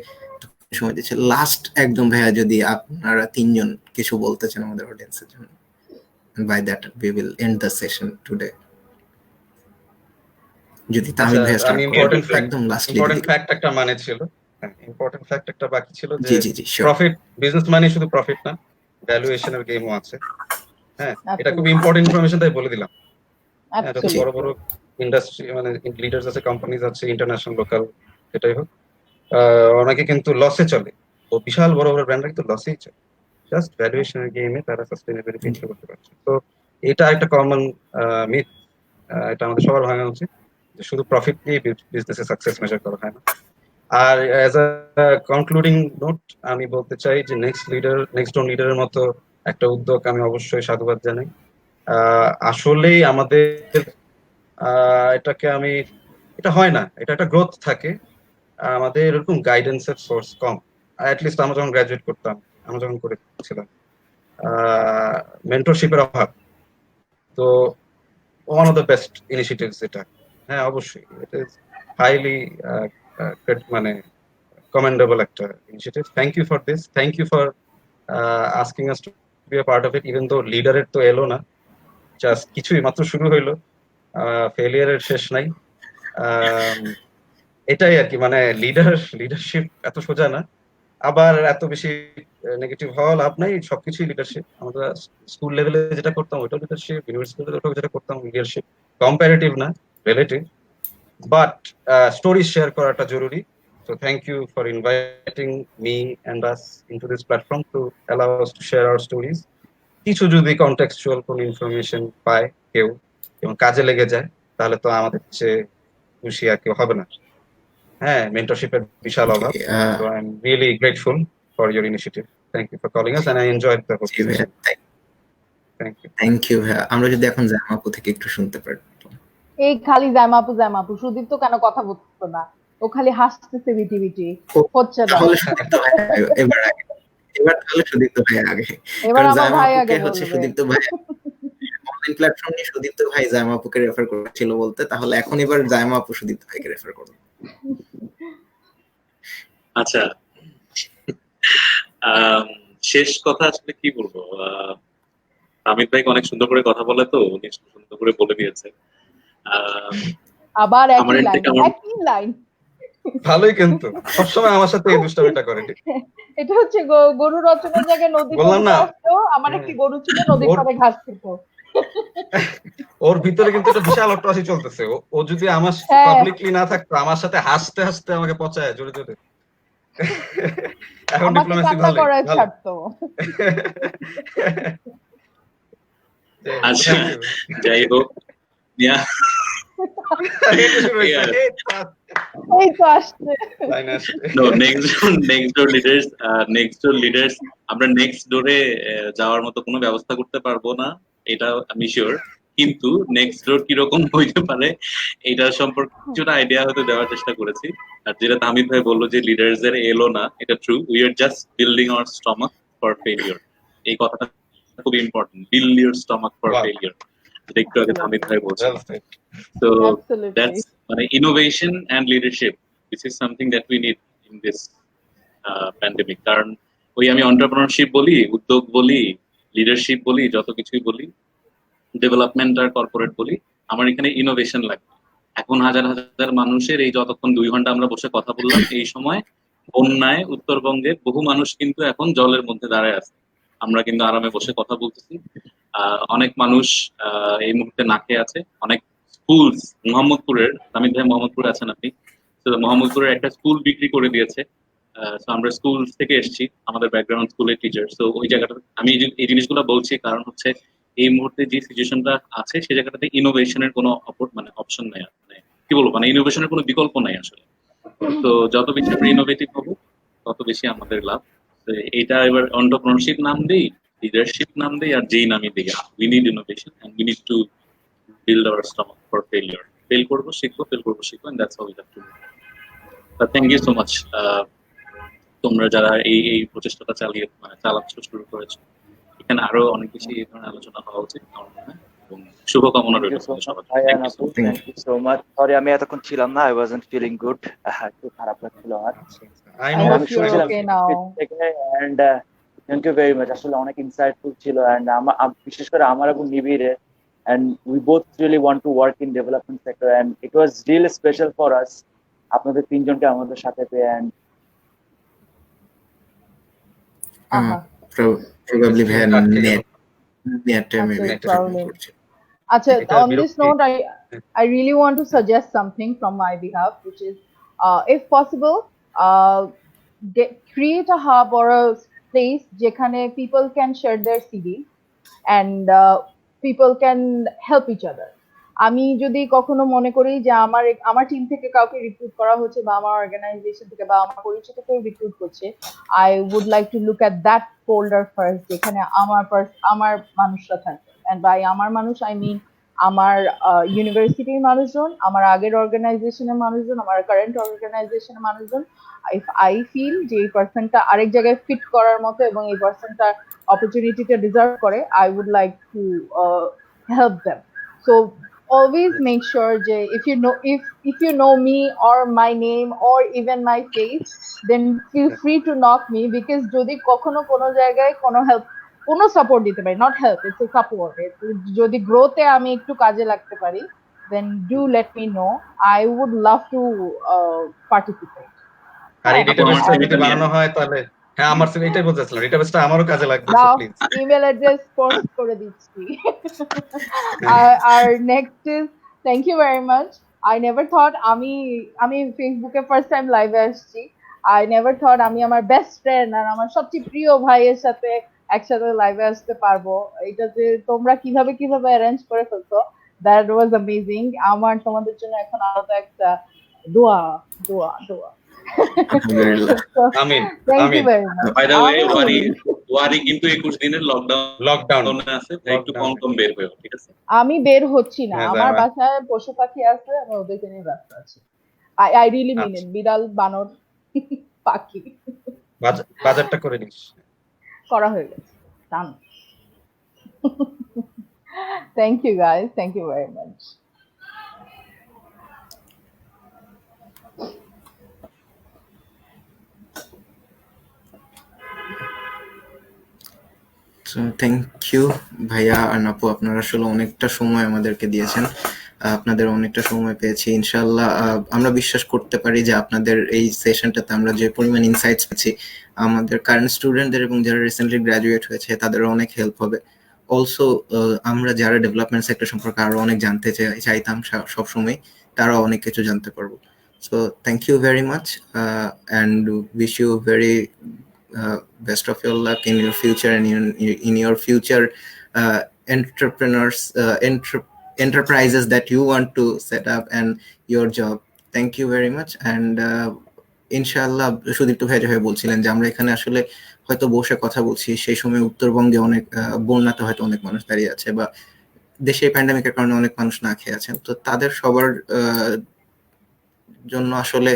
সময় দিয়েছে। লাস্ট একদম ভাইয়া, যদি আপনারা তিনজন কিছু বলতে চান আমাদের অডিয়েন্সের জন্য, by that we will end the session today. যদি আচ্ছা, তামিদ ভাইয়া আমি স্টার্ট করেন একদম লাস্টলি যদি। ইম্পর্টেন্ট ফ্যাক্ট একটা মানে ছিল, ইম্পর্টেন্ট ফ্যাক্ট একটা বাকি ছিল যে জি জি জি শিওর। প্রফিট, বিজনেস মানে শুধু প্রফিট না, ভ্যালুয়েশনের গেমও আছে। হ্যাঁ, এটা খুব Absolutely. ইম্পর্টেন্ট ইনফরমেশন, তাই বলে দিলাম। হ্যাঁ, যত Absolutely. বড় বড় ইন্ডাস্ট্রি মানে লিডার্স আছে, কোম্পানিজ আছে, ইন্টারন্যাশনাল লোকাল এটাই হোক, অনেকে কিন্তু লসে চলে। ও বিশাল বড় বড় ব্র্যান্ডরা কিন্তু লসেই চলে, জাস্ট ভ্যালুয়েশনের গেমে তারা সাস্টেইনেবিলিটি ইনশিওর করতে পারছে। তো এটা একটা কমন মিথ, এটা আমাদের সবার ভাঙা উচিত যে শুধু প্রফিট দিয়ে বিজনেসে সাকসেস মেজার করা হয় না। আর অ্যাজ আ কনক্লুডিং নোট আমি বলতে চাই যে নেক্সট ডোর লিডারের মতো একটা উদ্যোগ আমি অবশ্যই সাধুবাদ জানাই। আসলেই আমাদের এটাকে আমি, এটা হয় না, এটা একটা গ্রোথ থাকে, আমাদের এরকম গাইডেন্সের সোর্স কম। অ্যাটলিস্ট আমরা যখন গ্রাজুয়েট করতাম, আমরা যখন করেছিলাম, মেন্টরশিপের অভাব। তো one of the best initiatives এটা। হ্যাঁ অবশ্যই ইট ইজ হাইলি মানে commendable একটা initiative. Thank you for this, thank you for asking us to be a part of it. Even though লিডারের তো এলো না, জাস্ট কিছুই মাত্র শুরু হইলো, ফেলিয়ারের শেষ নাই। এটাই আর কি, মানে লিডারশিপ এত সোজা না, আবার এত বেশি নেগেটিভ হওয়া লাভ নাই, সবকিছুই লিডারশিপ। আমরা স্কুল লেভেলে যেটা করতাম ওইটাও লিডারশিপ, ইউনিভার্সিটি লেভেলে যেটা করতাম লিডারশিপ, কম্পারেটিভ না, রিলেটিভ। বাট স্টোরি শেয়ার করাটা জরুরি। So thank you for inviting me and us into this platform to allow us to share our stories. কিছু যদি কন্টেক্সচুয়াল কোন ইনফরমেশন পায় কেউ এবং কাজে লেগে যায়, তাহলে তো আমাদের চেয়ে খুশি আর কেউ হবে না। হ্যাঁ, মেন্টরশিপের বিশাল অভাব। So I'm really grateful for your initiative. Thank you for calling us and I enjoyed the whole session. Thank you. Thank you ভাইয়া। আমরা যদি এখন জামা আপু থেকে একটু শুনতে পারি। এই খালি জামাপু সুদীপ তো কেন কথা বলতো না, ও খালি হাসতেছে বিটি বিটি, হচ্ছে না। তাহলে সুদীপ্ত ভাই এবার তাহলে সুদীপ্ত ভাই আগে, এবার কারণ আমার জামা ভাই আপুকে আগে হচ্ছে বলবে। সুদীপ্ত ভাই অনলাইন প্ল্যাটফর্ম নিয়ে সুদীপ্ত ভাই জামা আপুকে রেফার করেছিল বলতে, তাহলে এখন এবার জামা আপু সুদীপ্ত ভাইকে রেফার করবে। আচ্ছা, শেষ কথা আসলে কি বলবো, আমির ভাই অনেক সুন্দর করে কথা বলে, তো উনি সুন্দর করে বলে দিয়েছে। আবার আমার একই end লাইন, থেকে আমার- একই লাইন। ভালোই, কিন্তু সবসময় আমার সাথে এই দুষ্টামিটা করে। এটা হচ্ছে গরু রচনার জায়গায় নদী বললাম না? আসতো, আমার একটি গরু ছিল নদীর ওর- পাড়ে ঘাস খেত। ওর ভিতরে কিন্তু একটা বিশাল অট্টহাসি চলতেছে। ও যদি আমার হ্যাঁ। পাবলিকলি না থাকতো, আমার সাথে হাসতে হাসতে আমাকে পচায় জোরে জোরে। এখন আমাকে ডিপ্লোমেসি কান্না ভালো করায় ছাড়তো। আচ্ছা, যাই হোক, Yeah. এই তো আসছে। No, next door leaders আমরা নেক্সট ডোরে যাওয়ার মতো কোনো ব্যবস্থা করতে পারবো না, এটা আমি শিওর। কিন্তু নেক্সট ডোর কিরকম হইতে পারে এটা সম্পর্কে কিছুটা আইডিয়া হয়তো দেওয়ার চেষ্টা করেছি। আর যেটা তামিদ ভাই বললো যে লিডার্স এর এলো না, এটা true. We are just building our stomach for failure. এই কথাটা খুব important, build your stomach for failure, যেটা একটু আগে তামিদ ভাই বলছেন। So Absolutely. that's innovation and leadership. This is something that we need in this pandemic. কারণ ওই আমি entrepreneurship বলি, উদ্যোগ বলি, লিডারশিপ বলি, যত কিছুই বলি, ডেভেলপমেন্ট আর কর্পোরেট বলি, আমার এখানে ইনোভেশন লাগবে। এখন হাজার হাজার মানুষের এই যতক্ষণ 2 ঘন্টা আমরা বসে কথা বললাম, এই সময় বন্যায় উত্তরবঙ্গের বহু মানুষ কিন্তু এখন জলের মধ্যে দাঁড়ায় আছে, আমরা কিন্তু আরামে বসে কথা বলতেছি। অনেক মানুষ এই মুহূর্তে না খেয়ে আছে। অনেক স্কুল, মোহাম্মদপুরের, তামিদ ভাই মোহাম্মদপুরে আছেন আপনি, তো মোহাম্মদপুরের একটা স্কুল বিক্রি করে দিয়েছে। আমরা স্কুল থেকে এসেছি, আমাদের ব্যাকগ্রাউন্ড স্কুলের টিচার। তো ওই জায়গাটা আমি এই জিনিসগুলো বলছি কারণ হচ্ছে এই মুহূর্তে যে সিচুয়েশনটা আছে সেই জায়গাটাতে ইনোভেশনের কোনো অপশন নাই, মানে কি বলবো, মানে ইনোভেশনের কোনো বিকল্প নাই আসলে। তো যত বেশি আমরা ইনোভেটিভ হবো তত বেশি আমাদের লাভ। তো এটা এবার এন্টারপ্রেনারশিপ নাম দেই, লিডারশিপ নাম দেই, আর যেই নামই দিই, we need innovation and we need to build our stomach for failure. Fail করবো শিখবো, ফেল করবো শিখবো, and that's how we have to do. Thank you so much তোমরা যারা এই প্রচেষ্টাটা চালাচ্ছ, শুরু করেছো। এখানে আরো অনেক বেশি এই ধরনের আলোচনা হওয়া উচিত আমার মনে হয়, এবং শুভকামনা থ্যাংক রইল ইউ সো তোমাদের মাচ সবার। ভাইয়া থ্যাংক and ইউ সো আপু, much. Thank you so much. Sorry আমি এতক্ষণ ছিলাম না, আই ওয়াজন্ট ফিলিং গুড, একটু খারাপ লাগছিল আমার। আই I নো, আর hope আমি you're শুনছিলাম okay speech now. থেকে, and thank you very much, আসলে অনেক ইনসাইটফুল ছিল, and বিশেষ করে আমার এবং নিবিড়ে, and we both really want to work in development sector, and it was really special for us আপনাদের তিনজনকে আমাদের সাথে পেয়ে, and Aha. প্রবাবলি ভাইয়া কাটতে গেল। নেটটা আচ্ছা, মেবি it's প্রবলেম probably. করছে। Acha, এটা on this বিরক্তি। note, I really want to suggest something from my behalf, which is, if possible, create a hub or a place যেখানে people can share their CV and people can help each other. আমি যদি কখনো মনে করি যে আমার team থেকে কাউকে রিক্রুট করা হচ্ছে, বা আমার অর্গানাইজেশন থেকে বা আমার পরিচিত কেউ রিক্রুট করছে, I would like to look at that folder first, যেখানে আমার মানুষরা থাকে। এন্ড বাই আমার মানুষ আই মিন আমার ইউনিভার্সিটির মানুষজন, আমার আগের অর্গানাইজেশনের মানুষজন, আমার কারেন্ট অর্গানাইজেশনের মানুষজন। ইফ আই ফিল যে এই পার্সনটা আরেক জায়গায় ফিট করার মতো এবং এই পার্সনটা অপরচুনিটিটা ডিজার্ভ করে, I would like to help them. So always make sure যে if you know me or my name or even my face, then feel free to knock me, because যদি কখনো কোনো জায়গায় কোনো হেল্প, কোনো সাপোর্ট দিতে পারি, not help, it's a support, যদি গ্রোতে আমি একটু কাজে লাগতে পারি, then do let me know. I would love to participate. আর এই আপু, আমার ডেটাবেসটা যদি সিভিটা নিয়ে বানানো হয় তাহলে, হ্যাঁ আমার CV এটাই বলতেছিলাম, ডেটাবেসটা আমারও কাজে লাগবে, Now please. email address post করে দিচ্ছি। Our next is, thank you very much. I never thought আমি ফেসবুকে ফার্স্ট টাইম লাইভে আসছি। I never thought আমি আমার বেস্ট ফ্রেন্ড আর আমার সবচেয়ে প্রিয় ভাইয়ের সাথে একসাথে লাইভে আসতে পারবো। এটা যে তোমরা কিভাবে অ্যারেঞ্জ করে ফেলছো, দ্যাট ওয়াজ অ্যামেজিং। আমার তোমাদের জন্য এখন আলাদা একটা দোয়া দোয়া দোয়া। আলহামদুলিল্লাহ। So, আমিন thank you আমিন। very much. By the way, আমিন। ওয়ারি কিন্তু 21 দিনের লকডাউন লকডাউনে আছে, তাই একটু কম বের হয়েও, ঠিক আছে? আমি বের হচ্ছি না, হ্যাঁ, আমার যাবা। বাসায় পশু পাখি আছে, আমি ওদেরকে নিয়ে ব্যস্ত আছি। আই রিয়েলি মিন আচ্ছা। ইট, বিড়াল বানর পাখি বাজারটা করে নিস। করা হয়ে গেছে, done. Thank you guys, thank you very much. Thank you ভাইয়া আর আপু, আপনারা আসলে অনেকটা সময় আমাদেরকে দিয়েছেন, আপনাদের অনেকটা সময় পেয়েছি। ইনশাল্লাহ আমরা বিশ্বাস করতে পারি যে আপনাদের এই সেশনটাতে আমরা যে পরিমাণ ইনসাইটস পেয়েছি, আমাদের কারেন্ট স্টুডেন্টদের এবং যারা রিসেন্টলি গ্রাজুয়েট হয়েছে তাদের অনেক হেল্প হবে। অলসো আমরা যারা ডেভেলপমেন্ট সেক্টর সম্পর্কে আরো অনেক জানতে চাইতাম সবসময়, তারাও অনেক কিছু জানতে পারবো। So thank you very much and wish you very best of your luck in your future and in your future enterprises that you want to set up and your job. Thank you very much. And ইনশাআল্লাহ সুদীপ্ত ভাই যেভাবে বলছিলেন যে আমরা এখানে আসলে হয়তো বসে কথা বলছি, সেই সময় উত্তরবঙ্গে অনেক বন্যাতে হয়তো অনেক মানুষ দাঁড়িয়ে আছে, বা দেশে প্যান্ডামিকের কারণে অনেক মানুষ না খেয়ে আছেন। তো তাদের সবার জন্য আসলে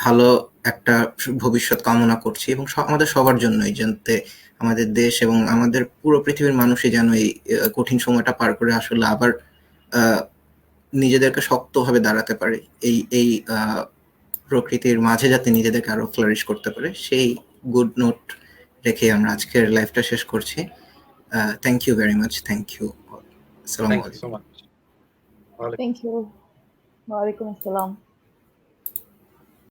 ভালো একটা ভবিষ্যৎ কামনা করছি, এবং আমাদের সবার জন্যই, যাতে আমাদের দেশ এবং আমাদের পুরো পৃথিবীর মানুষই যেন এই কঠিন সময়টা পার করে আসলে আবার নিজেদেরকে শক্তভাবে দাঁড়াতে পারে, এই প্রকৃতির মাঝে যাতে নিজেদেরকে আরো ফ্লারিশ করতে পারে, সেই গুড নোট রেখে আমরা আজকের লাইভটা শেষ করছি। Thank you very much. Thank you. আসসালামু থ্যাংক ইউ আলাইকুম। So much. Thank you. ওয়ালাইকুম আসসালাম।